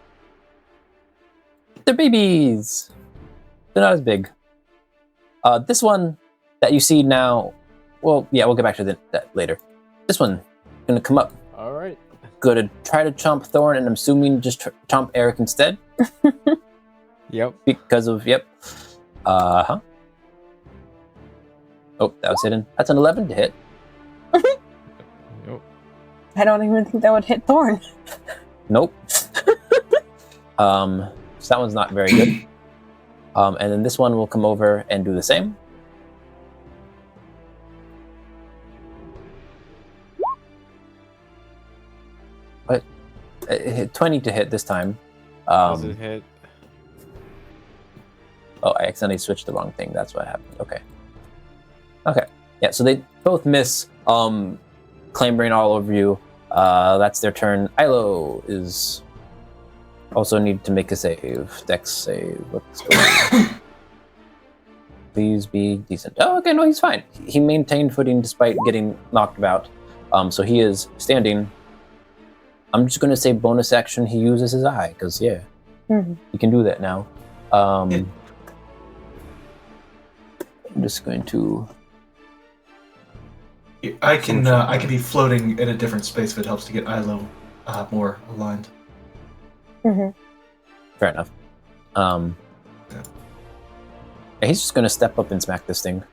[SPEAKER 2] They're babies. They're not as big. This one that you see now... Well, yeah, we'll get back to that later. This one gonna come up.
[SPEAKER 6] All right.
[SPEAKER 2] Gonna try to chomp Thorn, and I'm assuming just chomp Eric instead.
[SPEAKER 6] Yep.
[SPEAKER 2] Because of, yep. Oh, that was hidden. That's an 11 to hit.
[SPEAKER 6] Nope.
[SPEAKER 5] I don't even think that would hit Thorn.
[SPEAKER 2] Nope. So that one's not very good. And then this one will come over and do the same. It hit 20 to hit this time.
[SPEAKER 6] Does it hit?
[SPEAKER 2] Oh, I accidentally switched the wrong thing. That's what happened. Okay. Yeah, so they both miss, clambering all over you. That's their turn. Ilo is also need to make a save. Dex save. Let's go. Please be decent. Oh, okay, no, he's fine. He maintained footing despite getting knocked about. So he is standing. I'm just going to say bonus action, he uses his eye, because, he can do that now. I'm just going to...
[SPEAKER 3] I can be floating in a different space if it helps to get Ilo more aligned.
[SPEAKER 2] Fair enough. He's just going to step up and smack this thing.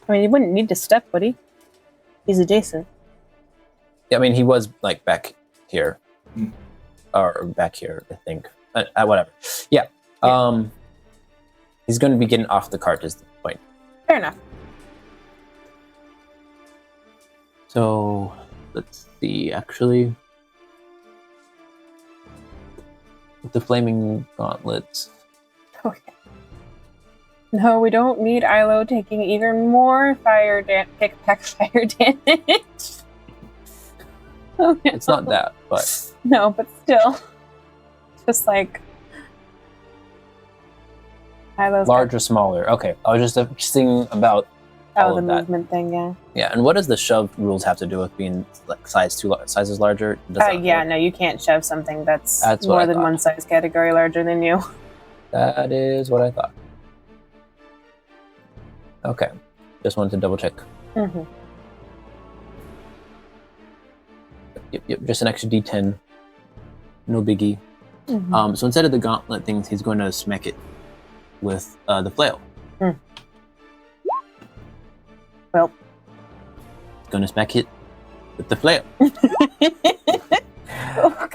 [SPEAKER 5] I mean, he wouldn't need to step, would he? He's adjacent.
[SPEAKER 2] Yeah, I mean, he was, like, back here. Or back here, I think. Whatever. Yeah. He's going to be getting off the cart is the point.
[SPEAKER 5] Fair enough.
[SPEAKER 2] So, let's see, actually. With the flaming gauntlets.
[SPEAKER 5] Okay. No, we don't need Ilo taking even more pick-pack fire damage. Oh, no.
[SPEAKER 2] It's not that, but...
[SPEAKER 5] No, but still. Just like... Ilo's
[SPEAKER 2] large or smaller? Okay, I was just thinking about all
[SPEAKER 5] the
[SPEAKER 2] of that.
[SPEAKER 5] movement thing, yeah.
[SPEAKER 2] Yeah, and what does the shove rules have to do with being like sizes larger?
[SPEAKER 5] Yeah, no, you can't shove something that's
[SPEAKER 2] what
[SPEAKER 5] more
[SPEAKER 2] I
[SPEAKER 5] than
[SPEAKER 2] thought.
[SPEAKER 5] one size category larger than you.
[SPEAKER 2] That is what I thought. Okay, just wanted to double check. Yep, just an extra D10. No biggie. So instead of the gauntlet things, he's going to smack it with the flail.
[SPEAKER 5] Well,
[SPEAKER 2] he's going to smack it with the flail.
[SPEAKER 5] Oh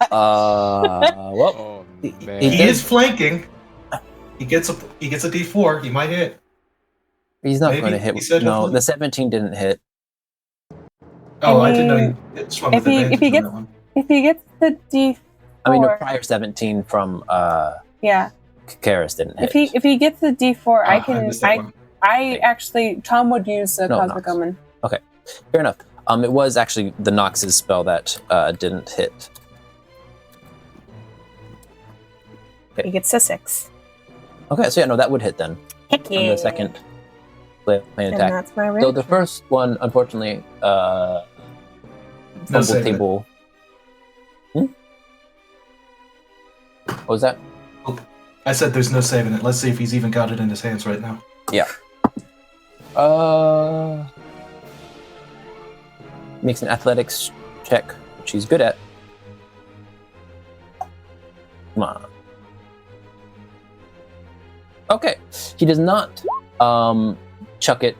[SPEAKER 5] God!
[SPEAKER 2] Well,
[SPEAKER 6] Oh, man.
[SPEAKER 3] He is flanking. He gets a D4. He might hit.
[SPEAKER 2] He's not
[SPEAKER 3] Maybe.
[SPEAKER 2] going to
[SPEAKER 3] He
[SPEAKER 2] hit.
[SPEAKER 3] said
[SPEAKER 2] No,
[SPEAKER 3] hopefully.
[SPEAKER 2] the 17 didn't hit.
[SPEAKER 3] Oh, I
[SPEAKER 5] I
[SPEAKER 3] didn't know
[SPEAKER 5] mean,
[SPEAKER 3] he swung
[SPEAKER 5] if
[SPEAKER 3] with
[SPEAKER 5] he-
[SPEAKER 3] advantage
[SPEAKER 5] if he
[SPEAKER 3] on
[SPEAKER 5] gets-
[SPEAKER 3] that one.
[SPEAKER 5] If he gets the D4,
[SPEAKER 2] I mean, the prior 17 from
[SPEAKER 5] yeah.
[SPEAKER 2] Karis didn't hit.
[SPEAKER 5] If he gets the D4,
[SPEAKER 3] I missed that one.
[SPEAKER 5] I actually Tom would use the
[SPEAKER 2] No,
[SPEAKER 5] Cosmic
[SPEAKER 2] Nox.
[SPEAKER 5] Omen.
[SPEAKER 2] Fair enough. It was actually the Nox's spell that didn't hit.
[SPEAKER 5] He gets a 6.
[SPEAKER 2] Okay, so yeah, no, that would hit then.
[SPEAKER 5] Heck
[SPEAKER 2] On the second plane
[SPEAKER 5] And
[SPEAKER 2] attack.
[SPEAKER 5] that's my
[SPEAKER 2] So
[SPEAKER 5] reaction.
[SPEAKER 2] the first one, unfortunately,
[SPEAKER 3] No
[SPEAKER 2] fumble
[SPEAKER 3] save it.
[SPEAKER 2] table. What was that?
[SPEAKER 3] I said there's no saving it. Let's see if he's even got it in his hands right now.
[SPEAKER 2] Yeah. Makes an athletics check, which he's good at. Come on. Okay. He does not chuck it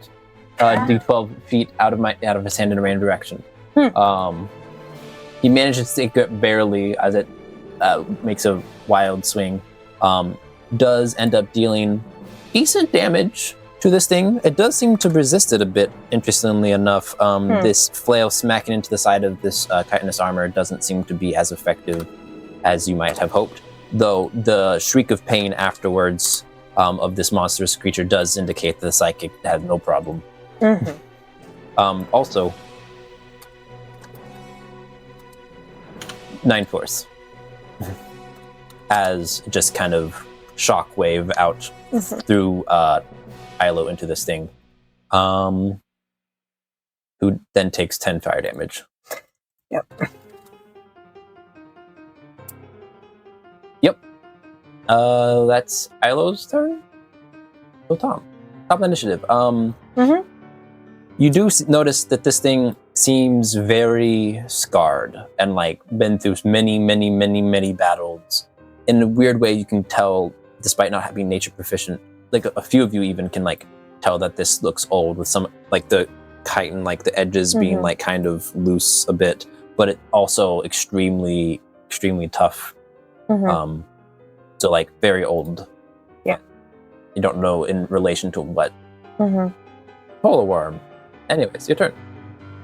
[SPEAKER 2] d12 feet out of his hand in a random direction. He manages to take it barely as it makes a wild swing. Does end up dealing decent damage to this thing. It does seem to resist it a bit, interestingly enough. This flail smacking into the side of this chitinous armor doesn't seem to be as effective as you might have hoped, though the shriek of pain afterwards of this monstrous creature does indicate that the psychic had no problem. Also, 9 force as just kind of shockwave out through Ilo into this thing, who then takes 10 fire damage.
[SPEAKER 5] Yep.
[SPEAKER 2] That's Ilo's turn. So Tom, top initiative. You do notice that this thing seems very scarred and like been through many battles. In a weird way, you can tell, despite not having nature proficient, like a few of you even can like tell that this looks old with some like the chitin, like the edges being like kind of loose a bit, but it also extremely tough. So like very old.
[SPEAKER 5] Yeah.
[SPEAKER 2] You don't know in relation to what. Polar worm. Anyways, your turn.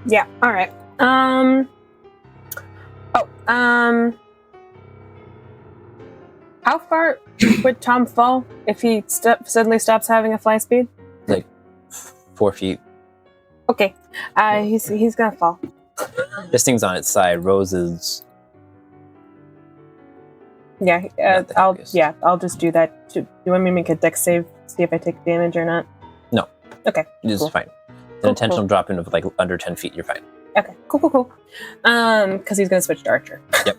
[SPEAKER 5] Yeah. All right. How far would Tom fall if he suddenly stops having a fly speed?
[SPEAKER 2] Like 4 feet.
[SPEAKER 5] Okay. He's gonna fall.
[SPEAKER 2] This thing's on its side. Rose is.
[SPEAKER 5] Yeah.
[SPEAKER 2] Not the heaviest.
[SPEAKER 5] I'll just do that. Do you want me to make a dex save? See if I take damage or not?
[SPEAKER 2] No.
[SPEAKER 5] Okay.
[SPEAKER 2] It's
[SPEAKER 5] cool.
[SPEAKER 2] fine. An
[SPEAKER 5] Cool,
[SPEAKER 2] intentional
[SPEAKER 5] cool.
[SPEAKER 2] drop in of like under 10 feet. You're fine.
[SPEAKER 5] Okay. Cool. Because he's gonna switch to Archer.
[SPEAKER 2] Yep.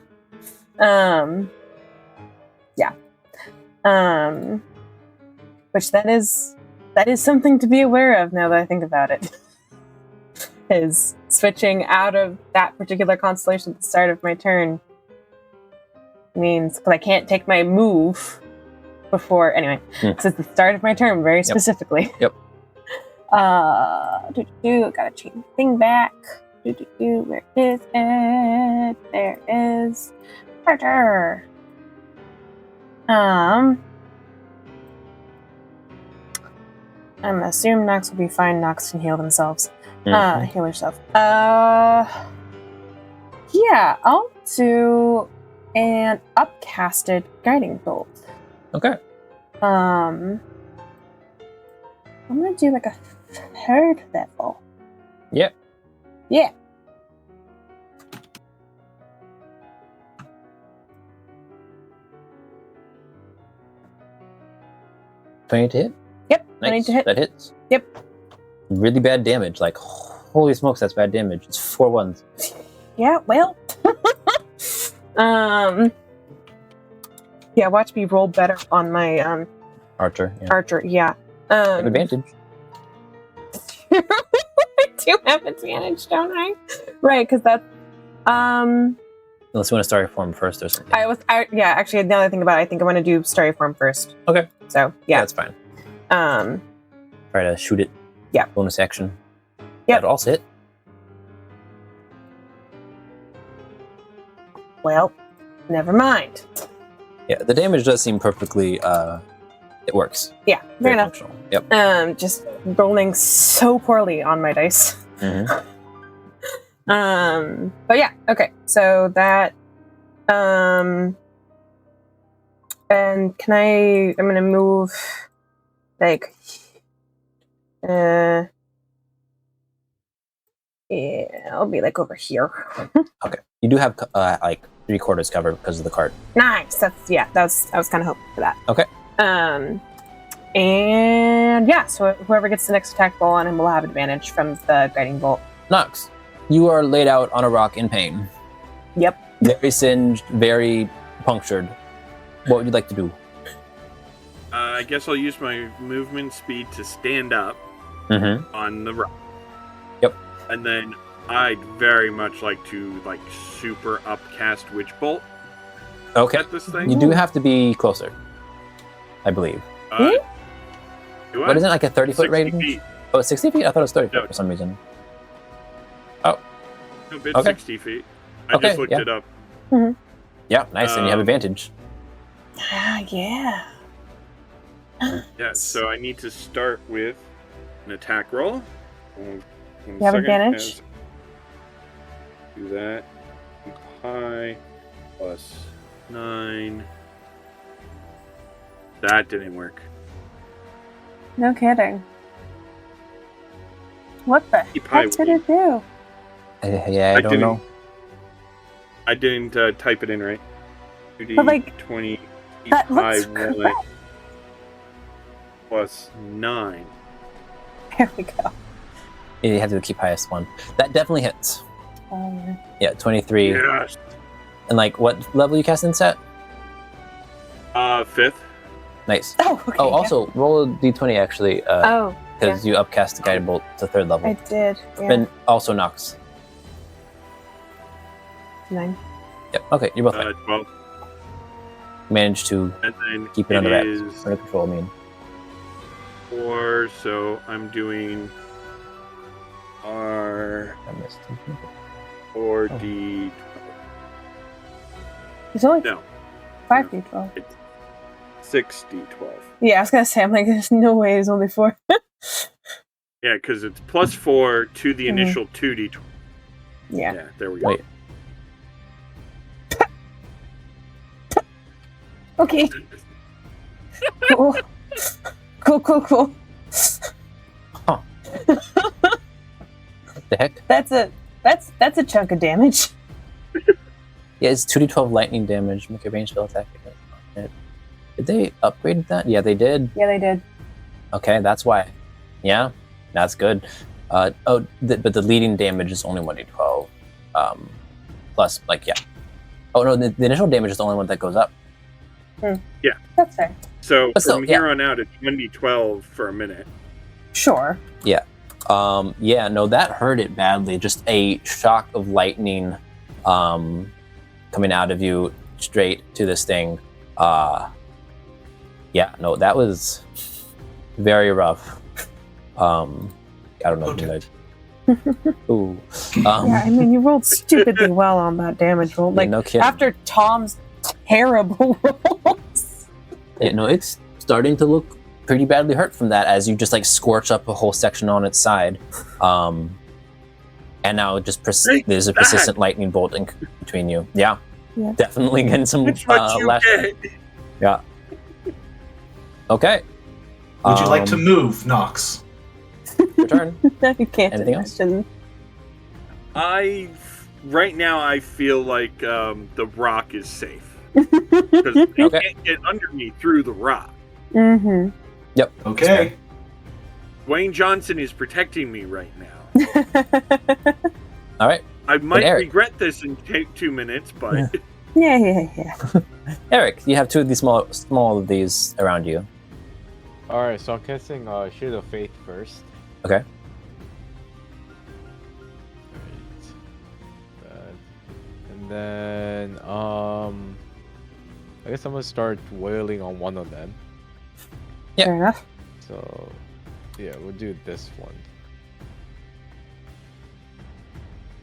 [SPEAKER 5] Yeah. Which that is something to be aware of now that I think about it. Is switching out of that particular constellation at the start of my turn means because I can't take my move before anyway. So it's the start of my turn very specifically.
[SPEAKER 2] Yep.
[SPEAKER 5] Gotta change the thing back. Where is it? There is Archer. I'm gonna assume Nox will be fine. Nox can heal themselves. Heal herself. Yeah, I'll do an upcasted guiding bolt.
[SPEAKER 2] Okay.
[SPEAKER 5] I'm gonna do like a third level.
[SPEAKER 2] Yep.
[SPEAKER 5] Yeah.
[SPEAKER 2] $20 to hit?
[SPEAKER 5] Yep.
[SPEAKER 2] Nice.
[SPEAKER 5] 20 to hit.
[SPEAKER 2] That hits.
[SPEAKER 5] Yep.
[SPEAKER 2] Really bad damage. Like, holy smokes, that's bad damage. It's 4 1s.
[SPEAKER 5] Yeah, well. Yeah, watch me roll better on my
[SPEAKER 2] Archer. Yeah.
[SPEAKER 5] Archer, yeah.
[SPEAKER 2] You have advantage.
[SPEAKER 5] I do have advantage, don't I? Right, because that's
[SPEAKER 2] Unless you want to start your form first or something.
[SPEAKER 5] actually now that I think about it, I think I want to do Starry Form first.
[SPEAKER 2] Okay.
[SPEAKER 5] So yeah.
[SPEAKER 2] That's fine.
[SPEAKER 5] Um
[SPEAKER 2] Try to shoot it.
[SPEAKER 5] Yeah.
[SPEAKER 2] Bonus action.
[SPEAKER 5] Yep.
[SPEAKER 2] That'll also hit.
[SPEAKER 5] well, never mind.
[SPEAKER 2] Yeah, the damage does seem perfectly it works.
[SPEAKER 5] Yeah, fair
[SPEAKER 2] Very
[SPEAKER 5] enough.
[SPEAKER 2] functional. Yep.
[SPEAKER 5] Just rolling so poorly on my dice.
[SPEAKER 2] Mm-hmm.
[SPEAKER 5] But yeah, okay. So that and I'm gonna move like yeah, I'll be like over here.
[SPEAKER 2] Okay. You do have like 3/4 cover because of the cart.
[SPEAKER 5] Nice. I was kind of hoping for that.
[SPEAKER 2] Okay.
[SPEAKER 5] And yeah, so whoever gets the next attack roll on him will have advantage from the guiding bolt.
[SPEAKER 2] Nox, you are laid out on a rock in pain.
[SPEAKER 5] Yep.
[SPEAKER 2] Very singed, very punctured. What would you like to do?
[SPEAKER 1] I guess I'll use my movement speed to stand up
[SPEAKER 2] Mm-hmm.
[SPEAKER 1] on the rock.
[SPEAKER 2] Yep.
[SPEAKER 1] And then I'd very much like to super upcast Witch Bolt
[SPEAKER 2] Okay.
[SPEAKER 1] at this thing.
[SPEAKER 2] You do have to be closer, I believe.
[SPEAKER 1] Do I?
[SPEAKER 2] What isn't it, like a 30-foot
[SPEAKER 1] 60
[SPEAKER 2] range?
[SPEAKER 1] feet.
[SPEAKER 2] Oh, 60 feet? I thought it was 30
[SPEAKER 1] No.
[SPEAKER 2] feet for some reason.
[SPEAKER 1] No, it's
[SPEAKER 2] Okay.
[SPEAKER 1] 60 feet. I
[SPEAKER 2] Okay,
[SPEAKER 1] just looked
[SPEAKER 2] yeah.
[SPEAKER 1] it up.
[SPEAKER 2] Yeah, nice, and you have
[SPEAKER 1] Um,
[SPEAKER 2] advantage.
[SPEAKER 5] Yeah.
[SPEAKER 1] Yeah, so I need to start with an attack roll. One
[SPEAKER 5] You have
[SPEAKER 1] second,
[SPEAKER 5] advantage?
[SPEAKER 1] as- Do that. Keep high. Plus 9. That didn't work.
[SPEAKER 5] No kidding. What the
[SPEAKER 1] Keep high
[SPEAKER 5] heck did
[SPEAKER 1] with
[SPEAKER 5] it do?
[SPEAKER 2] Yeah, I don't
[SPEAKER 1] didn't-
[SPEAKER 2] know.
[SPEAKER 1] I didn't type it in right. 2D
[SPEAKER 5] But, like,
[SPEAKER 1] 20. Keep
[SPEAKER 5] that
[SPEAKER 1] high
[SPEAKER 5] looks
[SPEAKER 1] 1
[SPEAKER 5] correct.
[SPEAKER 1] plus 9.
[SPEAKER 5] There we go.
[SPEAKER 2] Yeah, you have to keep highest one. That definitely hits.
[SPEAKER 5] Oh, yeah.
[SPEAKER 2] Yeah, 23.
[SPEAKER 1] Yes.
[SPEAKER 2] And like, what level you cast in set?
[SPEAKER 1] 5th.
[SPEAKER 2] Nice.
[SPEAKER 5] Oh, okay.
[SPEAKER 2] Oh, also, roll a d20 actually,
[SPEAKER 5] Oh,
[SPEAKER 2] because you upcast the guided bolt to 3rd level.
[SPEAKER 5] I did. Yeah.
[SPEAKER 2] And also Nox.
[SPEAKER 5] 9.
[SPEAKER 2] Yep, okay, you're both fine.
[SPEAKER 1] 12.
[SPEAKER 2] Managed to
[SPEAKER 1] And then
[SPEAKER 2] keep it under wraps.
[SPEAKER 1] is
[SPEAKER 2] Under control, I mean.
[SPEAKER 1] 4, so I'm doing R
[SPEAKER 2] I missed.
[SPEAKER 1] 4D.
[SPEAKER 5] It's only
[SPEAKER 1] No,
[SPEAKER 5] 5d12.
[SPEAKER 1] 6D12.
[SPEAKER 5] Yeah, I was gonna say, I'm like, there's no way it's only 4.
[SPEAKER 1] Yeah, because it's plus 4 to the
[SPEAKER 5] Mhm.
[SPEAKER 1] initial 2D12.
[SPEAKER 5] Yeah.
[SPEAKER 1] Yeah, there we go.
[SPEAKER 2] Wait.
[SPEAKER 5] Okay. Cool. Cool.
[SPEAKER 2] Huh. The heck?
[SPEAKER 5] That's a chunk of damage.
[SPEAKER 2] Yeah, it's 2d12 lightning damage. Make a ranged spell attack against it. Did they upgrade that? Yeah, they did.
[SPEAKER 5] Yeah, they did.
[SPEAKER 2] Okay, that's why. Yeah, that's good. But the leading damage is only 1d12. Plus, like, yeah. Oh no, the initial damage is the only one that goes up.
[SPEAKER 1] Yeah.
[SPEAKER 5] That's fair.
[SPEAKER 1] So
[SPEAKER 2] But still,
[SPEAKER 1] from here on out, it's 1d12 for a minute.
[SPEAKER 5] Sure.
[SPEAKER 2] Yeah. Yeah, no, that hurt it badly. Just a shock of lightning coming out of you straight to this thing. Yeah, no, that was very rough. I don't know.
[SPEAKER 3] Okay.
[SPEAKER 2] Ooh.
[SPEAKER 5] Yeah, I mean, you rolled stupidly well on that damage roll. Like,
[SPEAKER 2] no kidding.
[SPEAKER 5] after Tom's terrible rolls.
[SPEAKER 2] Yeah, no, it's starting to look pretty badly hurt from that as you just like scorch up a whole section on its side. And now it just there's a persistent lightning bolt in between you. Yeah. Definitely getting some
[SPEAKER 1] It's what you
[SPEAKER 2] lash.
[SPEAKER 1] get.
[SPEAKER 2] Yeah. Okay.
[SPEAKER 3] Would you like to move, Nox?
[SPEAKER 2] Your turn.
[SPEAKER 5] You can't
[SPEAKER 2] Anything else?
[SPEAKER 5] imagine.
[SPEAKER 1] Right now, I feel like the rock is safe. Because they
[SPEAKER 2] Okay.
[SPEAKER 1] can't get under me through the rock.
[SPEAKER 5] Mm-hmm.
[SPEAKER 2] Yep.
[SPEAKER 3] Okay.
[SPEAKER 1] Dwayne Johnson is protecting me right now.
[SPEAKER 2] All right.
[SPEAKER 1] I might
[SPEAKER 2] Eric.
[SPEAKER 1] regret this in 2 minutes, but
[SPEAKER 5] Yeah.
[SPEAKER 2] Eric, you have two of these small of these around you.
[SPEAKER 6] Alright, so I'm casting Shield of Faith first.
[SPEAKER 2] Okay.
[SPEAKER 6] Alright. And then I guess I'm gonna start wailing on one of them.
[SPEAKER 2] Yeah.
[SPEAKER 5] Fair enough.
[SPEAKER 6] So yeah, we'll do this one.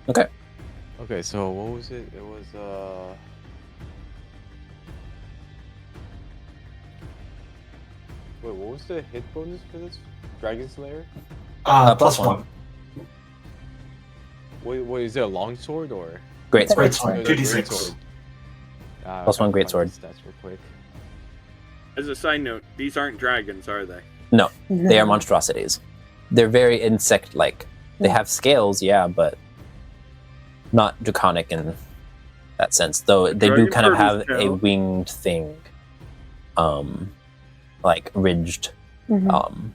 [SPEAKER 2] Okay.
[SPEAKER 6] Okay, so what was it? It was wait, what was the hit bonus for this Dragon Slayer?
[SPEAKER 3] Plus one.
[SPEAKER 6] Wait, is it a long sword or
[SPEAKER 2] Great sword.
[SPEAKER 3] Great sword.
[SPEAKER 6] No, the
[SPEAKER 3] 2d6.
[SPEAKER 6] greatsword.
[SPEAKER 2] Plus one
[SPEAKER 6] I
[SPEAKER 2] great
[SPEAKER 6] gotta
[SPEAKER 2] sword.
[SPEAKER 6] find the stats real quick.
[SPEAKER 1] as a side note, these aren't dragons, are they?
[SPEAKER 2] No, they are monstrosities. They're very insect-like. They have scales, yeah, but not draconic in that sense. Though they do
[SPEAKER 1] Dragon
[SPEAKER 2] kind of
[SPEAKER 1] turtles
[SPEAKER 2] have a
[SPEAKER 1] count.
[SPEAKER 2] winged thing, like ridged.
[SPEAKER 5] Mhm.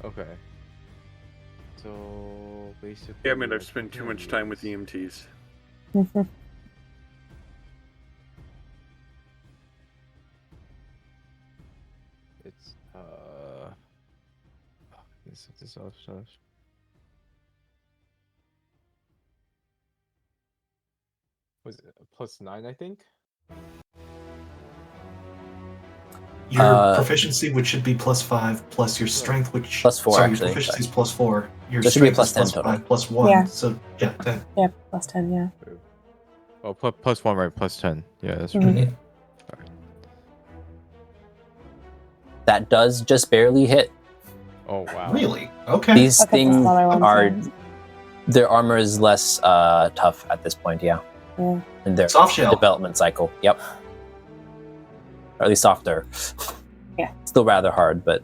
[SPEAKER 6] Okay. So basically.
[SPEAKER 1] Yeah, I mean, I've spent too much time with EMTs.
[SPEAKER 5] Mhm.
[SPEAKER 6] It's this off. Was it +9? I think.
[SPEAKER 3] Your proficiency, which should be +5, plus your strength, which
[SPEAKER 2] +4,
[SPEAKER 3] sorry,
[SPEAKER 2] actually.
[SPEAKER 3] your proficiency is +4. Your
[SPEAKER 2] So it should be
[SPEAKER 3] strength is
[SPEAKER 2] +10 total.
[SPEAKER 3] +5, +1.
[SPEAKER 5] Yeah.
[SPEAKER 3] So yeah, 10.
[SPEAKER 5] Yeah, +10, yeah.
[SPEAKER 6] Oh, +1, right? +10. Yeah, that's
[SPEAKER 5] Mhm.
[SPEAKER 6] true.
[SPEAKER 2] Yeah. That does just barely hit.
[SPEAKER 6] Oh wow.
[SPEAKER 3] Really? Okay.
[SPEAKER 2] These
[SPEAKER 5] Okay, the
[SPEAKER 2] things
[SPEAKER 5] smaller ones,
[SPEAKER 2] are.
[SPEAKER 5] yeah.
[SPEAKER 2] Their armor is less tough at this point, yeah.
[SPEAKER 5] Yeah.
[SPEAKER 2] In their
[SPEAKER 3] Soft shell.
[SPEAKER 2] development cycle. Yep. Or at least softer.
[SPEAKER 5] Yeah.
[SPEAKER 2] Still rather hard, but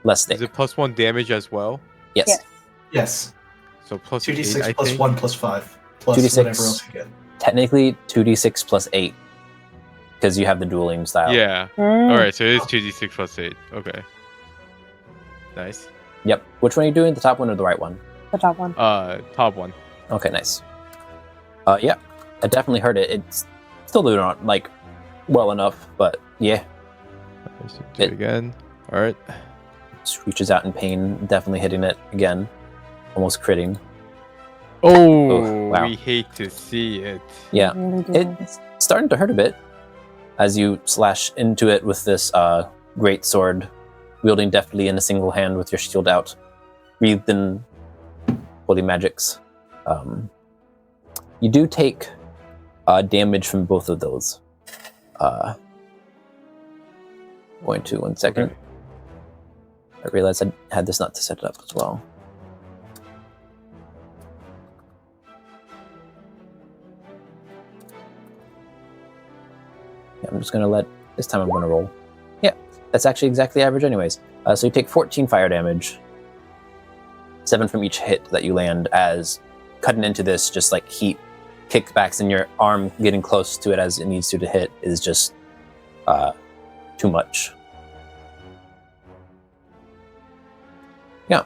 [SPEAKER 2] less thick.
[SPEAKER 6] Is it +1 damage as well?
[SPEAKER 2] Yes.
[SPEAKER 5] Yes.
[SPEAKER 3] Yes.
[SPEAKER 6] So +8,
[SPEAKER 3] 2d6
[SPEAKER 6] I
[SPEAKER 3] plus
[SPEAKER 6] think.
[SPEAKER 3] 1 plus 5 plus
[SPEAKER 2] 2d6.
[SPEAKER 3] whatever else you get.
[SPEAKER 2] Technically 2d6 plus 8. Because you have the dueling style.
[SPEAKER 6] Yeah.
[SPEAKER 5] Mm.
[SPEAKER 6] All right. So it is 2d6 plus 8. Okay. Nice.
[SPEAKER 2] Yep. Which one are you doing? The top one or the right one?
[SPEAKER 5] The top one.
[SPEAKER 6] Top one.
[SPEAKER 2] Okay, nice. Yeah. I definitely heard it. It's still doing it like well enough, but yeah.
[SPEAKER 6] Let's do it again. All right.
[SPEAKER 2] Just reaches out in pain, definitely hitting it again. Almost critting.
[SPEAKER 6] Oh,
[SPEAKER 2] wow.
[SPEAKER 6] we hate to see it.
[SPEAKER 2] Yeah.
[SPEAKER 5] Really do.
[SPEAKER 2] It's starting to hurt a bit as you slash into it with this great sword, wielding deftly in a single hand with your shield out, breathed in holy magics. You do take damage from both of those. Going to 1 second.
[SPEAKER 6] Okay.
[SPEAKER 2] I realized I had this not to set it up as well. Yeah, I'm just gonna let This time I'm going to roll. Yeah, that's actually exactly average anyways. So you take 14 fire damage. 7 from each hit that you land, as cutting into this, just like heat kickbacks and your arm getting close to it as it needs to hit is just too much. Yeah.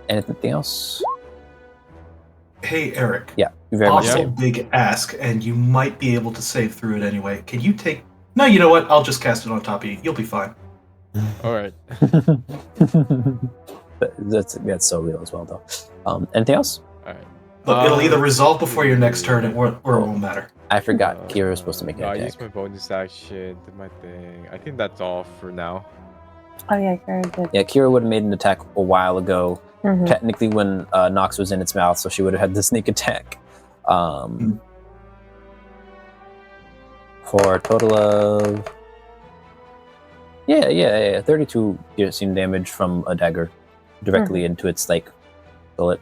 [SPEAKER 2] Anything else?
[SPEAKER 3] Hey, Eric.
[SPEAKER 2] Yeah, you very much
[SPEAKER 3] Possible
[SPEAKER 2] do.
[SPEAKER 3] big ask, and you might be able to save through it anyway. Can you take... No, you know what? I'll just cast it on top of you. You'll be fine.
[SPEAKER 6] All right.
[SPEAKER 2] That's so real as well, though. Anything else?
[SPEAKER 6] All right.
[SPEAKER 3] Look, it'll either resolve before your next turn, or it won't matter.
[SPEAKER 2] I forgot Kira was supposed to make an
[SPEAKER 6] I
[SPEAKER 2] attack.
[SPEAKER 6] used my bonus action, did my thing. I think that's all for now.
[SPEAKER 4] Oh yeah, very good.
[SPEAKER 2] Yeah, Kira would have made an attack a while ago.
[SPEAKER 4] Mhm.
[SPEAKER 2] Technically, when Nox was in its mouth, so she would have had the sneak attack. For a total of 32 piercing damage from a dagger directly into its like bullet.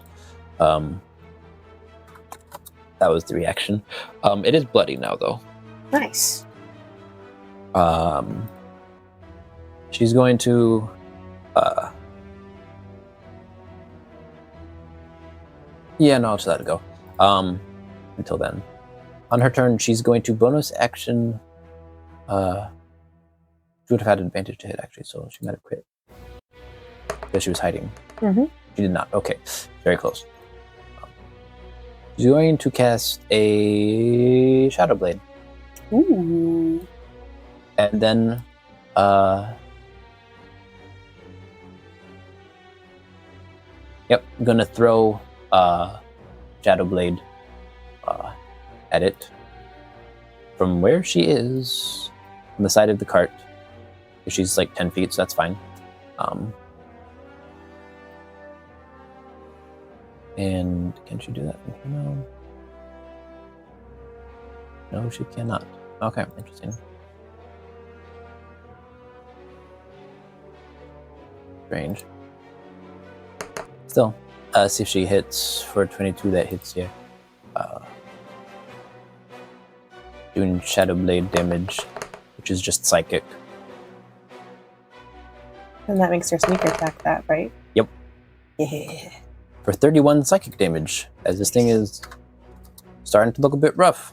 [SPEAKER 2] That was the reaction. It is bloody now, though.
[SPEAKER 5] Nice.
[SPEAKER 2] She's going to I'll just let it go. Until then. On her turn, she's going to bonus action. She would have had advantage to hit, actually, so she might have quit. Because she was hiding.
[SPEAKER 4] Mhm.
[SPEAKER 2] She did not. Okay, very close. She's going to cast a Shadow Blade.
[SPEAKER 5] Ooh.
[SPEAKER 2] And then, I'm gonna throw Shadow Blade at it from where she is, on the side of the cart. She's like 10 feet, so that's fine. And can she do that? No, she cannot. Okay, interesting. Strange. Still, see if she hits for 22. That hits you. Doing Shadow Blade damage, which is just psychic.
[SPEAKER 5] And that makes her sneak attack that, right?
[SPEAKER 2] Yep.
[SPEAKER 5] Yeah.
[SPEAKER 2] For 31 psychic damage, as this thing is starting to look a bit rough.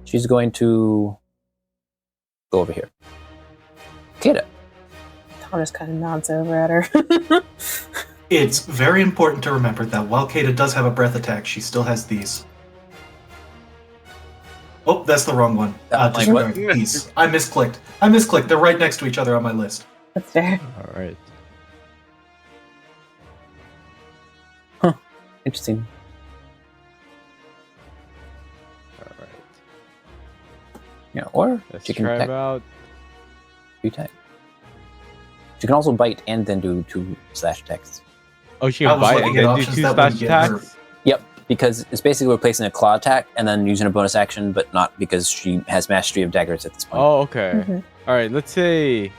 [SPEAKER 2] She's going to go over here. Kata.
[SPEAKER 5] Tom just kind of nods over at her.
[SPEAKER 3] It's very important to remember that while Kata does have a breath attack, she still has these. Oh, that's the wrong one. Disregard these. I misclicked. They're right next to each other on my list.
[SPEAKER 5] That's fair.
[SPEAKER 6] All right.
[SPEAKER 2] Interesting.
[SPEAKER 6] All right.
[SPEAKER 2] Yeah, or
[SPEAKER 6] Let's
[SPEAKER 2] she can
[SPEAKER 6] try
[SPEAKER 2] attack.
[SPEAKER 6] about.
[SPEAKER 2] Attack. She can also bite and then do 2 slash attacks.
[SPEAKER 6] Oh, she
[SPEAKER 3] I
[SPEAKER 6] can
[SPEAKER 3] was
[SPEAKER 6] bite
[SPEAKER 3] looking
[SPEAKER 6] and
[SPEAKER 3] at
[SPEAKER 6] then do
[SPEAKER 3] options
[SPEAKER 6] 2
[SPEAKER 3] that
[SPEAKER 6] slash
[SPEAKER 3] wouldn't get her.
[SPEAKER 6] attacks.
[SPEAKER 2] Yep, because it's basically replacing a claw attack and then using a bonus action, but not because she has mastery of daggers at this point.
[SPEAKER 6] Oh, okay.
[SPEAKER 5] Mhm.
[SPEAKER 6] All right. Let's say.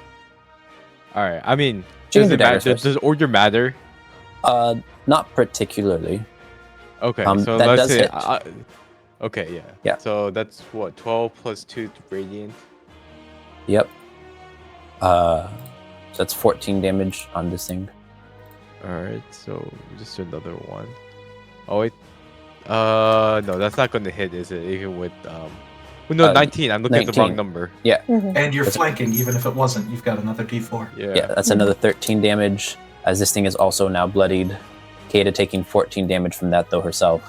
[SPEAKER 6] All right. I mean,
[SPEAKER 2] She can
[SPEAKER 6] does
[SPEAKER 2] do
[SPEAKER 6] it matter?
[SPEAKER 2] daggers first.
[SPEAKER 6] Does order matter?
[SPEAKER 2] Not particularly.
[SPEAKER 6] Okay. So
[SPEAKER 2] that
[SPEAKER 6] let's
[SPEAKER 2] does
[SPEAKER 6] say.
[SPEAKER 2] hit.
[SPEAKER 6] Okay. Yeah.
[SPEAKER 2] Yeah.
[SPEAKER 6] So that's what 12 plus 2 radiant.
[SPEAKER 2] Yep. So that's 14 damage on this thing.
[SPEAKER 6] All right. So just another one. Oh wait. No, that's not gonna hit, is it? Even with well, no, 19. I'm looking at the
[SPEAKER 2] 19.
[SPEAKER 6] wrong number.
[SPEAKER 3] And you're
[SPEAKER 2] That's-
[SPEAKER 3] flanking, even if it wasn't. You've got another D4.
[SPEAKER 2] Yeah, that's another 13 damage, as this thing is also now bloodied. Kata taking 14 damage from that, though, herself,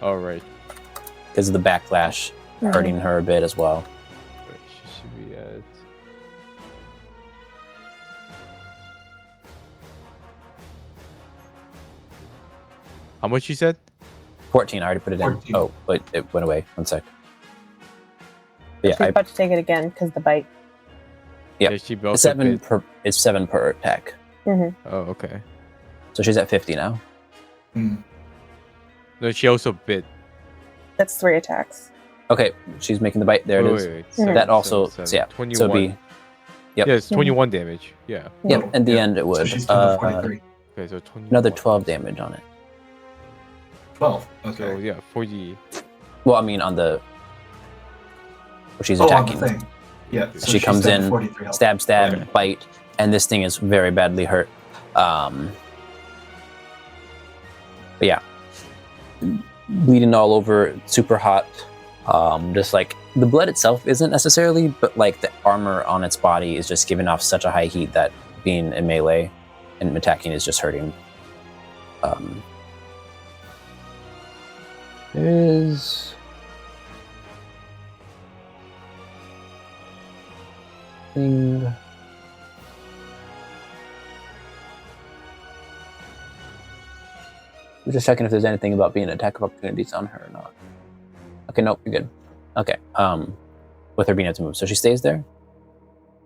[SPEAKER 6] All right.
[SPEAKER 2] because of the backlash hurting her a bit as well.
[SPEAKER 6] Wait, she should be at. How much you said?
[SPEAKER 2] 14, I already put it in.
[SPEAKER 3] 14.
[SPEAKER 2] Oh, but it went away. One sec. Yeah,
[SPEAKER 5] She's about to take it again because the bite.
[SPEAKER 2] Yeah.
[SPEAKER 6] Yeah, she both
[SPEAKER 2] 7 per. It's 7 per attack,
[SPEAKER 6] Oh, okay.
[SPEAKER 2] so she's at 50 now.
[SPEAKER 3] Hmm.
[SPEAKER 6] No, she also bit.
[SPEAKER 5] That's 3 attacks.
[SPEAKER 2] Okay, she's making the bite. There it is.
[SPEAKER 6] Wait,
[SPEAKER 2] That also,
[SPEAKER 6] seven,
[SPEAKER 2] so yeah.
[SPEAKER 6] 21.
[SPEAKER 2] So it'd be. Yep.
[SPEAKER 6] Yeah, it's 21 damage. Yeah.
[SPEAKER 2] Yep. At the
[SPEAKER 3] Yeah.
[SPEAKER 2] end, it
[SPEAKER 3] So
[SPEAKER 2] would.
[SPEAKER 3] she's doing the 43.
[SPEAKER 6] Okay, so 21.
[SPEAKER 2] Another 12 damage on it.
[SPEAKER 3] 12. Okay.
[SPEAKER 6] So yeah, 40.
[SPEAKER 2] Well, I mean on the where she's
[SPEAKER 3] On
[SPEAKER 2] attacking.
[SPEAKER 3] the thing. Yeah. So
[SPEAKER 2] She comes
[SPEAKER 3] down to
[SPEAKER 2] in,
[SPEAKER 3] 43 health.
[SPEAKER 2] stab,
[SPEAKER 3] Okay.
[SPEAKER 2] bite, and this thing is very badly hurt. But yeah, bleeding all over, super hot. Just like the blood itself isn't necessarily, but like the armor on its body is just giving off such a high heat that being in melee and attacking is just hurting. There is thing. I'm just checking if there's anything about being attack of opportunities on her or not. Okay, nope, you're good. Okay, with her being able to move, so she stays there,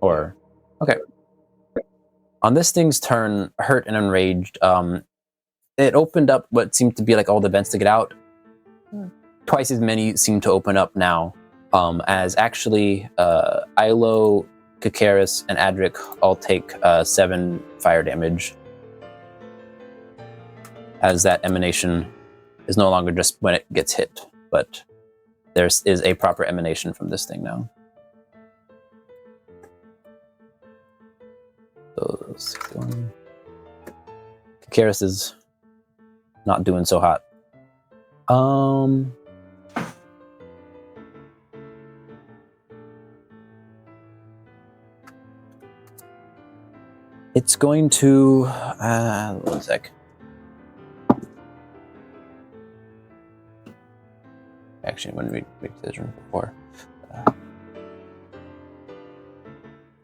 [SPEAKER 2] or okay. On this thing's turn, hurt and enraged, it opened up what seemed to be like all the vents to get out. Twice as many seem to open up now, as actually Ilo, Kakaris, and Adric all take 7 fire damage, as that emanation is no longer just when it gets hit, but there is a proper emanation from this thing now. So 61. Kakaris is not doing so hot. It's going to 1 sec. Actually, when we make the decision before.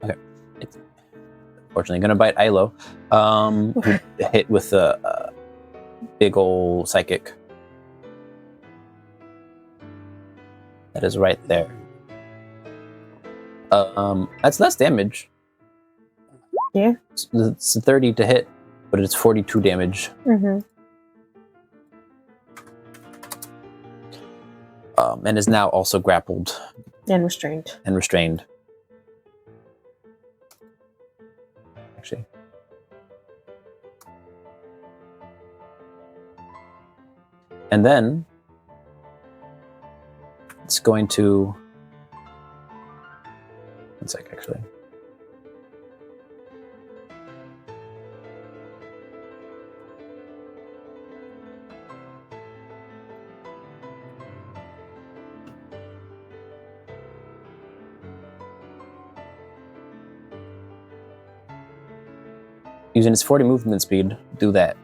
[SPEAKER 2] Okay, it's unfortunately gonna bite Ilo. Hit with a big ol' psychic. That is right there. That's less damage.
[SPEAKER 4] Yeah.
[SPEAKER 2] It's 30 to hit, but it's 42 damage.
[SPEAKER 4] Mm-hmm.
[SPEAKER 2] And is now also grappled
[SPEAKER 4] And restrained.
[SPEAKER 2] Actually. And then it's going to 1 sec, actually. Using its 40 movement speed, do that.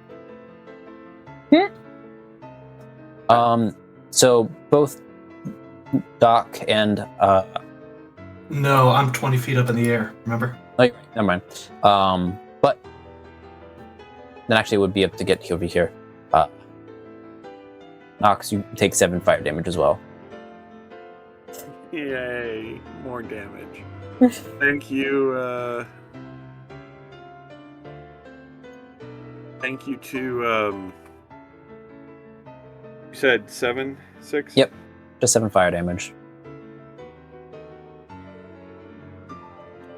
[SPEAKER 2] So both Doc and
[SPEAKER 3] No, I'm 20 feet up in the air, remember?
[SPEAKER 2] oh, you're right, never mind. But then actually it would be up to get over here. Nox, you take 7 fire damage as well.
[SPEAKER 1] Yay, more damage. Thank you, thank you to, you said 7, 6?
[SPEAKER 2] Yep, just 7 fire damage.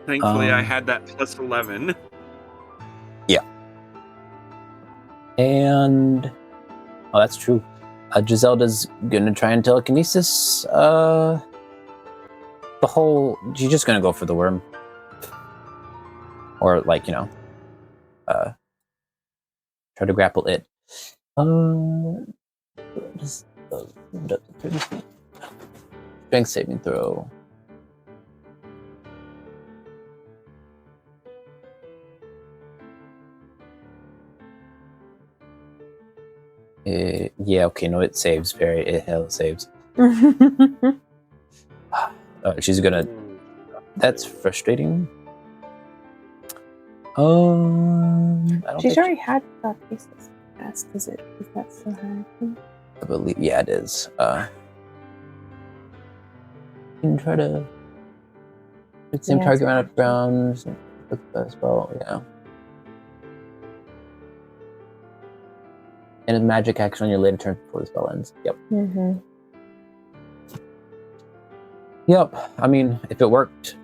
[SPEAKER 1] Thankfully, I had that plus 11.
[SPEAKER 2] Yeah. And oh, that's true. Giselda's gonna try and telekinesis. The whole. She's just gonna go for the worm, or like try to grapple it. Just strength saving throw. Yeah, okay, no, it saves, Perry. It saves. She's gonna. That's frustrating. I don't
[SPEAKER 5] She's
[SPEAKER 2] think
[SPEAKER 5] already had telekinesis fast. Is that still happening?
[SPEAKER 2] I believe, yeah, it is. You can try to. Hit same target round up rounds. As well, yeah. And a magic action on your later turn before the spell ends. Yep.
[SPEAKER 4] Mm-hmm.
[SPEAKER 2] Yep. I mean, if it worked,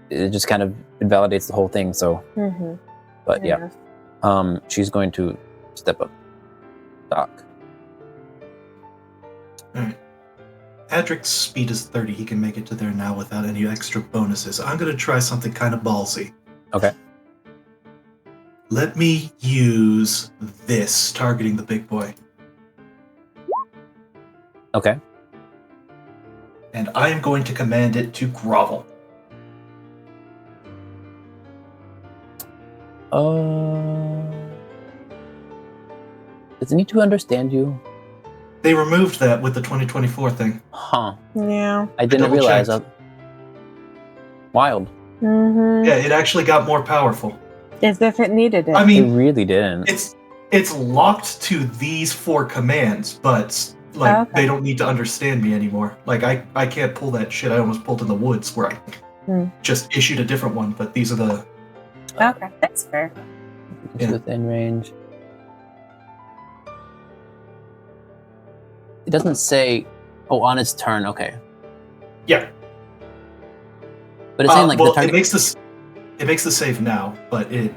[SPEAKER 2] it just kind of invalidates the whole thing. So,
[SPEAKER 4] Mm-hmm.
[SPEAKER 2] but yeah, she's going to step up, Doc.
[SPEAKER 3] Adric's speed is 30. He can make it to there now without any extra bonuses. I'm going to try something kind of ballsy.
[SPEAKER 2] Okay.
[SPEAKER 3] Let me use this, targeting the big boy.
[SPEAKER 2] Okay.
[SPEAKER 3] And I am going to command it to grovel.
[SPEAKER 2] Does it need to understand you?
[SPEAKER 3] They removed that with the 2024 thing.
[SPEAKER 2] Huh.
[SPEAKER 5] Yeah.
[SPEAKER 2] I didn't realize that. Wild.
[SPEAKER 5] Mm-hmm.
[SPEAKER 3] Yeah, it actually got more powerful.
[SPEAKER 5] As if it needed it.
[SPEAKER 3] I
[SPEAKER 2] It
[SPEAKER 3] mean,
[SPEAKER 2] really didn't.
[SPEAKER 3] it's locked to these 4 commands, but like they don't need to understand me anymore. Like I can't pull that shit I almost pulled in the woods where I just issued a different one, but these are the
[SPEAKER 5] Okay, that's fair.
[SPEAKER 2] It's within range. It doesn't say, oh, on its turn. Okay.
[SPEAKER 3] Yeah.
[SPEAKER 2] But it's saying like
[SPEAKER 3] well,
[SPEAKER 2] the target.
[SPEAKER 3] it makes the save now, but it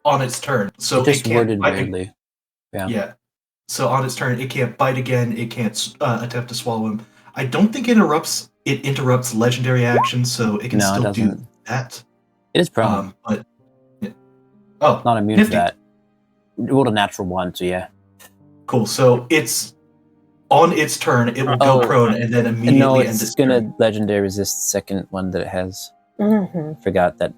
[SPEAKER 3] on its turn. So
[SPEAKER 2] It just
[SPEAKER 3] can't
[SPEAKER 2] worded
[SPEAKER 3] bite
[SPEAKER 2] weirdly. Yeah.
[SPEAKER 3] Yeah. So on its turn, it can't bite again. It can't attempt to swallow him. I don't think it interrupts legendary actions, so it can
[SPEAKER 2] No, it
[SPEAKER 3] still do
[SPEAKER 2] doesn't.
[SPEAKER 3] that.
[SPEAKER 2] It is prone.
[SPEAKER 3] But oh,
[SPEAKER 2] Not immune
[SPEAKER 3] nifty.
[SPEAKER 2] to that. It rolled a natural 1, so yeah.
[SPEAKER 3] Cool. So it's on its turn, it will go prone and then immediately
[SPEAKER 2] no,
[SPEAKER 3] end
[SPEAKER 2] it's
[SPEAKER 3] its
[SPEAKER 2] gonna
[SPEAKER 3] turn.
[SPEAKER 2] legendary resist the second one that it has.
[SPEAKER 5] Mm-hmm.
[SPEAKER 2] Forgot that.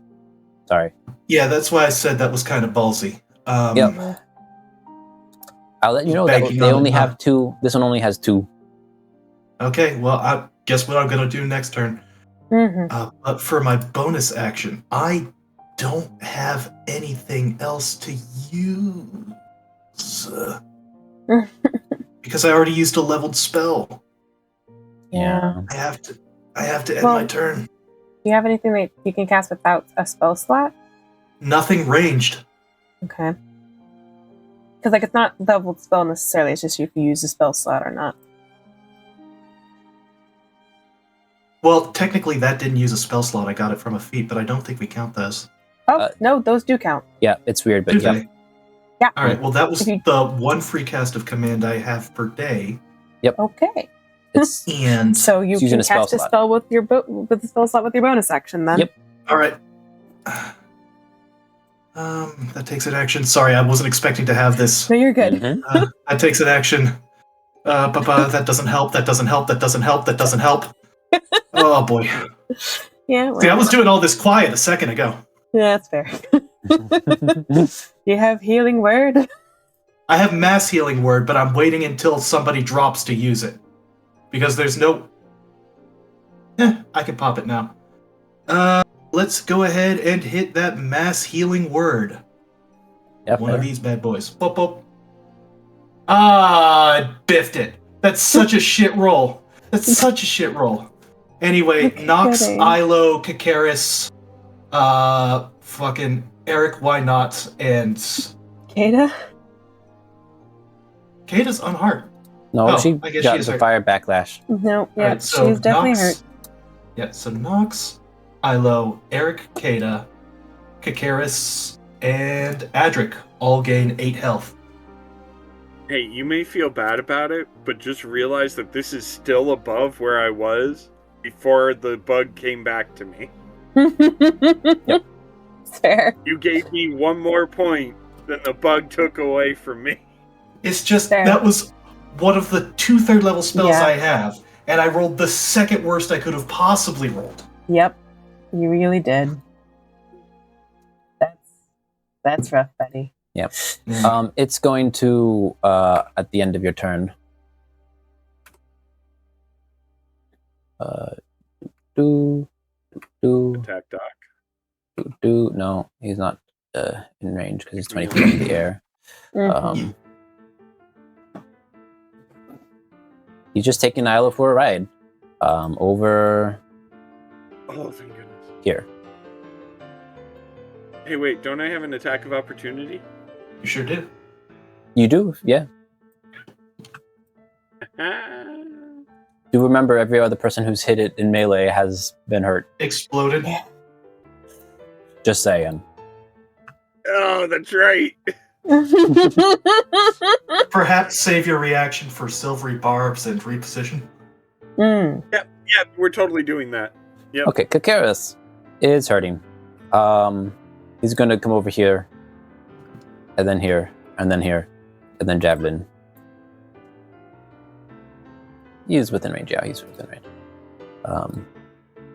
[SPEAKER 2] Sorry.
[SPEAKER 3] Yeah, that's why I said that was kind of ballsy.
[SPEAKER 2] Yep. I'll let you know that
[SPEAKER 3] banking
[SPEAKER 2] they
[SPEAKER 3] on
[SPEAKER 2] only
[SPEAKER 3] it
[SPEAKER 2] have
[SPEAKER 3] not-
[SPEAKER 2] 2. This one only has 2.
[SPEAKER 3] Okay, well, I guess what I'm gonna do next turn.
[SPEAKER 5] Mm-hmm.
[SPEAKER 3] But for my bonus action, I don't have anything else to use. Because I already used a leveled spell.
[SPEAKER 5] Yeah.
[SPEAKER 3] I have to end my turn.
[SPEAKER 5] Do you have anything that you can cast without a spell slot?
[SPEAKER 3] Nothing ranged.
[SPEAKER 5] Okay. Because like it's not leveled spell necessarily, it's just if you use a spell slot or not.
[SPEAKER 3] Well, technically that didn't use a spell slot. I got it from a feat, but I don't think we count those.
[SPEAKER 5] Oh, no, those do count.
[SPEAKER 2] Yeah, it's weird, but
[SPEAKER 3] Do
[SPEAKER 2] yeah.
[SPEAKER 3] they?
[SPEAKER 5] Yeah.
[SPEAKER 3] All right. Well, that was
[SPEAKER 5] If you-
[SPEAKER 3] the one free cast of command I have per day.
[SPEAKER 5] Okay.
[SPEAKER 2] It's
[SPEAKER 3] And
[SPEAKER 5] So you
[SPEAKER 2] using
[SPEAKER 5] can
[SPEAKER 2] a spell
[SPEAKER 5] cast a
[SPEAKER 2] slot.
[SPEAKER 5] spell with your with the spell slot with your bonus action then.
[SPEAKER 2] Yep.
[SPEAKER 3] all right. That takes an action. Sorry, I wasn't expecting to have this.
[SPEAKER 5] No, you're good.
[SPEAKER 2] Mhm.
[SPEAKER 3] That takes an action. That doesn't help. That doesn't help. That doesn't help. That doesn't help. Oh boy.
[SPEAKER 5] Yeah. Well,
[SPEAKER 3] See, I was doing all this quiet a second ago.
[SPEAKER 5] yeah, that's fair. You have healing word?
[SPEAKER 3] I have mass healing word, but I'm waiting until somebody drops to use it. Because there's no... I can pop it now. Let's go ahead and hit that mass healing word.
[SPEAKER 2] Yep,
[SPEAKER 3] One of these bad boys. Boop, boop. I biffed it. That's such a shit roll. That's such a shit roll. Anyway, Nox,
[SPEAKER 5] kidding.
[SPEAKER 3] Ilo, Kakaris, fucking Eric, why not, and...
[SPEAKER 5] Kata?
[SPEAKER 3] Kata's unharmed.
[SPEAKER 2] No,
[SPEAKER 3] Oh,
[SPEAKER 2] she
[SPEAKER 3] I guess
[SPEAKER 2] got
[SPEAKER 3] she is
[SPEAKER 2] the
[SPEAKER 3] hurt.
[SPEAKER 2] fire backlash.
[SPEAKER 5] No, yeah,
[SPEAKER 3] Alright, so
[SPEAKER 5] she's definitely
[SPEAKER 3] Nox,
[SPEAKER 5] hurt.
[SPEAKER 3] Yeah, so Nox, Ilo, Eric, Kata, Kakaris, and Adric all gain 8 health.
[SPEAKER 1] Hey, you may feel bad about it, but just realize that this is still above where I was before the bug came back to me.
[SPEAKER 5] It's fair.
[SPEAKER 1] You gave me one more point than the bug took away from me.
[SPEAKER 3] It's just,
[SPEAKER 5] Fair.
[SPEAKER 3] that was one of the 2 third-level spells
[SPEAKER 5] Yeah.
[SPEAKER 3] I have, and I rolled the second worst I could have possibly rolled.
[SPEAKER 5] Yep. You really did. That's rough, buddy.
[SPEAKER 2] Yep. It's going to at the end of your turn. Do
[SPEAKER 1] Attack Doc.
[SPEAKER 2] no, he's not in range because he's 20 feet in the air.
[SPEAKER 5] Mhm.
[SPEAKER 2] He's just taking Isla for a ride. Over
[SPEAKER 1] Oh, thank goodness.
[SPEAKER 2] here.
[SPEAKER 1] Hey, wait, don't I have an attack of opportunity?
[SPEAKER 3] You sure do.
[SPEAKER 2] You do, yeah. Do remember every other person who's hit it in melee has been hurt.
[SPEAKER 3] Exploded.
[SPEAKER 2] Just saying.
[SPEAKER 1] Oh, that's right.
[SPEAKER 3] Perhaps save your reaction for silvery barbs and reposition.
[SPEAKER 1] Yeah, we're totally doing that. Yep.
[SPEAKER 2] Okay, Kakaris is hurting. He's gonna come over here, and then here, and then here, and then javelin. He's within range. Yeah, he's within range.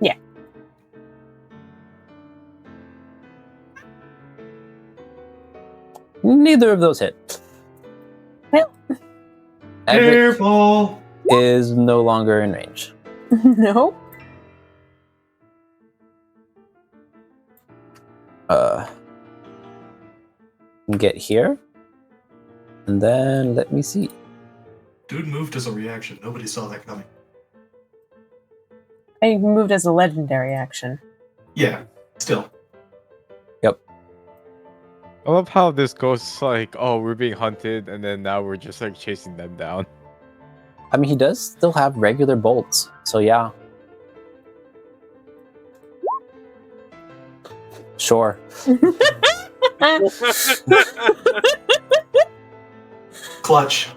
[SPEAKER 5] Yeah.
[SPEAKER 2] Neither of those hit.
[SPEAKER 5] Well.
[SPEAKER 2] Everett
[SPEAKER 3] Careful!
[SPEAKER 2] is no longer in range.
[SPEAKER 5] Nope.
[SPEAKER 2] Get here, and then let me see.
[SPEAKER 3] Dude moved as a reaction. Nobody saw that coming.
[SPEAKER 5] I moved as a legendary action.
[SPEAKER 3] Yeah, still.
[SPEAKER 6] I love how this goes like, oh, we're being hunted, and then now we're just like chasing them down.
[SPEAKER 2] I mean, he does still have regular bolts, so yeah. Sure.
[SPEAKER 3] Clutch.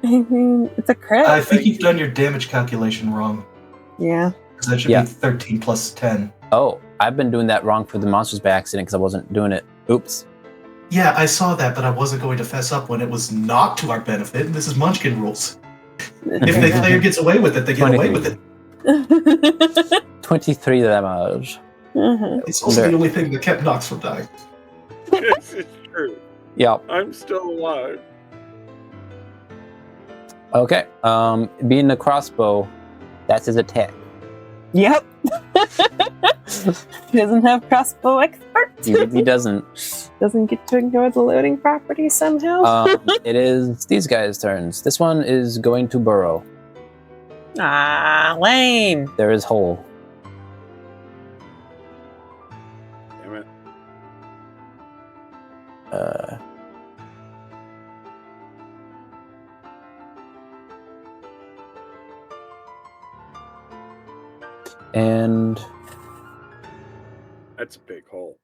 [SPEAKER 5] I mean, it's a crit.
[SPEAKER 3] I think you've done your damage calculation wrong.
[SPEAKER 5] Yeah.
[SPEAKER 3] That should
[SPEAKER 2] Yeah.
[SPEAKER 3] be 13 plus 10.
[SPEAKER 2] Oh, I've been doing that wrong for the monsters by accident because I wasn't doing it. Oops.
[SPEAKER 3] Yeah, I saw that, but I wasn't going to fess up when it was not to our benefit, and this is Munchkin rules. If the player gets away with it, they get away with it.
[SPEAKER 2] 23 damage.
[SPEAKER 3] It's also the only thing that kept Nox from dying.
[SPEAKER 1] This is true.
[SPEAKER 2] Yep.
[SPEAKER 1] I'm still alive.
[SPEAKER 2] Okay. Being a crossbow, that's his attack.
[SPEAKER 5] Yep. He doesn't have crossbow expert.
[SPEAKER 2] He doesn't.
[SPEAKER 5] Doesn't get to ignore the loading property somehow.
[SPEAKER 2] It is these guys' turns. This one is going to burrow.
[SPEAKER 5] Ah, lame.
[SPEAKER 2] There is hole.
[SPEAKER 1] Damn it.
[SPEAKER 2] And
[SPEAKER 1] That's a big hole.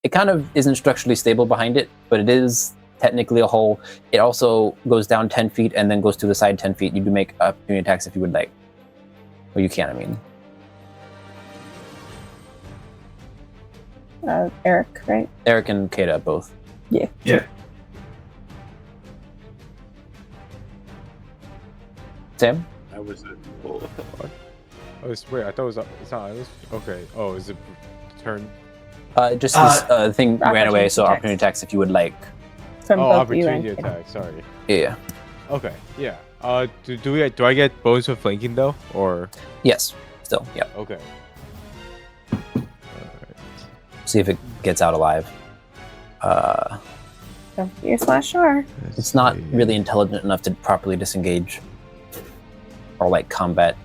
[SPEAKER 2] it kind of isn't structurally stable behind it, but it is technically a hole. It also goes down 10 feet and then goes to the side 10 feet. You can make opportunity attacks if you would like. Or you can, I mean.
[SPEAKER 5] Eric, right?
[SPEAKER 2] Eric and Kata both.
[SPEAKER 5] Yeah.
[SPEAKER 3] Yeah.
[SPEAKER 2] Sam?
[SPEAKER 1] That was it.
[SPEAKER 6] Oh, wait, I thought it was it's not. Okay. Oh, is it turn?
[SPEAKER 2] Just this thing ran away, so
[SPEAKER 5] attacks.
[SPEAKER 2] opportunity attacks if you would like.
[SPEAKER 5] From
[SPEAKER 6] Oh,
[SPEAKER 5] both you and
[SPEAKER 6] opportunity
[SPEAKER 5] Kata.
[SPEAKER 6] attack. Sorry.
[SPEAKER 2] Yeah.
[SPEAKER 6] Okay. Yeah. Do I get bonus for flanking though, or?
[SPEAKER 2] Yes. Still. Yep.
[SPEAKER 6] Okay.
[SPEAKER 2] See if it gets out alive.
[SPEAKER 5] So you're /R.
[SPEAKER 2] It's not really intelligent enough to properly disengage. Or like combat.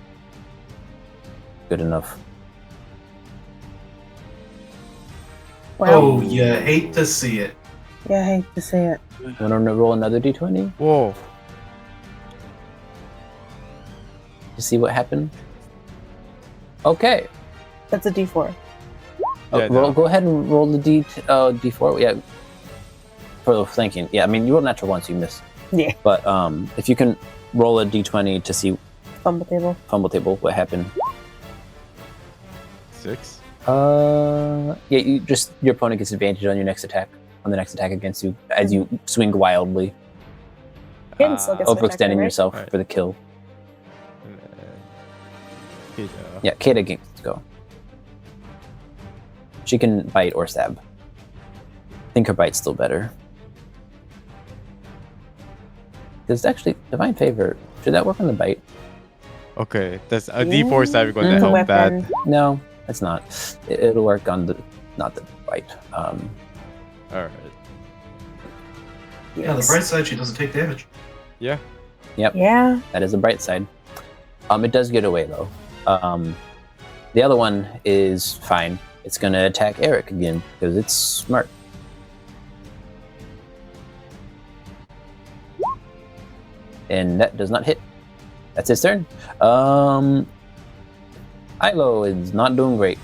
[SPEAKER 2] Good enough.
[SPEAKER 5] Wow.
[SPEAKER 3] Oh, you hate to see it.
[SPEAKER 5] Yeah, I hate to say it.
[SPEAKER 2] Want to roll another d20
[SPEAKER 6] Whoa.
[SPEAKER 2] to see what happened? Okay.
[SPEAKER 5] That's a D4.
[SPEAKER 6] Yeah,
[SPEAKER 2] Go ahead and roll the d4. Yeah. For the flanking. Yeah, I mean, you rolled natural one, so you missed.
[SPEAKER 5] Yeah.
[SPEAKER 2] But if you can roll a d20 to see
[SPEAKER 5] Fumble table.
[SPEAKER 2] fumble table, what happened?
[SPEAKER 6] 6.
[SPEAKER 2] Yeah, your opponent gets advantage on your next attack. On the next attack against you, as you swing wildly,
[SPEAKER 5] Kaden still gets an attack,
[SPEAKER 2] overextending
[SPEAKER 5] right?
[SPEAKER 2] yourself
[SPEAKER 6] Right.
[SPEAKER 2] for the kill.
[SPEAKER 6] Kata.
[SPEAKER 2] Yeah, Kata gets to go. She can bite or stab. I think her bite's still better. There's actually divine favor. Should that work on the bite?
[SPEAKER 6] Okay, that's a D4 is never going to
[SPEAKER 5] It's a
[SPEAKER 6] help that.
[SPEAKER 5] weapon.
[SPEAKER 2] No, it's not. It'll work on not the bite.
[SPEAKER 6] All right.
[SPEAKER 3] Yeah, the bright side, she doesn't take damage.
[SPEAKER 6] Yeah.
[SPEAKER 5] Yeah.
[SPEAKER 2] That is a bright side. It does get away though. The other one is fine. It's gonna attack Eric again because it's smart. And that does not hit. That's his turn. Ilo is not doing great.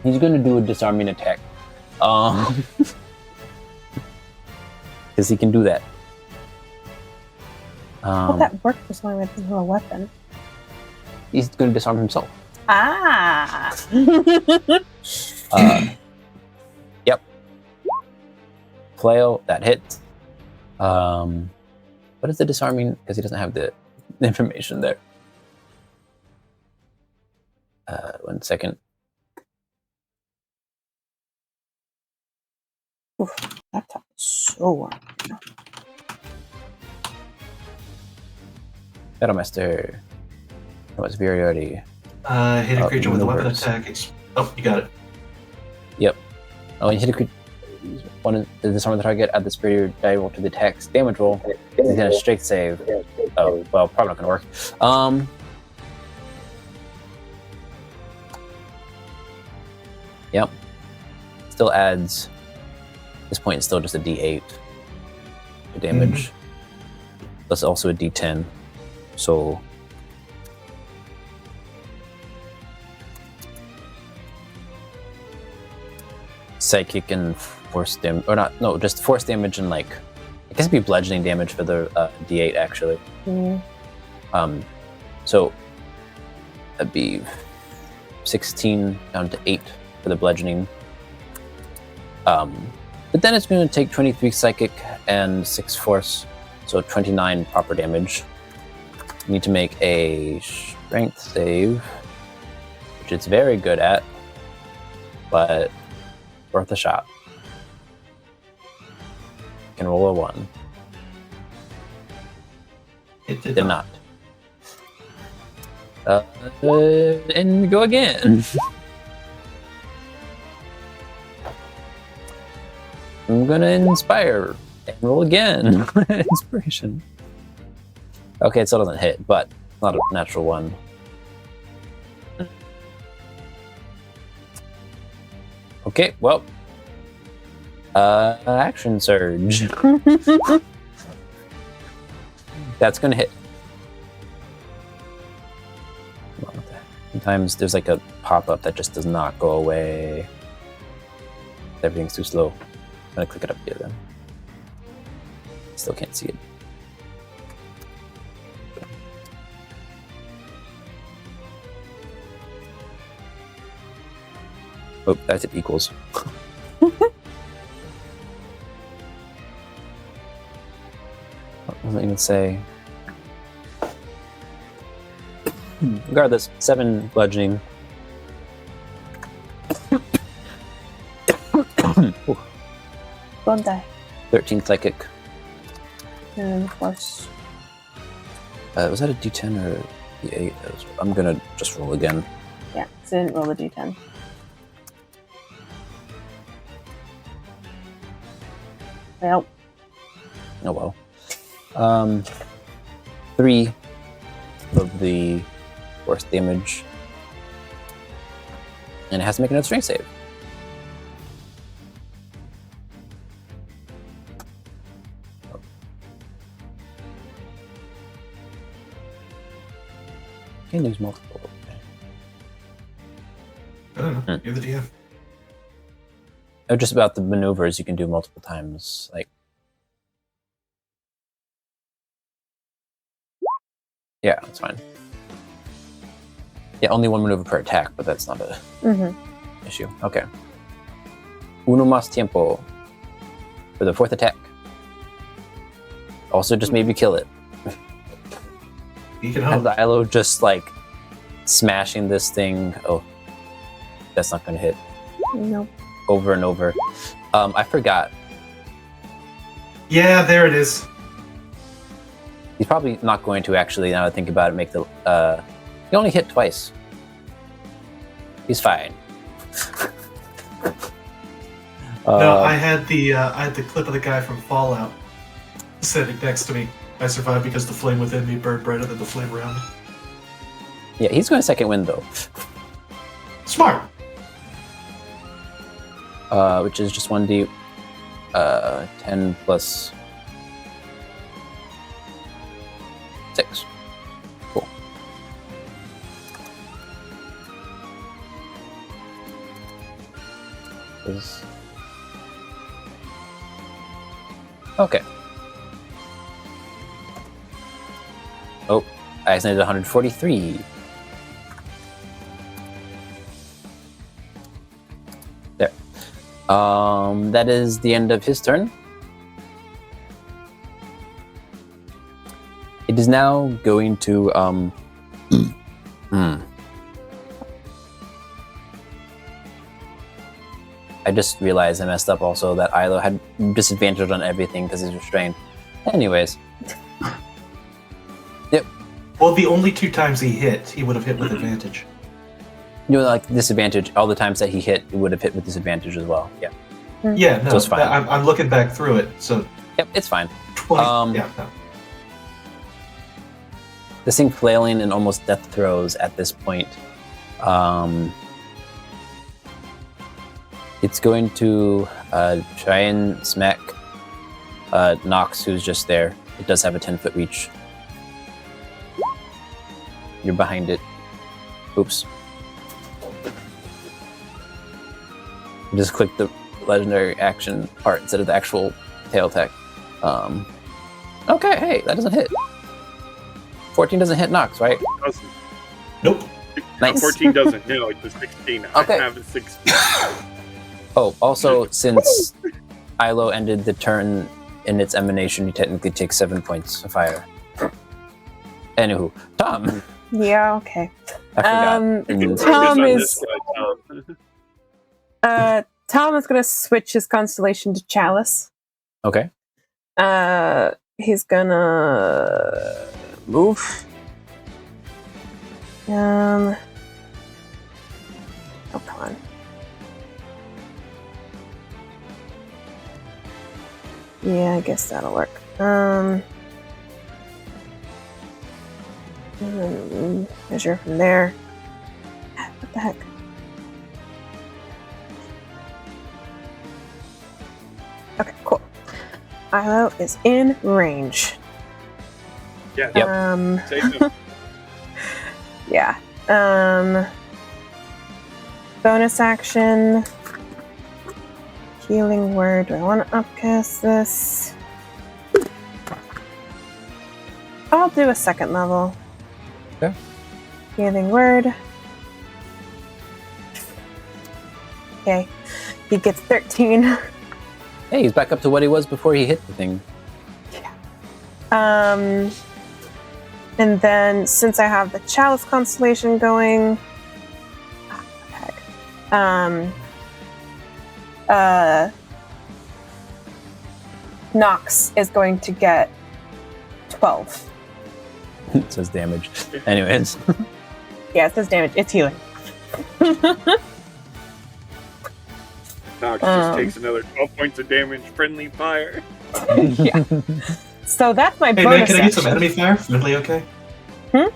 [SPEAKER 2] He's going to do a disarming attack. Because he can do that.
[SPEAKER 5] Well, that worked as long as it's a weapon.
[SPEAKER 2] He's going to disarm himself.
[SPEAKER 5] Ah!
[SPEAKER 2] Yep. Flail, that hits. What is the disarming? Because he doesn't have the information there. 1 second.
[SPEAKER 5] Oof, laptop is so warm.
[SPEAKER 2] Battlemaster. What's superiority?
[SPEAKER 3] Hit a creature with a weapon
[SPEAKER 2] maneuvers.
[SPEAKER 3] attack. Oh, you got it.
[SPEAKER 2] Yep. Oh, you hit a creature. One to disarm the target, add the superior die roll to the attack's damage roll. He's gonna strength save. Oh, well, probably not gonna work. Yep. Still adds. At this point, it's still just a D8 to damage. Plus also a D10. So. Psychic and force damage, or not? No, just force damage and like, I guess it'd be bludgeoning damage for the D8 actually. So that'd be 16 down to 8 for the bludgeoning. But then it's going to take 23 psychic and 6 force, so 29 proper damage. You need to make a strength save, which it's very good at, but worth a shot. Can roll a 1.
[SPEAKER 3] It did
[SPEAKER 2] Did not. And go again. I'm gonna inspire and roll again. Inspiration. Okay, it still doesn't hit, but not a natural one. Okay, well. Action surge. That's gonna hit. Sometimes there's like a pop-up that just does not go away. Everything's too slow. I'm gonna click it up here then. Still can't see it. Oh, that's it equals. Doesn't even say. Regardless, 7 bludgeoning.
[SPEAKER 5] Don't die.
[SPEAKER 2] 13 psychic.
[SPEAKER 5] And force.
[SPEAKER 2] Was that a D10 or a D8? I'm gonna just roll again.
[SPEAKER 5] Yeah, so I didn't roll the d10. Well.
[SPEAKER 2] Oh well. 3 of the force damage. And it has to make another strength save. Can use multiple.
[SPEAKER 3] I don't know. You're the DM.
[SPEAKER 2] Oh, just about the maneuvers you can do multiple times. Like, yeah, that's fine. Yeah, only 1 maneuver per attack, but that's not a issue. Okay. Uno más tiempo for the 4th attack. Also, just maybe kill it.
[SPEAKER 3] You can
[SPEAKER 2] And
[SPEAKER 3] help.
[SPEAKER 2] Ilo just like smashing this thing. Oh, that's not going to hit.
[SPEAKER 5] Nope.
[SPEAKER 2] Over and over. I forgot.
[SPEAKER 3] Yeah, there it is.
[SPEAKER 2] He's probably not going to actually, now that I think about it, make the. He only hit twice. He's fine.
[SPEAKER 3] No, I had the clip of the guy from Fallout sitting next to me. I survived because the flame within me burned brighter than the flame around me.
[SPEAKER 2] Yeah, he's going to second wind though.
[SPEAKER 3] Smart.
[SPEAKER 2] Which is just 1d 10 plus 6. Cool. Okay. Oh, I accidentally did 143. There. That is the end of his turn. It is now going to I just realized I messed up also that Ilo had disadvantage on everything because he's restrained. Anyways. Yep.
[SPEAKER 3] Well, the only 2 times he hit, he would have hit with advantage.
[SPEAKER 2] You know, like disadvantage, all the times that he hit, it would have hit with disadvantage as well. Yeah.
[SPEAKER 3] Yeah, no,
[SPEAKER 2] So it's fine.
[SPEAKER 3] I'm looking back through it, so...
[SPEAKER 2] Yep, it's fine.
[SPEAKER 3] 20, yeah, no.
[SPEAKER 2] This thing flailing in almost death throes at this point. It's going to try and smack Nox, who's just there. It does have a 10-foot reach. You're behind it. Oops. Just click the legendary action part instead of the actual tail attack. Okay, hey, that doesn't hit. 14 doesn't hit Nox, right?
[SPEAKER 1] Doesn't.
[SPEAKER 3] Nope.
[SPEAKER 2] Nice.
[SPEAKER 1] 14 doesn't. No, it's a 16.
[SPEAKER 2] Okay.
[SPEAKER 1] I have a 16.
[SPEAKER 2] Oh, also, since Ilo ended the turn in its emanation, you technically take 7 points of fire. Anywho, Tom.
[SPEAKER 5] Yeah, okay.
[SPEAKER 2] I forgot.
[SPEAKER 5] Tom is gonna switch his constellation to Chalice.
[SPEAKER 2] Okay.
[SPEAKER 5] He's gonna move. Oh, come on. Yeah, I guess that'll work. Measure from there. What the heck? Okay, cool. Ilo is in range.
[SPEAKER 1] Yeah.
[SPEAKER 2] Yep.
[SPEAKER 1] Save him.
[SPEAKER 5] Yeah. Bonus action. Healing word. Do I want to upcast this? I'll do a second level.
[SPEAKER 2] Okay.
[SPEAKER 5] Healing word. Okay. He gets 13.
[SPEAKER 2] Hey, he's back up to what he was before he hit the thing.
[SPEAKER 5] And then since I have the Chalice constellation going, Nox is going to get 12.
[SPEAKER 2] It says damage. Anyways.
[SPEAKER 5] Yeah, it says damage. It's healing.
[SPEAKER 1] Nox just takes another 12 points of damage. Friendly fire.
[SPEAKER 5] Yeah. So that's my
[SPEAKER 3] Hey
[SPEAKER 5] bonus
[SPEAKER 3] man, can I get some
[SPEAKER 5] action.
[SPEAKER 3] enemy fire? Friendly okay?
[SPEAKER 5] Hmm?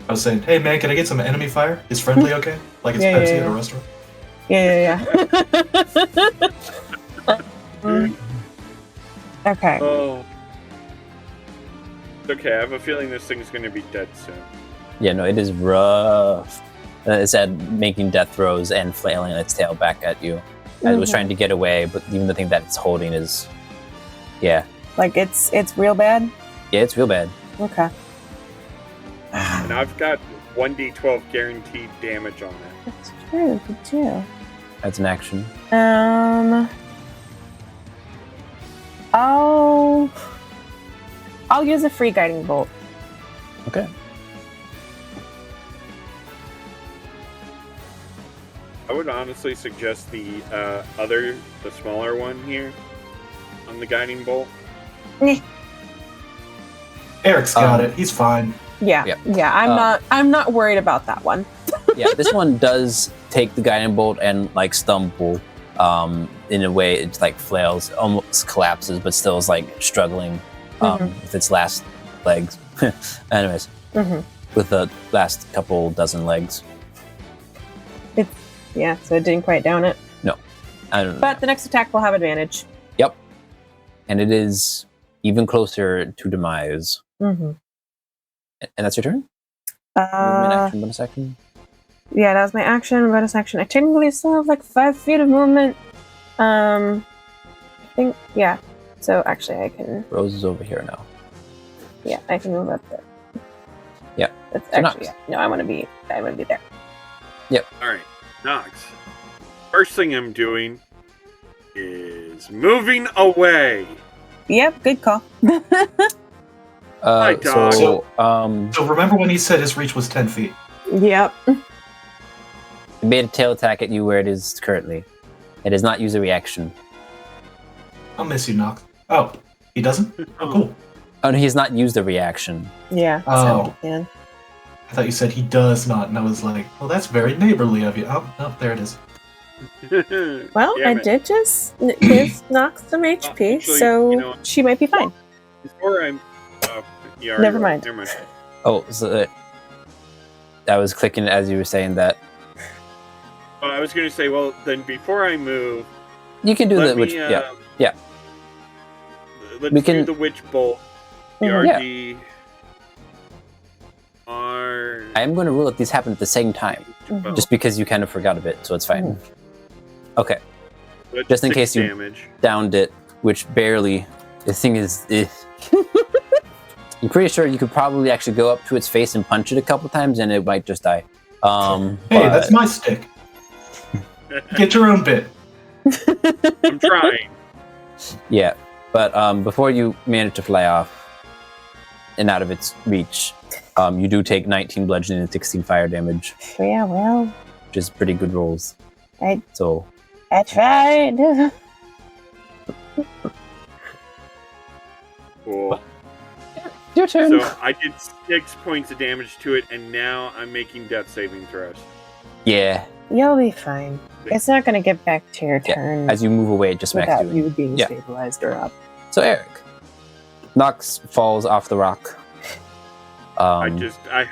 [SPEAKER 3] I was saying, hey man, can I get some enemy fire? Is friendly okay? Like it's
[SPEAKER 5] Yeah,
[SPEAKER 3] Pepsi
[SPEAKER 5] yeah,
[SPEAKER 3] at a
[SPEAKER 5] yeah.
[SPEAKER 3] restaurant?
[SPEAKER 5] Yeah. Okay.
[SPEAKER 1] Oh. It's okay, I have a feeling this thing's going to be dead soon.
[SPEAKER 2] Yeah, no, it is rough. It's at making death throws and flailing its tail back at you. As it was trying to get away, but even the thing that it's holding is... Yeah.
[SPEAKER 5] Like it's real bad?
[SPEAKER 2] Yeah, it's real bad.
[SPEAKER 5] Okay.
[SPEAKER 1] And I've got 1d12 guaranteed damage on it.
[SPEAKER 5] That's true, you do.
[SPEAKER 2] That's an action.
[SPEAKER 5] I'll use a free guiding bolt.
[SPEAKER 2] Okay.
[SPEAKER 1] I would honestly suggest the smaller one here on the guiding bolt.
[SPEAKER 3] Eric's got it. He's fine.
[SPEAKER 5] Yeah.
[SPEAKER 2] Yep.
[SPEAKER 5] Yeah, I'm not worried about that one.
[SPEAKER 2] Yeah, this one does take the guiding bolt and like stumble. In a way, it like flails, almost collapses, but still is like struggling with its last legs. Anyways, with the last couple dozen legs.
[SPEAKER 5] Yeah, so it didn't quite down it.
[SPEAKER 2] No, I don't know.
[SPEAKER 5] But the next attack will have advantage.
[SPEAKER 2] Yep, and it is even closer to demise.
[SPEAKER 5] Mm-hmm.
[SPEAKER 2] And that's your turn. Movement action, bonus action.
[SPEAKER 5] Yeah, that was my action, bonus action. I technically still have like 5 feet of movement. I think, yeah. So actually I can...
[SPEAKER 2] Rose is over here now.
[SPEAKER 5] Yeah, I can move up there.
[SPEAKER 2] Yeah.
[SPEAKER 5] That's
[SPEAKER 2] So
[SPEAKER 5] actually,
[SPEAKER 2] Nox.
[SPEAKER 5] yeah. No, I want to be there.
[SPEAKER 1] All right, Nox. First thing I'm doing is moving away.
[SPEAKER 5] Yep, good call.
[SPEAKER 1] Hi, dog.
[SPEAKER 2] So,
[SPEAKER 3] So remember when he said his reach was 10 feet?
[SPEAKER 5] Yep.
[SPEAKER 2] it made a tail attack at you where it is currently. It does not use a reaction.
[SPEAKER 3] I'll miss you, Nox. Oh, he doesn't? Oh, cool.
[SPEAKER 2] Oh, no, he has not used a reaction.
[SPEAKER 5] Yeah.
[SPEAKER 3] Oh.
[SPEAKER 5] So you can.
[SPEAKER 3] I thought you said he does not, and I was like, well, that's very neighborly of you. Oh, there it is.
[SPEAKER 5] Well,
[SPEAKER 1] Damn
[SPEAKER 5] I
[SPEAKER 1] it.
[SPEAKER 5] did just give Nox some HP,
[SPEAKER 1] actually,
[SPEAKER 5] so
[SPEAKER 1] you know-
[SPEAKER 5] she might be fine.
[SPEAKER 1] Before I'm. Yeah,
[SPEAKER 5] Never mind.
[SPEAKER 1] Never mind.
[SPEAKER 2] Oh, so I was clicking as you were saying that.
[SPEAKER 1] Well, I was going to say, well, then before I move,
[SPEAKER 2] You can do
[SPEAKER 1] let
[SPEAKER 2] the
[SPEAKER 1] me,
[SPEAKER 2] which, yeah.
[SPEAKER 1] Let's
[SPEAKER 2] We can-
[SPEAKER 1] do the witch bolt. The
[SPEAKER 5] Mhm.
[SPEAKER 2] Yeah.
[SPEAKER 1] RD. R.
[SPEAKER 2] I am going to rule that these happen at the same time,
[SPEAKER 5] Mhm.
[SPEAKER 2] just because you kind of forgot a bit, so it's fine. Okay,
[SPEAKER 1] That's
[SPEAKER 2] just in
[SPEAKER 1] 6
[SPEAKER 2] case you-
[SPEAKER 1] damage.
[SPEAKER 2] downed it, which barely. The thing is, I'm pretty sure you could probably actually go up to its face and punch it a couple times, and it might just die.
[SPEAKER 3] Hey,
[SPEAKER 2] but-
[SPEAKER 3] that's my stick. Get your own bit.
[SPEAKER 1] I'm trying.
[SPEAKER 2] Yeah, but before you manage to fly off and out of its reach, you do take 19 bludgeoning and 16 fire damage,
[SPEAKER 5] Yeah, well,
[SPEAKER 2] which is pretty good rolls.
[SPEAKER 5] I-
[SPEAKER 2] So,
[SPEAKER 5] I tried.
[SPEAKER 1] Cool.
[SPEAKER 2] your turn.
[SPEAKER 1] So I did 6 points of damage to it, and now I'm making death saving throws.
[SPEAKER 2] Yeah,
[SPEAKER 5] You'll be fine. It's not going to get back to your
[SPEAKER 2] Yeah,
[SPEAKER 5] turn
[SPEAKER 2] as you move away, it just smacks
[SPEAKER 5] without
[SPEAKER 2] you.
[SPEAKER 5] you being
[SPEAKER 2] Yeah.
[SPEAKER 5] stabilized or up.
[SPEAKER 2] So, Eric. Nox falls off the rock.
[SPEAKER 1] I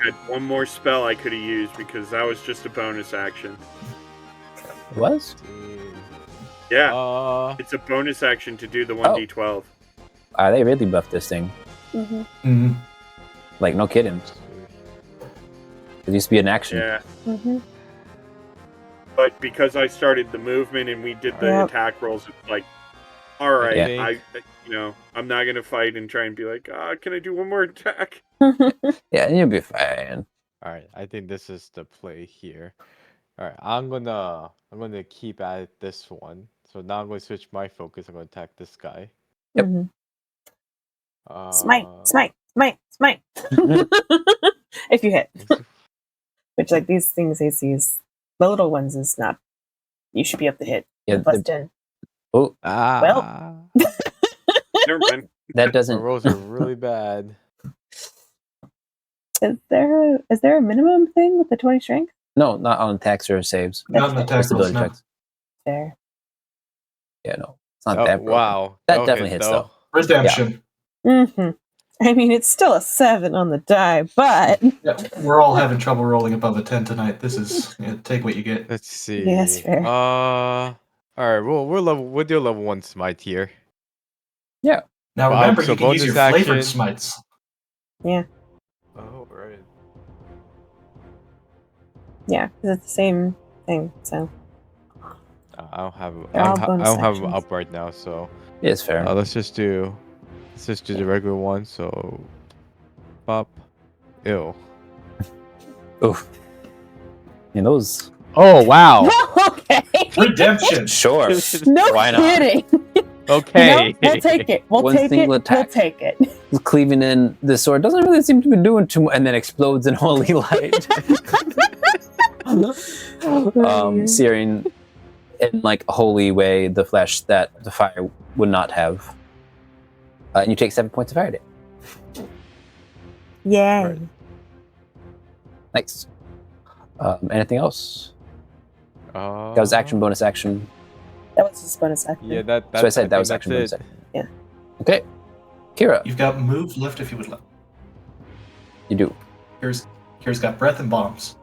[SPEAKER 1] had one more spell I could have used because that was just a bonus action.
[SPEAKER 2] It was?
[SPEAKER 1] Yeah, it's a bonus action to do the 1d12.
[SPEAKER 2] They really buffed this thing.
[SPEAKER 5] Mm-hmm.
[SPEAKER 3] Mm-hmm.
[SPEAKER 2] Like, no kidding. It used to be an action.
[SPEAKER 1] Yeah,
[SPEAKER 5] Mm-hmm.
[SPEAKER 1] but because I started the movement and we did the
[SPEAKER 5] Yep.
[SPEAKER 1] attack rolls, it's like, all right,
[SPEAKER 2] Yeah.
[SPEAKER 1] I'm not gonna fight and try and be like, can I do one more attack?
[SPEAKER 2] Yeah, you'll be fine.
[SPEAKER 6] All right, I think this is the play here. All right, I'm gonna keep at this one. So now I'm going to switch my focus. I'm going to attack this guy.
[SPEAKER 2] Yep.
[SPEAKER 5] Mhm.
[SPEAKER 6] Uh,
[SPEAKER 5] Smite. If you hit. Which, like, these things ACs, the little ones is not. You should be able to hit.
[SPEAKER 2] Yeah,
[SPEAKER 5] Plus 10.
[SPEAKER 2] Oh,
[SPEAKER 1] Never mind.
[SPEAKER 2] that
[SPEAKER 6] The
[SPEAKER 2] doesn't.
[SPEAKER 6] rolls are really bad.
[SPEAKER 5] Is there a minimum thing with the 20 strength?
[SPEAKER 2] No, not on attacks or saves.
[SPEAKER 3] Not an attack
[SPEAKER 2] Just
[SPEAKER 3] rolls,
[SPEAKER 2] ability
[SPEAKER 3] no.
[SPEAKER 2] checks.
[SPEAKER 5] There.
[SPEAKER 2] Yeah, no, it's not
[SPEAKER 6] Oh,
[SPEAKER 2] that. broken.
[SPEAKER 6] wow.
[SPEAKER 2] That
[SPEAKER 6] That'll
[SPEAKER 2] definitely
[SPEAKER 6] hit,
[SPEAKER 2] hits
[SPEAKER 6] though.
[SPEAKER 3] Redemption.
[SPEAKER 5] Mm-hmm. I mean, it's still a 7 on the die, but
[SPEAKER 3] Yeah, we're all having trouble rolling above a 10 tonight. This is take what you get.
[SPEAKER 6] Let's see.
[SPEAKER 5] Yeah, that's fair.
[SPEAKER 6] All right. We'll do level 1 smite here.
[SPEAKER 3] Now
[SPEAKER 6] Wow,
[SPEAKER 3] remember,
[SPEAKER 6] so
[SPEAKER 3] you can use your
[SPEAKER 6] bonus
[SPEAKER 3] flavored
[SPEAKER 6] action.
[SPEAKER 3] smites.
[SPEAKER 6] Oh, right.
[SPEAKER 5] yeah, because it's the same thing. So
[SPEAKER 6] I don't have.
[SPEAKER 5] They're all
[SPEAKER 6] I
[SPEAKER 5] bonus
[SPEAKER 6] don't have
[SPEAKER 5] actions.
[SPEAKER 6] up right now, so
[SPEAKER 2] Yeah, it's fair.
[SPEAKER 6] let's just do the regular one. So, pop. Ew.
[SPEAKER 2] Oof. And those.
[SPEAKER 6] Oh wow.
[SPEAKER 5] okay.
[SPEAKER 3] Redemption.
[SPEAKER 2] Sure.
[SPEAKER 5] No
[SPEAKER 2] Why not?
[SPEAKER 5] kidding.
[SPEAKER 6] Okay.
[SPEAKER 5] No, we'll take it. We'll
[SPEAKER 2] One
[SPEAKER 5] take
[SPEAKER 2] single
[SPEAKER 5] it.
[SPEAKER 2] attack.
[SPEAKER 5] We'll take it.
[SPEAKER 2] Cleaving in the sword doesn't really seem to be doing too much, and then explodes in holy light. Searing in like a holy way the flesh that the fire would not have. And you take 7 points of fire damage.
[SPEAKER 5] Yay.
[SPEAKER 6] Right.
[SPEAKER 2] Nice. Anything else?
[SPEAKER 6] That
[SPEAKER 2] That was action, bonus action.
[SPEAKER 5] That was just bonus action.
[SPEAKER 6] Yeah, that's.
[SPEAKER 2] So I said that
[SPEAKER 6] think
[SPEAKER 2] was
[SPEAKER 6] that's
[SPEAKER 2] action, bonus
[SPEAKER 6] it.
[SPEAKER 2] action. Okay. Kira,
[SPEAKER 3] You've got move left if you would like.
[SPEAKER 2] you do.
[SPEAKER 3] Kira's got breath and bombs.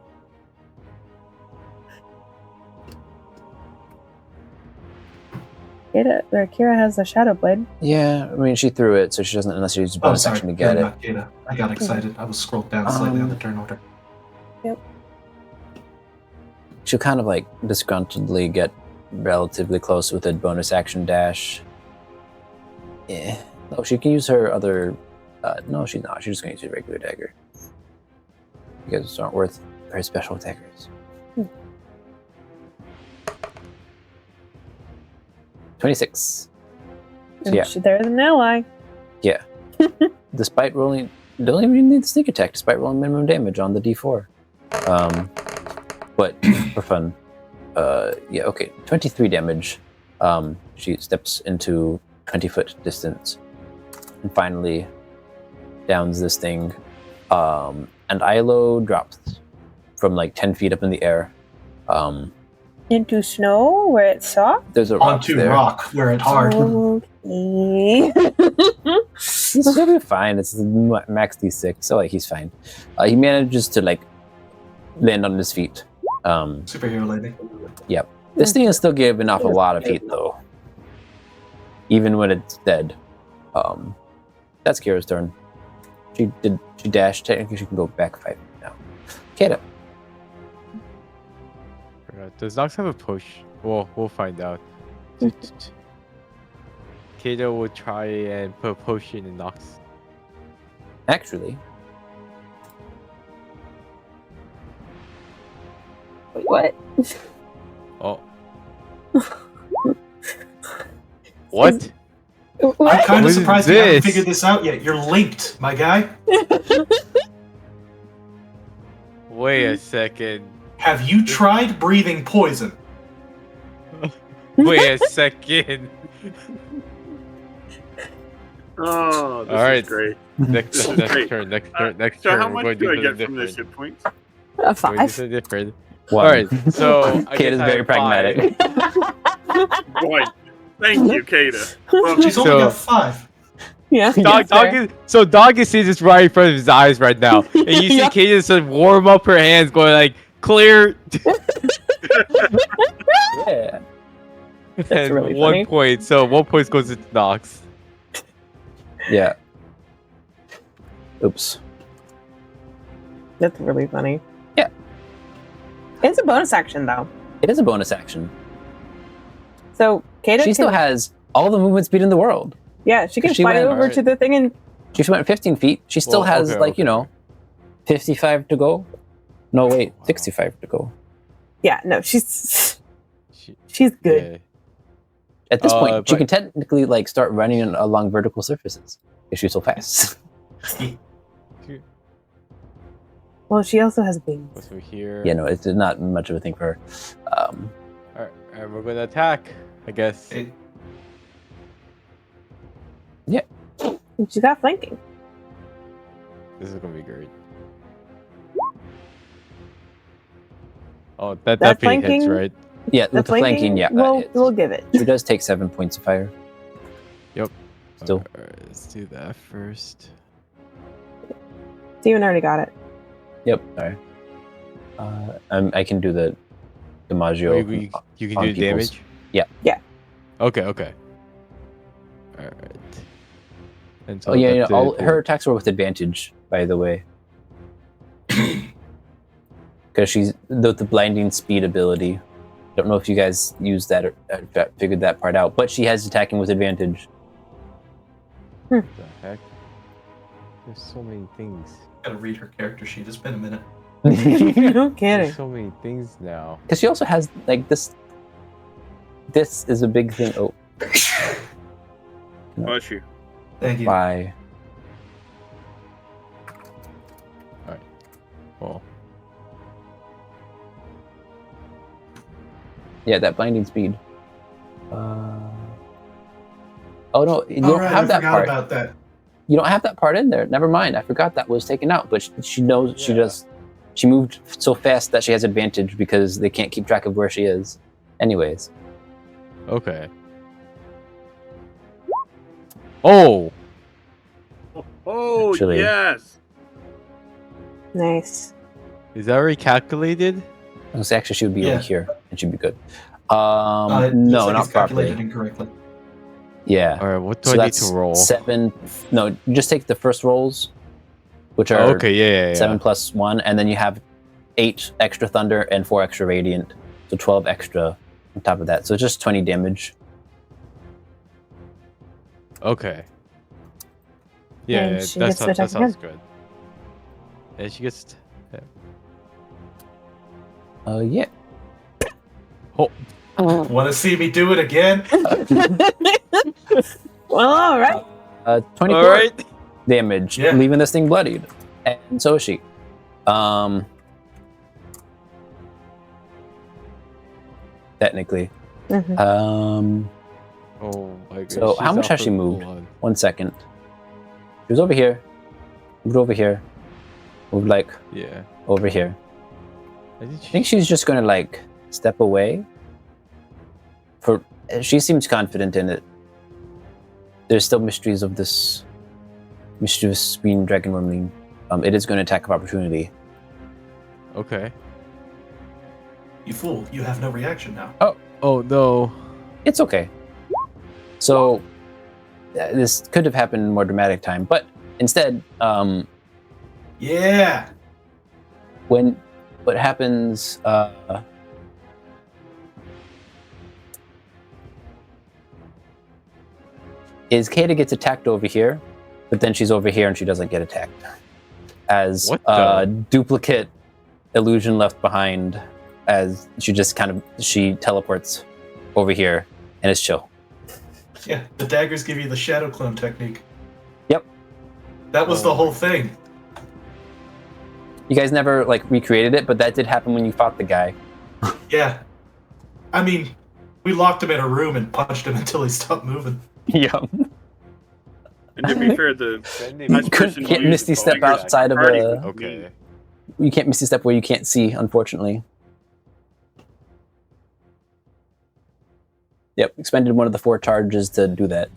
[SPEAKER 5] Kira has the shadow blade.
[SPEAKER 2] Yeah, I mean, she threw it, so she doesn't, unless she uses
[SPEAKER 3] Oh,
[SPEAKER 2] bonus
[SPEAKER 3] sorry.
[SPEAKER 2] action to get it.
[SPEAKER 3] Not Kira. I got excited. I was scrolled down slightly on the turn order.
[SPEAKER 2] she'll kind of like disgruntledly get relatively close with a bonus action dash. Yeah. No, she can use her other. No, she's not. She's just gonna use her regular dagger. You guys aren't worth her special daggers. 26. So, yeah.
[SPEAKER 5] There's an ally.
[SPEAKER 2] Yeah. Despite rolling, don't even need the sneak attack. Despite rolling minimum damage on the D4. But for fun, yeah. Okay, 23 damage. She steps into 20-foot distance, and finally downs this thing. And Ilo drops from like 10 feet up in the air.
[SPEAKER 5] Into snow where it's soft?
[SPEAKER 2] There's a rock
[SPEAKER 3] Onto
[SPEAKER 2] there.
[SPEAKER 3] rock where it's hard.
[SPEAKER 5] Okay.
[SPEAKER 2] He's gonna be fine. It's max D6, so like he's fine. He manages to like land on his feet.
[SPEAKER 3] Superhero lady.
[SPEAKER 2] Yep. This thing is still giving off a lot of heat though, even when it's dead. That's Kira's turn. She dashed. Technically, she can go back 5 now. Kata.
[SPEAKER 6] Does Nox have a push? Well, we'll find out. Kato will try and put a potion in Nox.
[SPEAKER 2] Actually,
[SPEAKER 5] What?
[SPEAKER 6] Oh. What?
[SPEAKER 3] I'm kind
[SPEAKER 6] What
[SPEAKER 3] of
[SPEAKER 6] is
[SPEAKER 3] surprised you haven't
[SPEAKER 6] this?
[SPEAKER 3] figured this out yet. You're linked, my guy.
[SPEAKER 6] Wait a second.
[SPEAKER 3] Have you tried breathing poison?
[SPEAKER 6] Wait a second.
[SPEAKER 1] Oh, this
[SPEAKER 6] All right.
[SPEAKER 1] is great.
[SPEAKER 6] Next
[SPEAKER 1] great.
[SPEAKER 6] turn. Next
[SPEAKER 1] So
[SPEAKER 6] turn.
[SPEAKER 1] how
[SPEAKER 6] we're
[SPEAKER 1] much
[SPEAKER 6] going to
[SPEAKER 1] do I
[SPEAKER 6] do
[SPEAKER 1] get
[SPEAKER 6] something
[SPEAKER 1] from this
[SPEAKER 6] different.
[SPEAKER 1] hit points?
[SPEAKER 5] A
[SPEAKER 6] We're going to do
[SPEAKER 5] 5.
[SPEAKER 6] something different.
[SPEAKER 2] one.
[SPEAKER 6] All right. So I
[SPEAKER 2] Kata's
[SPEAKER 6] guess I
[SPEAKER 2] very
[SPEAKER 6] have
[SPEAKER 2] pragmatic.
[SPEAKER 6] 5.
[SPEAKER 1] Boy, thank you, Kata.
[SPEAKER 3] Well, she's only
[SPEAKER 6] So-
[SPEAKER 3] got 5.
[SPEAKER 5] Yeah.
[SPEAKER 6] Dog is seeing this right in front of his eyes right now, and you see
[SPEAKER 5] Yeah.
[SPEAKER 6] Katie just warm up her hands, going like clear.
[SPEAKER 2] Yeah.
[SPEAKER 6] And
[SPEAKER 5] really
[SPEAKER 6] 1
[SPEAKER 5] funny.
[SPEAKER 6] point. So 1 point goes to Nox.
[SPEAKER 2] Yeah. Oops.
[SPEAKER 5] That's really funny.
[SPEAKER 2] Yeah.
[SPEAKER 5] It's a bonus action though.
[SPEAKER 2] It is a bonus action.
[SPEAKER 5] So Kata
[SPEAKER 2] She still has all the movement speed in the world.
[SPEAKER 5] yeah, she can
[SPEAKER 2] she
[SPEAKER 5] fly
[SPEAKER 2] went-
[SPEAKER 5] over
[SPEAKER 6] Alright.
[SPEAKER 5] to the thing and
[SPEAKER 2] She went 15 feet. She still
[SPEAKER 6] Well,
[SPEAKER 2] has,
[SPEAKER 6] okay,
[SPEAKER 2] like,
[SPEAKER 6] okay.
[SPEAKER 2] you know, 55 to go. No, wait,
[SPEAKER 6] Wow.
[SPEAKER 2] 65 to go.
[SPEAKER 5] yeah, no, she's
[SPEAKER 6] She-
[SPEAKER 5] good.
[SPEAKER 6] yeah.
[SPEAKER 2] At this point, she
[SPEAKER 6] but-
[SPEAKER 2] can technically, like, start running along vertical surfaces if she's so fast.
[SPEAKER 5] Well, she also has wings.
[SPEAKER 6] What's over here?
[SPEAKER 2] Yeah, no, it's not much of a thing for her.
[SPEAKER 6] Alright, and we're gonna attack. I guess.
[SPEAKER 3] It-
[SPEAKER 5] And she's got flanking.
[SPEAKER 6] This is gonna be great. Oh, that
[SPEAKER 5] That
[SPEAKER 6] pretty hits,
[SPEAKER 5] flanking-
[SPEAKER 6] right?
[SPEAKER 2] Yeah, with the flanking, yeah. that
[SPEAKER 5] We'll
[SPEAKER 2] hits.
[SPEAKER 5] we'll give it.
[SPEAKER 2] She does take 7 points of fire. Still.
[SPEAKER 6] Alright, let's do that first.
[SPEAKER 5] Steven already got it.
[SPEAKER 2] Yep, sorry. I can do the
[SPEAKER 6] Oh,
[SPEAKER 2] DiMaggio.
[SPEAKER 6] you can
[SPEAKER 2] on
[SPEAKER 6] do
[SPEAKER 2] people's-
[SPEAKER 6] damage?
[SPEAKER 2] Yeah.
[SPEAKER 5] Yeah.
[SPEAKER 6] Okay. Alright. And so
[SPEAKER 2] Oh, yeah,
[SPEAKER 6] that's
[SPEAKER 2] all
[SPEAKER 6] it.
[SPEAKER 2] her attacks were with advantage, by the way. Because she's the blinding speed ability. Don't know if you guys used that or figured that part out, but she has attacking with advantage.
[SPEAKER 6] What the heck? There's so many things.
[SPEAKER 3] Gotta read her character sheet. It's been a minute.
[SPEAKER 5] No kidding.
[SPEAKER 6] There's so many things now.
[SPEAKER 2] Because she also has like this. This is a big thing. Oh,
[SPEAKER 1] Bless you.
[SPEAKER 3] Thank you.
[SPEAKER 2] bye.
[SPEAKER 6] Well,
[SPEAKER 2] Yeah, that blinding speed. Oh no, you don't
[SPEAKER 3] Alright, I
[SPEAKER 2] have that
[SPEAKER 3] forgot
[SPEAKER 2] part.
[SPEAKER 3] about that.
[SPEAKER 2] You don't have that part in there. Never mind. I forgot that was taken out. But she knows she
[SPEAKER 6] Yeah.
[SPEAKER 2] just she moved so fast that she has advantage because they can't keep track of where she is. Anyways,
[SPEAKER 6] okay. Oh!
[SPEAKER 1] Oh,
[SPEAKER 2] Actually-
[SPEAKER 1] yes.
[SPEAKER 5] Nice.
[SPEAKER 6] Is that already calculated?
[SPEAKER 2] so actually she would be
[SPEAKER 3] Yeah.
[SPEAKER 2] over here and she'd be good.
[SPEAKER 3] It looks
[SPEAKER 2] No,
[SPEAKER 3] like
[SPEAKER 2] not
[SPEAKER 3] it's calculated
[SPEAKER 2] properly.
[SPEAKER 3] incorrectly.
[SPEAKER 2] Yeah.
[SPEAKER 6] Alright, what do
[SPEAKER 2] So
[SPEAKER 6] I need
[SPEAKER 2] that's
[SPEAKER 6] to roll?
[SPEAKER 2] 7. No, you just take the first rolls, which are
[SPEAKER 6] Oh, okay, yeah.
[SPEAKER 2] 7 plus 1, and then you have 8 extra thunder and 4 extra radiant, so 12 extra on top of that. So just 20 damage.
[SPEAKER 6] Okay.
[SPEAKER 5] And
[SPEAKER 6] Yeah,
[SPEAKER 5] she
[SPEAKER 6] that
[SPEAKER 5] gets to attack
[SPEAKER 6] sounds good. And she gets.
[SPEAKER 2] Yeah.
[SPEAKER 6] Oh,
[SPEAKER 3] Want to see me do it again?
[SPEAKER 5] Well, all right.
[SPEAKER 2] 24
[SPEAKER 6] all right.
[SPEAKER 2] damage,
[SPEAKER 3] Yeah.
[SPEAKER 2] leaving this thing bloodied. And so is she. Technically.
[SPEAKER 5] Mhm.
[SPEAKER 6] Oh my god.
[SPEAKER 2] So how much has she moved? 1 second. She was over here. Moved over here. Moved like
[SPEAKER 6] Yeah.
[SPEAKER 2] over here.
[SPEAKER 6] I think
[SPEAKER 2] I think she's just gonna like step away. She seems confident in it. There's still mysteries of this mischievous green dragon wormling. It is going to attack of opportunity.
[SPEAKER 6] Okay.
[SPEAKER 3] You fool! You have no reaction now.
[SPEAKER 6] Oh no.
[SPEAKER 2] It's okay. So this could have happened in more dramatic time, but instead,
[SPEAKER 3] Yeah.
[SPEAKER 2] when what happens, is Kata gets attacked over here, but then she's over here and she doesn't get attacked. As
[SPEAKER 6] What the-
[SPEAKER 2] duplicate illusion left behind, as she teleports over here and it's chill.
[SPEAKER 3] Yeah. The daggers give you the shadow clone technique.
[SPEAKER 2] Yep.
[SPEAKER 3] That was the whole thing.
[SPEAKER 2] You guys never like recreated it, but that did happen when you fought the guy.
[SPEAKER 3] Yeah. I mean, we locked him in a room and punched him until he stopped moving.
[SPEAKER 2] Yeah.
[SPEAKER 1] And to be fair, the
[SPEAKER 2] You
[SPEAKER 1] last person
[SPEAKER 2] can't
[SPEAKER 1] who
[SPEAKER 2] misty
[SPEAKER 1] used
[SPEAKER 2] step
[SPEAKER 1] fingers
[SPEAKER 2] outside of
[SPEAKER 1] party
[SPEAKER 2] a.
[SPEAKER 1] was me.
[SPEAKER 6] Okay.
[SPEAKER 2] You can't misty step where you can't see, unfortunately. Yep, expended one of the 4 charges to do that,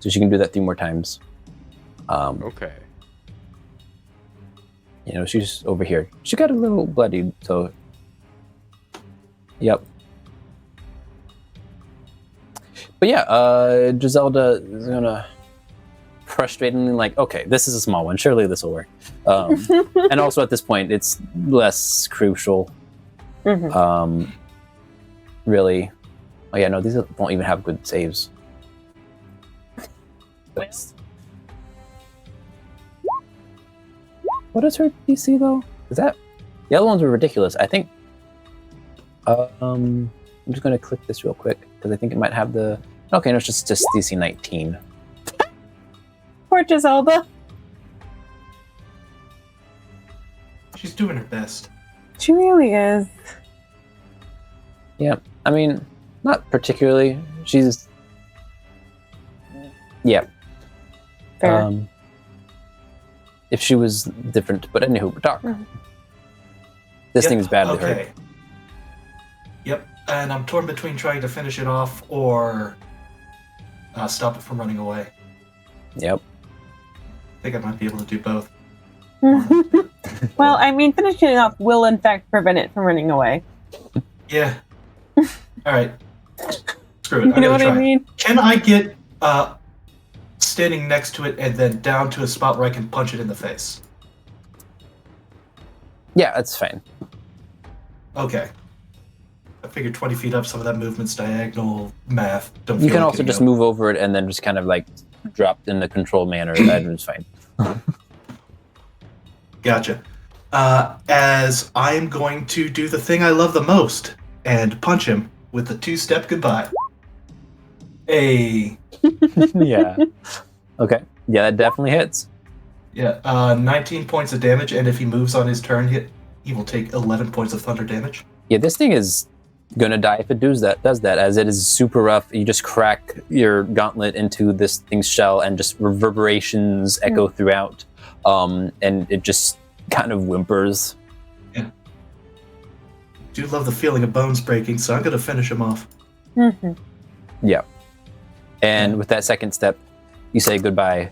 [SPEAKER 2] so she can do that 3 more times.
[SPEAKER 6] Okay.
[SPEAKER 2] You know, she's over here. She got a little bloodied, so. Yep. But yeah, Giselda is gonna frustratingly like, okay, this is a small one. Surely this will work. And also at this point, it's less crucial.
[SPEAKER 5] Mhm.
[SPEAKER 2] Really. Oh yeah, no, these won't even have good saves. What is her DC though? Is that the other ones were ridiculous? I think. I'm just gonna click this real quick because I think it might have the. Okay, no, it's just DC 19.
[SPEAKER 5] Poor Giselda.
[SPEAKER 3] She's doing her best.
[SPEAKER 5] She really is.
[SPEAKER 2] Yeah, I mean, not particularly. She's. Yeah.
[SPEAKER 5] Fair.
[SPEAKER 2] If she was different, but anywho, Doc. This
[SPEAKER 3] Yep,
[SPEAKER 2] thing's badly
[SPEAKER 3] okay.
[SPEAKER 2] hurt.
[SPEAKER 3] Yep, and I'm torn between trying to finish it off or stop it from running away.
[SPEAKER 2] Yep.
[SPEAKER 3] I think I might be able to do both.
[SPEAKER 5] Well, I mean, finishing it off will in fact prevent it from running away.
[SPEAKER 3] Yeah. All right. Screw it.
[SPEAKER 5] You know what
[SPEAKER 3] try.
[SPEAKER 5] I mean?
[SPEAKER 3] Can I get standing next to it and then down to a spot where I can punch it in the face?
[SPEAKER 2] Yeah, that's fine.
[SPEAKER 3] Okay. I figured 20 feet up, some of that movement's diagonal math. Don't
[SPEAKER 2] You
[SPEAKER 3] feel
[SPEAKER 2] can
[SPEAKER 3] like
[SPEAKER 2] also
[SPEAKER 3] getting
[SPEAKER 2] just
[SPEAKER 3] up.
[SPEAKER 2] move over it and then just kind of like drop in the control manner. That is fine.
[SPEAKER 3] Gotcha. As I am going to do the thing I love the most and punch him with the 2-step goodbye. Hey.
[SPEAKER 2] Yeah. Okay. Yeah, that definitely hits.
[SPEAKER 3] Yeah, 19 points of damage, and if he moves on his turn, he will take 11 points of thunder damage.
[SPEAKER 2] Yeah, this thing is gonna die if it does that, as it is super rough. You just crack your gauntlet into this thing's shell and just reverberations echo throughout, and it just kind of whimpers.
[SPEAKER 3] Do love the feeling of bones breaking, so I'm gonna finish him off.
[SPEAKER 5] Mhm.
[SPEAKER 2] Yeah. And with that second step, you say goodbye.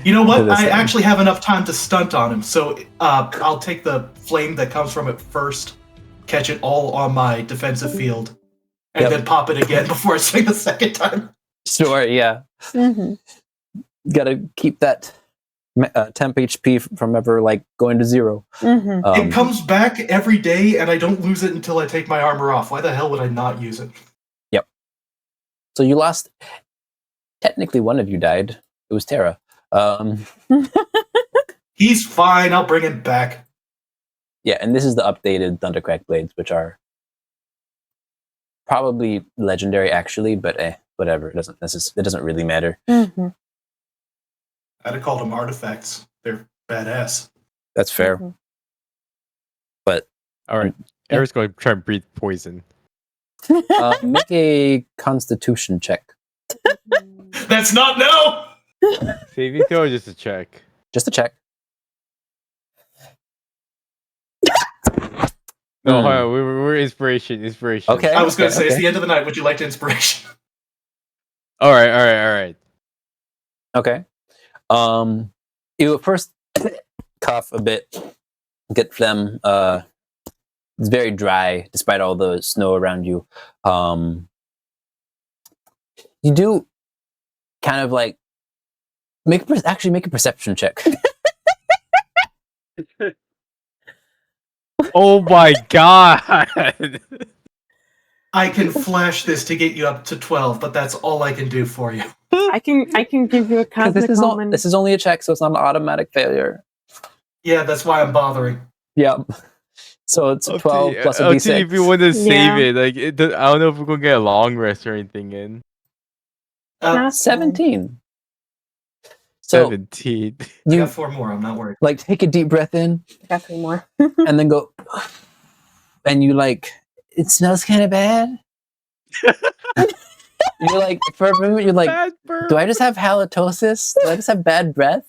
[SPEAKER 3] You know
[SPEAKER 2] To
[SPEAKER 3] what?
[SPEAKER 2] this
[SPEAKER 3] I
[SPEAKER 2] thing.
[SPEAKER 3] actually have enough time to stunt on him, so I'll take the flame that comes from it first, catch it all on my defensive field, and
[SPEAKER 2] Yep.
[SPEAKER 3] then pop it again before I swing the second time.
[SPEAKER 2] Sure, yeah.
[SPEAKER 5] Mhm.
[SPEAKER 2] Gotta keep that temp HP from ever like going to 0.
[SPEAKER 5] Mm-hmm.
[SPEAKER 3] It comes back every day, and I don't lose it until I take my armor off. Why the hell would I not use it?
[SPEAKER 2] Yep. So you lost. Technically, one of you died. It was Terra.
[SPEAKER 3] He's fine. I'll bring him back.
[SPEAKER 2] Yeah, and this is the updated Thundercrack blades, which are probably legendary, actually. But whatever. It doesn't really matter.
[SPEAKER 5] Mm-hmm.
[SPEAKER 3] I'd have called them artifacts. They're badass.
[SPEAKER 2] That's fair.
[SPEAKER 5] Mm-hmm.
[SPEAKER 2] But
[SPEAKER 6] All right,
[SPEAKER 2] Yeah.
[SPEAKER 6] Eric's going to try and breathe poison.
[SPEAKER 2] make a Constitution check.
[SPEAKER 3] That's not no.
[SPEAKER 6] Saving throw or just a check?
[SPEAKER 2] Just a check.
[SPEAKER 6] No, hold on, we're inspiration.
[SPEAKER 2] Okay.
[SPEAKER 3] I was going to say,
[SPEAKER 2] okay.
[SPEAKER 3] it's the end of the night. Would you like to inspiration?
[SPEAKER 6] All right.
[SPEAKER 2] Okay. You first cough a bit, get phlegm. It's very dry despite all the snow around you. You do kind of like make a perception check.
[SPEAKER 6] Oh my god!
[SPEAKER 3] I can flash this to get you up to 12, but that's all I can do for you.
[SPEAKER 5] I can give you a cosmic moment.
[SPEAKER 2] This is only a check, so it's not an automatic failure.
[SPEAKER 3] Yeah, that's why I'm bothering.
[SPEAKER 2] Yeah. So it's 12 plus a d6.
[SPEAKER 6] If you want to save
[SPEAKER 5] Yeah.
[SPEAKER 6] it, like I don't know if we're gonna get a long rest or anything in.
[SPEAKER 2] 17. So
[SPEAKER 6] 17.
[SPEAKER 3] I
[SPEAKER 2] you
[SPEAKER 3] got 4 more. I'm not worried.
[SPEAKER 2] like take a deep breath in
[SPEAKER 5] I got 3 more.
[SPEAKER 2] and then go, and you like, it smells kind of bad. You're like, for a moment, you're like,
[SPEAKER 6] Bad burp.
[SPEAKER 2] do I just have halitosis? Do I just have bad breath?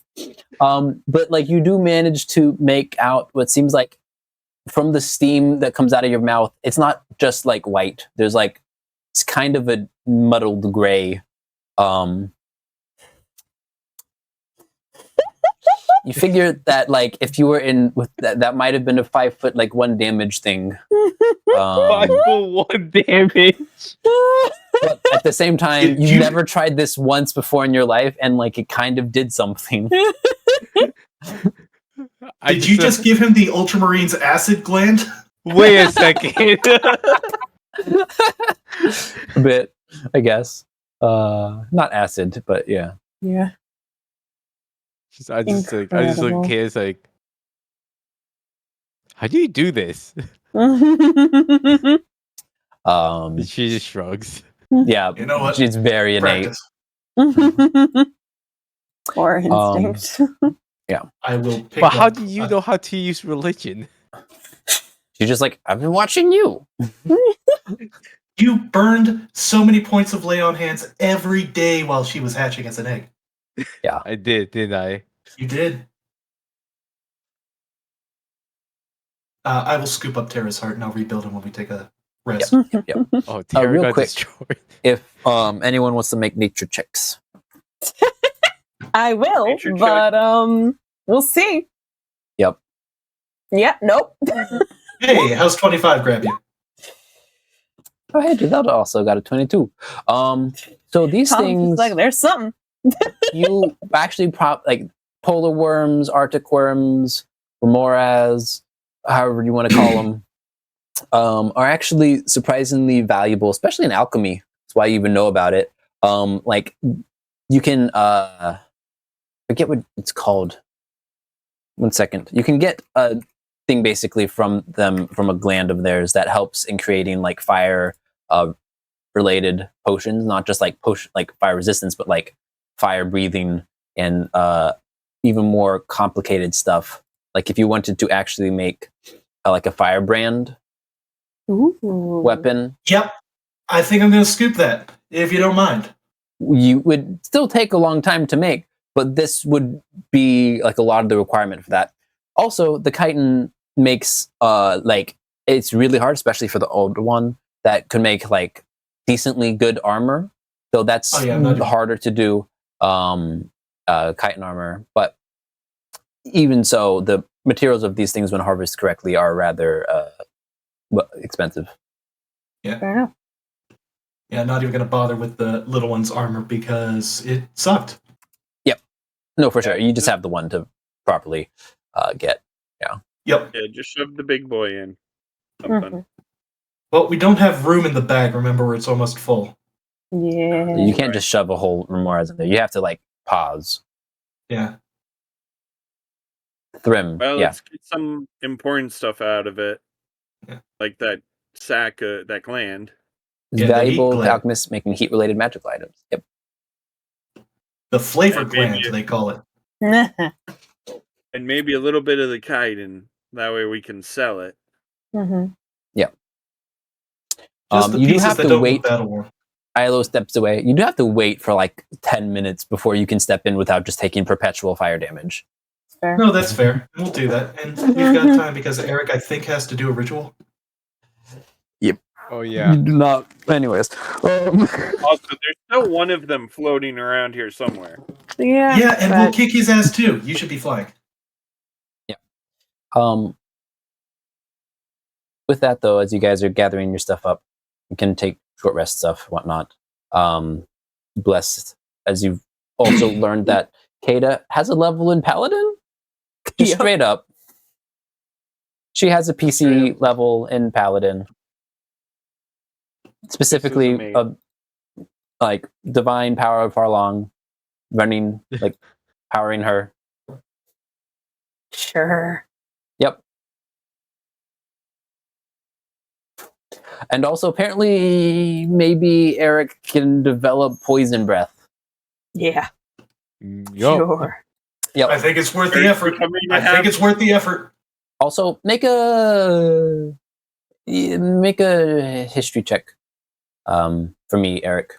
[SPEAKER 2] But like you do manage to make out what seems like from the steam that comes out of your mouth, it's not just like white. There's like, it's kind of a muddled gray. You figure that like if you were in with that might have been a 5 foot like 1 damage thing.
[SPEAKER 6] 5 for 1 damage.
[SPEAKER 2] But at the same time,
[SPEAKER 3] Did
[SPEAKER 2] you
[SPEAKER 3] you-
[SPEAKER 2] never tried this once before in your life, and like it kind of did something.
[SPEAKER 3] Did you just give him the Ultramarine's acid gland?
[SPEAKER 6] wait a second?
[SPEAKER 2] A bit, I guess. Not acid, but yeah.
[SPEAKER 5] Yeah.
[SPEAKER 6] I just look at Kayla's like, how do you do this? She just shrugs.
[SPEAKER 2] Yeah,
[SPEAKER 3] You know what?
[SPEAKER 2] it's very innate.
[SPEAKER 3] Practice.
[SPEAKER 5] Or instinct.
[SPEAKER 3] I will pick
[SPEAKER 6] But how
[SPEAKER 3] up,
[SPEAKER 6] do you know how to use religion?
[SPEAKER 2] She's just like, I've been watching you.
[SPEAKER 3] You burned so many points of lay on hands every day while she was hatching as an egg.
[SPEAKER 6] I did, didn't I?
[SPEAKER 3] You did. I will scoop up Terra's heart and I'll rebuild him when we take a rest.
[SPEAKER 6] Oh, Tara
[SPEAKER 2] real
[SPEAKER 6] got
[SPEAKER 2] quick.
[SPEAKER 6] destroyed.
[SPEAKER 2] If anyone wants to make nature checks,
[SPEAKER 5] I will,
[SPEAKER 1] Nature check.
[SPEAKER 5] but we'll see.
[SPEAKER 2] Yep.
[SPEAKER 5] Yeah, nope.
[SPEAKER 3] Hey, how's 25 grab you?
[SPEAKER 2] oh hey, Giselle also got a 22. So these
[SPEAKER 5] Tom's
[SPEAKER 2] things,
[SPEAKER 5] like, there's something.
[SPEAKER 2] you actually like polar worms, Arctic worms, remoras, however you want to call them, are actually surprisingly valuable, especially in alchemy. That's why you even know about it. Like you can forget what it's called. 1 second. You can get a thing basically from them, from a gland of theirs that helps in creating like fire related potions, not just like like fire resistance, but like fire breathing and even more complicated stuff. Like if you wanted to actually make like a firebrand weapon,
[SPEAKER 3] Yep. I think I'm going to scoop that, if you don't mind.
[SPEAKER 2] you would still take a long time to make, but this would be like a lot of the requirement for that. Also, the chitin makes like it's really hard, especially for the old one that could make like decently good armor. So that's harder to do chitin armor. But even so, the materials of these things, when harvested correctly, are rather expensive.
[SPEAKER 3] Yeah.
[SPEAKER 5] Fair enough.
[SPEAKER 3] Yeah, not even going to bother with the little one's armor because it sucked.
[SPEAKER 2] Yep. No, for sure. You just have the one to properly get.
[SPEAKER 3] Yep.
[SPEAKER 1] Yeah, just shove the big boy in. Something.
[SPEAKER 3] Well, we don't have room in the bag. Remember, it's almost full.
[SPEAKER 5] Yeah.
[SPEAKER 2] You can't just shove a whole Remorhaz in there. You have to like pause.
[SPEAKER 3] Yeah.
[SPEAKER 2] Thrym.
[SPEAKER 1] Well,
[SPEAKER 2] Yeah.
[SPEAKER 1] let's get some important stuff out of it.
[SPEAKER 3] Yeah.
[SPEAKER 1] Like that sack, that gland.
[SPEAKER 2] It's
[SPEAKER 3] Yeah, the heat
[SPEAKER 2] valuable to
[SPEAKER 3] gland.
[SPEAKER 2] alchemists making heat-related magical items. Yep.
[SPEAKER 3] The flavor
[SPEAKER 1] And maybe
[SPEAKER 3] gland, they call it.
[SPEAKER 1] And maybe a little bit of the chitin. That way we can sell it.
[SPEAKER 3] Just the
[SPEAKER 2] You do
[SPEAKER 3] pieces
[SPEAKER 2] have
[SPEAKER 3] that
[SPEAKER 2] to
[SPEAKER 3] don't
[SPEAKER 2] wait.
[SPEAKER 3] look battle worn.
[SPEAKER 2] Ilo steps away. You do have to wait for like 10 minutes before you can step in without just taking perpetual fire damage.
[SPEAKER 5] Fair.
[SPEAKER 3] No, that's fair. We'll do that. And we've got time because Eric, I think, has to do a ritual.
[SPEAKER 6] Oh yeah.
[SPEAKER 8] You do not. Anyways.
[SPEAKER 1] Also, there's still one of them floating around here somewhere.
[SPEAKER 5] Yeah.
[SPEAKER 3] Yeah, and
[SPEAKER 5] but-
[SPEAKER 3] we'll kick his ass too. You should be flying.
[SPEAKER 2] With that though, as you guys are gathering your stuff up, you can take short rest stuff, whatnot. Blessed, as you've also learned that Kata has a level in Paladin. Just
[SPEAKER 5] Yep.
[SPEAKER 2] straight up. She has a PC level in Paladin. Specifically,
[SPEAKER 1] amazing.
[SPEAKER 2] like Divine Power of Farlong running, like powering her.
[SPEAKER 5] Sure.
[SPEAKER 2] Yep. And also, apparently, maybe Eric can develop poison breath.
[SPEAKER 5] Yeah.
[SPEAKER 6] Yup.
[SPEAKER 5] Sure.
[SPEAKER 2] Yep.
[SPEAKER 3] I think it's worth the effort. I think it's worth the effort.
[SPEAKER 2] Also, make a history check for me, Eric.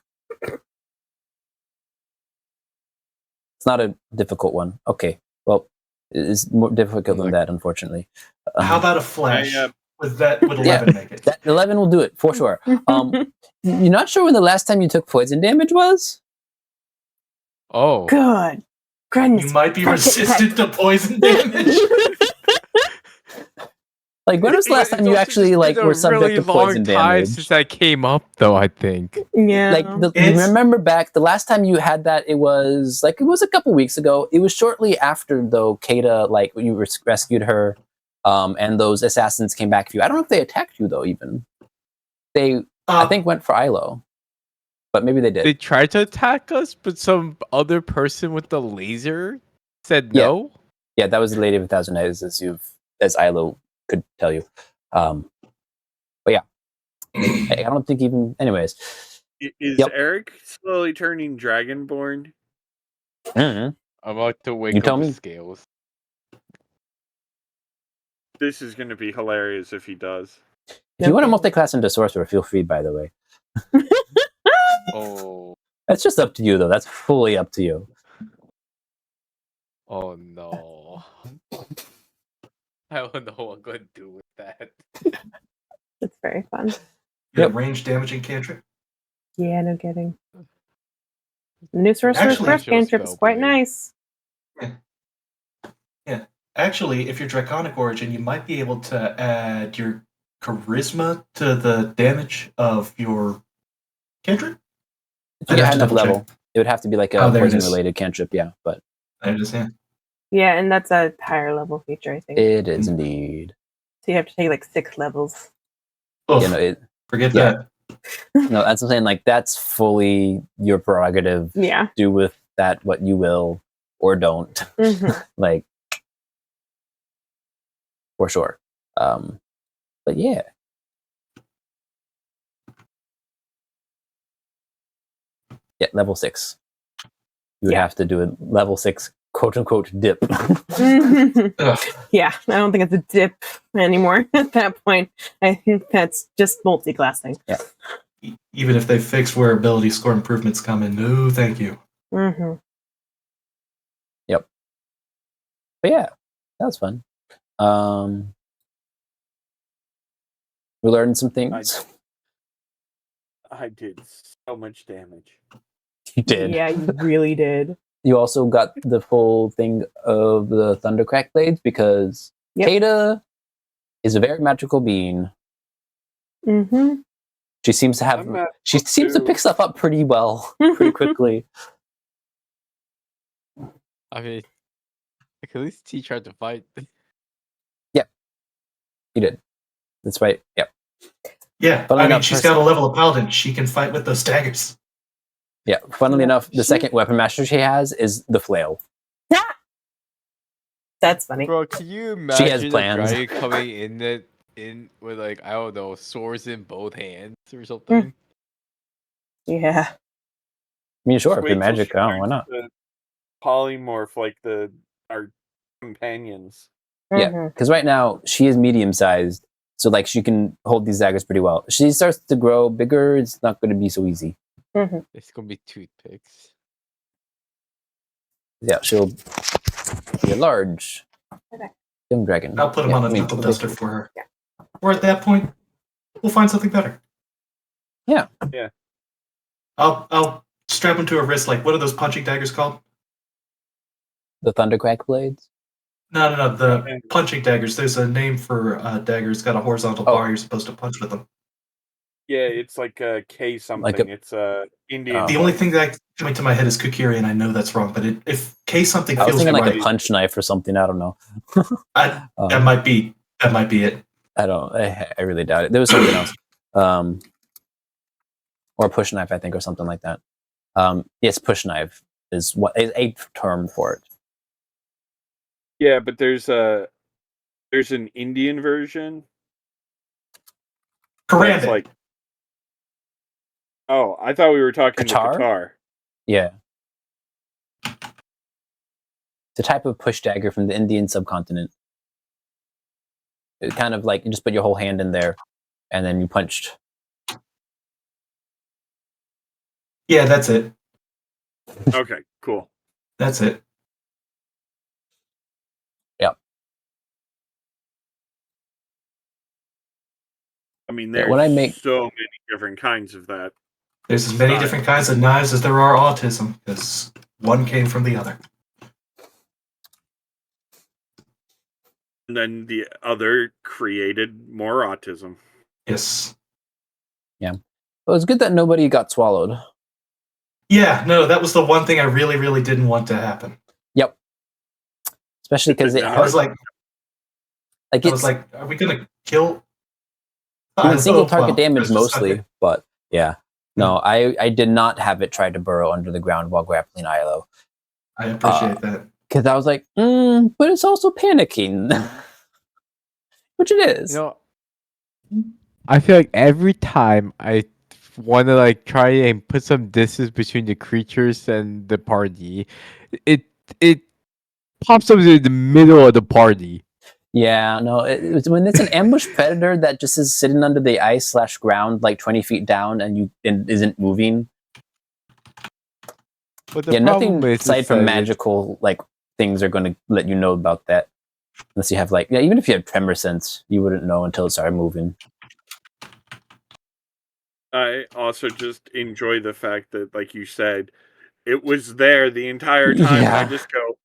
[SPEAKER 2] It's not a difficult one. Okay. Well, it's more difficult than that, unfortunately.
[SPEAKER 3] How about a flash? Would 11 make it?
[SPEAKER 2] That 11 will do it for sure. You're not sure when the last time you took poison damage was?
[SPEAKER 6] Oh.
[SPEAKER 5] Good. Goodness.
[SPEAKER 3] You might be resistant to poison damage.
[SPEAKER 2] Like, when was the last time you actually like were subject to poison damage?
[SPEAKER 6] Since that came up, though, I think.
[SPEAKER 5] Yeah.
[SPEAKER 2] Like, remember back the last time you had that? It was a couple weeks ago. It was shortly after though, Kata, like when you rescued her, and those assassins came back for you. I don't know if they attacked you though. Even they, I think, went for Ilo, but maybe they did.
[SPEAKER 6] They tried to attack us, but some other person with the laser said no.
[SPEAKER 2] Yeah, that was the Lady of 1,000 Eyes, as Ilo could tell you. But yeah, I don't think even. Anyways,
[SPEAKER 1] Is Eric slowly turning Dragonborn?
[SPEAKER 2] Mm-hmm.
[SPEAKER 6] I'm about to wake
[SPEAKER 2] You
[SPEAKER 6] up
[SPEAKER 2] tell
[SPEAKER 6] the
[SPEAKER 2] me.
[SPEAKER 6] scales.
[SPEAKER 1] This is going to be hilarious if he does.
[SPEAKER 2] If you want to multi-class into sorcerer, feel free. By the way,
[SPEAKER 6] Oh.
[SPEAKER 2] that's just up to you, though. That's fully up to you.
[SPEAKER 6] Oh no. I don't know what I'm going to do with that.
[SPEAKER 5] It's very fun.
[SPEAKER 3] Range damaging cantrip.
[SPEAKER 5] Yeah, no kidding. The new Sorcerer's
[SPEAKER 3] Actually,
[SPEAKER 5] Breath cantrip is quite nice.
[SPEAKER 3] Yeah. Actually, if you're Draconic Origin, you might be able to add your charisma to the damage of your cantrip.
[SPEAKER 2] If you had enough level, it would have to be like a poison-related cantrip, yeah. But
[SPEAKER 3] I understand.
[SPEAKER 5] Yeah, and that's a higher level feature, I think.
[SPEAKER 2] It is indeed.
[SPEAKER 5] So you have to take like 6 levels.
[SPEAKER 3] Oof, forget that.
[SPEAKER 2] No, that's what I'm saying. Like, that's fully your prerogative.
[SPEAKER 5] Yeah.
[SPEAKER 2] Do with that what you will or don't.
[SPEAKER 5] Mm-hmm.
[SPEAKER 2] Like, for sure. But yeah. Yeah, level 6. You would have to do a level 6 quote unquote dip.
[SPEAKER 5] Yeah, I don't think it's a dip anymore at that point. I think that's just multi-classing.
[SPEAKER 2] Yeah.
[SPEAKER 3] Even if they fix where ability score improvements come in, no, thank you.
[SPEAKER 5] Mm-hmm.
[SPEAKER 2] Yep. But yeah, that was fun. We learned some things.
[SPEAKER 1] I did so much damage.
[SPEAKER 2] You did.
[SPEAKER 5] Yeah, you really did.
[SPEAKER 2] You also got the full thing of the Thundercrack blades because Kata is a very magical being.
[SPEAKER 5] Mm-hmm.
[SPEAKER 2] She seems to have. She seems to pick stuff up pretty well, pretty quickly.
[SPEAKER 6] I mean, at least he tried to fight.
[SPEAKER 2] He did. That's right. Yep.
[SPEAKER 3] Yeah,
[SPEAKER 2] Funnily
[SPEAKER 3] I mean,
[SPEAKER 2] enough,
[SPEAKER 3] she's got a level of paladin. She can fight with those daggers.
[SPEAKER 2] Yeah. Funnily enough, the second weapon master she has is the flail.
[SPEAKER 5] That's funny.
[SPEAKER 6] Bro, can you
[SPEAKER 2] She has
[SPEAKER 6] imagine a
[SPEAKER 2] plans.
[SPEAKER 6] dragon coming in with like, I don't know, swords in both hands or something?
[SPEAKER 5] Yeah.
[SPEAKER 2] I mean, sure,
[SPEAKER 1] Just
[SPEAKER 2] if you're
[SPEAKER 1] wait till
[SPEAKER 2] magic,
[SPEAKER 1] she
[SPEAKER 2] oh, why
[SPEAKER 1] starts
[SPEAKER 2] not?
[SPEAKER 1] to polymorph like our companions.
[SPEAKER 2] Yeah,
[SPEAKER 5] Mhm.
[SPEAKER 2] because right now she is medium sized, so like she can hold these daggers pretty well. She starts to grow bigger, it's not going to be so easy.
[SPEAKER 5] Mhm.
[SPEAKER 6] It's gonna be toothpicks.
[SPEAKER 2] Yeah, she'll be a large young dragon.
[SPEAKER 3] I'll put him
[SPEAKER 2] Yeah,
[SPEAKER 3] on a
[SPEAKER 2] I mean,
[SPEAKER 3] knuckle duster for her. Or at that point, we'll find something better.
[SPEAKER 2] Yeah.
[SPEAKER 1] Yeah.
[SPEAKER 3] I'll strap him to her wrist. Like, what are those punching daggers called?
[SPEAKER 2] The Thundercrack blades.
[SPEAKER 3] No. The punching daggers. There's a name for daggers. Got a horizontal bar. You're supposed to punch with them.
[SPEAKER 1] Yeah, it's like a K something.
[SPEAKER 2] Like
[SPEAKER 1] it's Indian.
[SPEAKER 3] The only thing that coming to my head is Kukiri, and I know that's wrong. But if K something
[SPEAKER 2] I was
[SPEAKER 3] feels
[SPEAKER 2] thinking like
[SPEAKER 3] right,
[SPEAKER 2] a punch knife or something. I don't know.
[SPEAKER 3] that might be it.
[SPEAKER 2] I don't. I really doubt it. There was something else, or push knife, I think, or something like that. Yes, push knife is what is a term for it.
[SPEAKER 1] Yeah, but there's an Indian version.
[SPEAKER 3] Karambit.
[SPEAKER 1] Like, oh, I thought we were talking the
[SPEAKER 2] Qatar?
[SPEAKER 1] Qatar.
[SPEAKER 2] Yeah, it's a type of push dagger from the Indian subcontinent. It kind of like you just put your whole hand in there, and then you punched.
[SPEAKER 3] Yeah, that's it.
[SPEAKER 1] Okay, cool.
[SPEAKER 3] That's it.
[SPEAKER 2] Yep.
[SPEAKER 1] I mean,
[SPEAKER 2] Yeah,
[SPEAKER 1] there's
[SPEAKER 2] when I make
[SPEAKER 1] so many different kinds of that.
[SPEAKER 3] There's as many different kinds of knives as there are autism, because one came from the other.
[SPEAKER 1] And then the other created more autism.
[SPEAKER 3] Yes.
[SPEAKER 2] Yeah. Well, it's good that nobody got swallowed.
[SPEAKER 3] Yeah, no, that was the one thing I really, really didn't want to happen.
[SPEAKER 2] Yep. Especially because
[SPEAKER 3] I was like, are we gonna kill?
[SPEAKER 2] Single target damage mostly, but yeah. No, I did not have it try to burrow under the ground while grappling Ilo.
[SPEAKER 3] I appreciate that.
[SPEAKER 2] Because I was like, but it's also panicking. Which it is.
[SPEAKER 6] You know, I feel like every time I want to like try and put some distance between the creatures and the party, it pops up in the middle of the party.
[SPEAKER 2] Yeah, no, it's when it's an ambush predator that just is sitting under the ice / ground like 20 feet down and isn't moving.
[SPEAKER 6] But
[SPEAKER 2] yeah, nothing aside from magical like things are going to let you know about that. Unless you have like, yeah, even if you have tremor sense, you wouldn't know until it started moving.
[SPEAKER 1] I also just enjoy the fact that, like you said, it was there the entire time.
[SPEAKER 2] Yeah.
[SPEAKER 1] And I just go,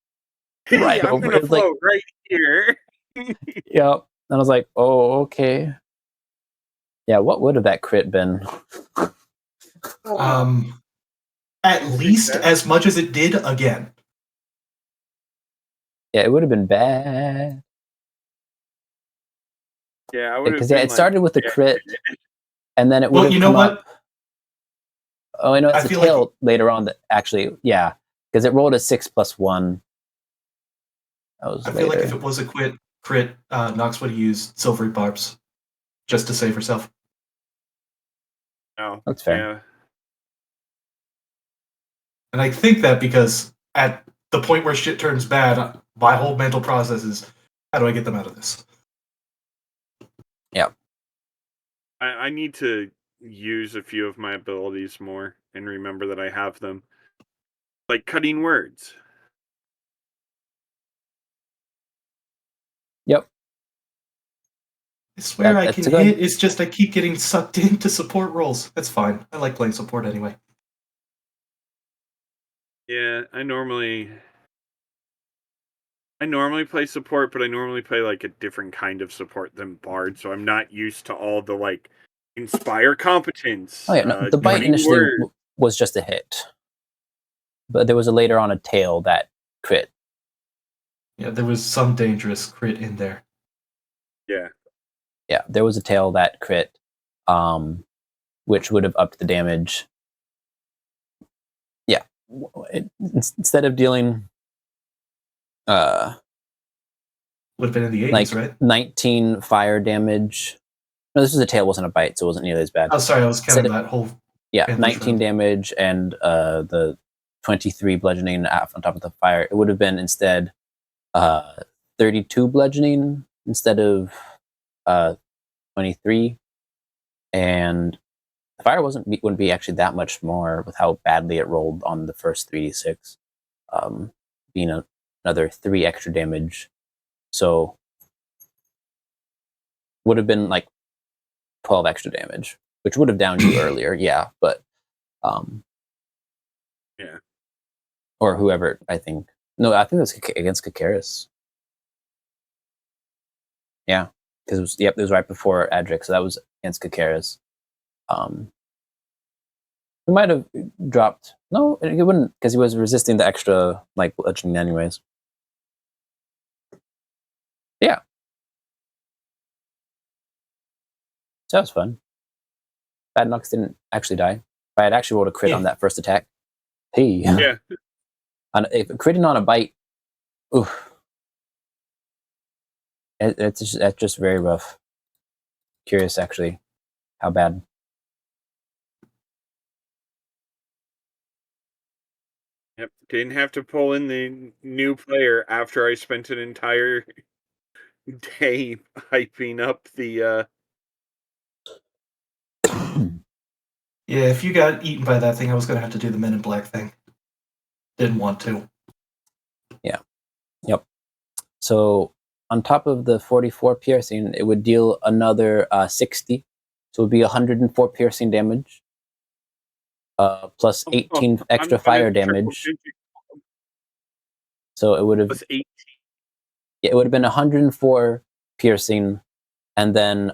[SPEAKER 1] hey,
[SPEAKER 2] right
[SPEAKER 1] I'm going to float right here.
[SPEAKER 2] Yep. And I was like, oh, okay. Yeah, what would have that crit been?
[SPEAKER 3] At least as much as it did again.
[SPEAKER 2] Yeah, it would have been bad.
[SPEAKER 1] Yeah, I would have.
[SPEAKER 2] Because it started with a crit, and then it would have
[SPEAKER 3] you know what?
[SPEAKER 2] up. Oh, I know it's a tail later on that actually, yeah, because it rolled a 6+1. That was
[SPEAKER 3] I feel like if it was a crit, Nox would have used silvery barbs just to save herself.
[SPEAKER 1] No,
[SPEAKER 2] that's fair.
[SPEAKER 1] Yeah.
[SPEAKER 3] And I think that because at the point where shit turns bad, my whole mental process is, how do I get them out of this?
[SPEAKER 2] Yeah.
[SPEAKER 1] I need to use a few of my abilities more and remember that I have them. Like cutting words.
[SPEAKER 2] Yep.
[SPEAKER 3] I swear I can hit, it's just I keep getting sucked into support roles. That's fine. I like playing support anyway.
[SPEAKER 1] Yeah, I normally play support, but I normally play like a different kind of support than Bard, so I'm not used to all the like inspire competence.
[SPEAKER 2] Oh yeah, no, the bite initially was just a hit, but there was later on a tail that crit
[SPEAKER 3] Yeah, there was some dangerous crit in there.
[SPEAKER 1] Yeah.
[SPEAKER 2] Yeah, there was a tail that crit, which would have upped the damage. Yeah, instead of dealing
[SPEAKER 3] Would have been in the 80s,
[SPEAKER 2] like
[SPEAKER 3] right?
[SPEAKER 2] 19 fire damage. No, this was a tail, wasn't a bite, so it wasn't nearly as bad.
[SPEAKER 3] Oh, sorry, I was counting that whole.
[SPEAKER 2] Yeah,
[SPEAKER 3] Panther
[SPEAKER 2] 19
[SPEAKER 3] shroud.
[SPEAKER 2] damage and the 23 bludgeoning on top of the fire. It would have been instead 32 bludgeoning instead of 23, and the fire wouldn't be actually that much more with how badly it rolled on the first 3d6, being another 3 extra damage. So would have been like 12 extra damage, which would have downed you earlier, yeah, but
[SPEAKER 1] Yeah.
[SPEAKER 2] or whoever, I think. No, I think it was against Kakaris. Yeah, because it was right before Adric, so that was against Kakaris. He might have dropped. No, he wouldn't, because he was resisting the extra like bludgeoning anyways. Yeah, so that was fun. Bad Nux didn't actually die. If I had actually rolled a crit on that first attack, hey,
[SPEAKER 1] Yeah.
[SPEAKER 2] if critting on a bite, oof. That's just very rough. Curious, actually, how bad.
[SPEAKER 1] Yep. Didn't have to pull in the new player after I spent an entire day hyping up the.
[SPEAKER 3] Yeah, if you got eaten by that thing, I was going to have to do the Men in Black thing. Didn't want to.
[SPEAKER 2] Yeah. Yep. So on top of the 44 piercing, it would deal another 60. So it would be 104 piercing damage. Plus 18 extra fire damage. So it would have.
[SPEAKER 1] Plus 18.
[SPEAKER 2] Yeah, it would have been 104 piercing, and then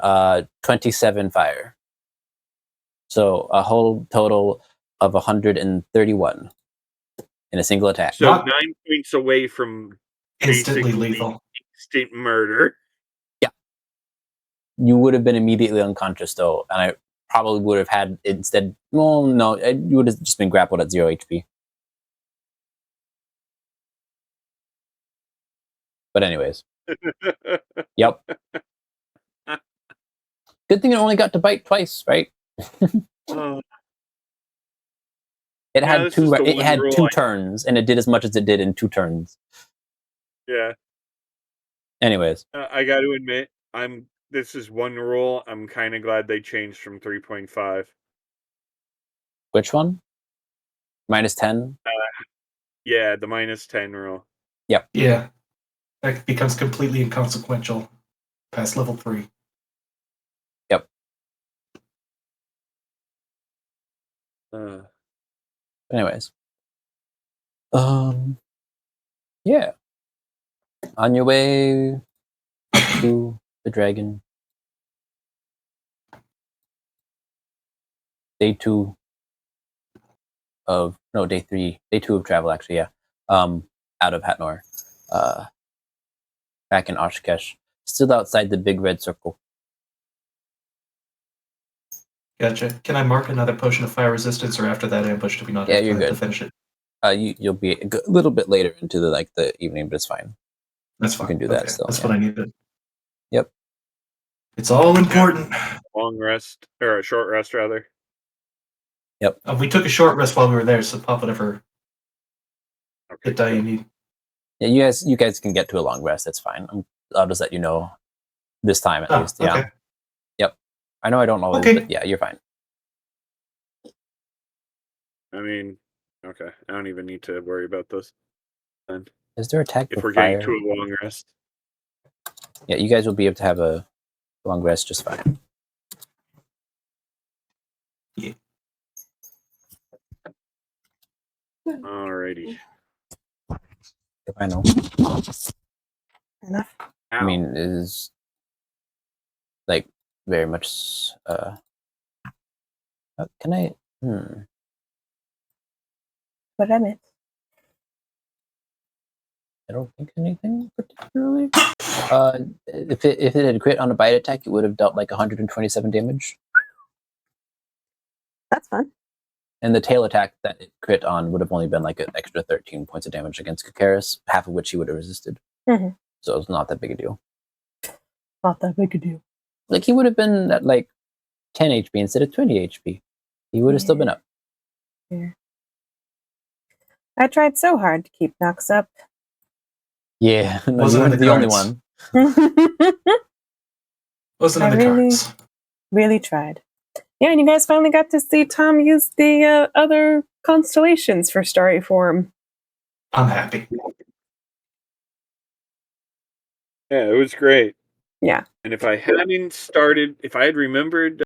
[SPEAKER 2] 27 fire. So a whole total of 131 in a single attack.
[SPEAKER 1] So 9 points away from
[SPEAKER 3] instantly
[SPEAKER 1] basically
[SPEAKER 3] lethal.
[SPEAKER 1] Instant murder.
[SPEAKER 2] Yeah. You would have been immediately unconscious though, and I probably would have had instead. Well, no, you would have just been grappled at 0 HP. But anyways, yep. Good thing it only got to bite twice, right? It had two. It had two turns, and it did as much as it did in 2 turns.
[SPEAKER 1] Yeah.
[SPEAKER 2] Anyways,
[SPEAKER 1] I got to admit, this is one rule I'm kind of glad they changed from 3.5.
[SPEAKER 2] Which one? -10?
[SPEAKER 1] Yeah, the -10 rule.
[SPEAKER 2] Yep.
[SPEAKER 3] Yeah. That becomes completely inconsequential past level 3.
[SPEAKER 2] Yep. Anyways. Yeah. On your way to the dragon. Day 2 of day 3. Day 2 of travel actually, yeah. Out of Hatnor. Back in Oshkosh. Still outside the big red circle.
[SPEAKER 3] Gotcha. Can I mark another potion of fire resistance, or after that ambush do we not have
[SPEAKER 2] you're good
[SPEAKER 3] to finish it?
[SPEAKER 2] You'll be a little bit later into the evening, but it's fine.
[SPEAKER 3] That's fine.
[SPEAKER 2] You can do that still.
[SPEAKER 3] That's what I needed.
[SPEAKER 2] Yep.
[SPEAKER 3] It's all important.
[SPEAKER 1] Long rest, or a short rest, rather.
[SPEAKER 2] Yep.
[SPEAKER 3] We took a short rest while we were there, so pop whatever hit die you need.
[SPEAKER 2] Yeah, you guys can get to a long rest. That's fine. I'll just let you know this time at least. Yeah.
[SPEAKER 3] Okay.
[SPEAKER 2] Yep. I know I don't always, but yeah, you're fine.
[SPEAKER 1] I mean, okay. I don't even need to worry about this. Then.
[SPEAKER 2] Is there a tag
[SPEAKER 1] if
[SPEAKER 2] for
[SPEAKER 1] we're
[SPEAKER 2] fire?
[SPEAKER 1] getting to a long rest?
[SPEAKER 2] Yeah, you guys will be able to have a long rest just fine.
[SPEAKER 3] Yeah.
[SPEAKER 1] Alrighty.
[SPEAKER 2] If I know.
[SPEAKER 5] Enough.
[SPEAKER 2] I mean, it is like very much. Can I?
[SPEAKER 5] What did I miss?
[SPEAKER 2] I don't think anything particularly. If it had crit on a bite attack, it would have dealt like 127 damage.
[SPEAKER 5] That's fun.
[SPEAKER 2] And the tail attack that it crit on would have only been like an extra 13 points of damage against Kakaris, half of which he would have resisted.
[SPEAKER 5] Mm-hmm.
[SPEAKER 2] So it's not that big a deal.
[SPEAKER 5] Not that big a deal.
[SPEAKER 2] Like he would have been at like 10 HP instead of 20 HP. He would have still been up.
[SPEAKER 5] Yeah. I tried so hard to keep Nox up.
[SPEAKER 2] Yeah, no,
[SPEAKER 3] Wasn't
[SPEAKER 2] you
[SPEAKER 3] in
[SPEAKER 2] weren't
[SPEAKER 3] the
[SPEAKER 2] the only
[SPEAKER 3] cards.
[SPEAKER 2] one.
[SPEAKER 3] Wasn't in the cards.
[SPEAKER 5] Really tried. Yeah, and you guys finally got to see Tom use the other constellations for story form.
[SPEAKER 3] I'm happy.
[SPEAKER 1] Yeah, it was great.
[SPEAKER 5] Yeah.
[SPEAKER 1] And if I had remembered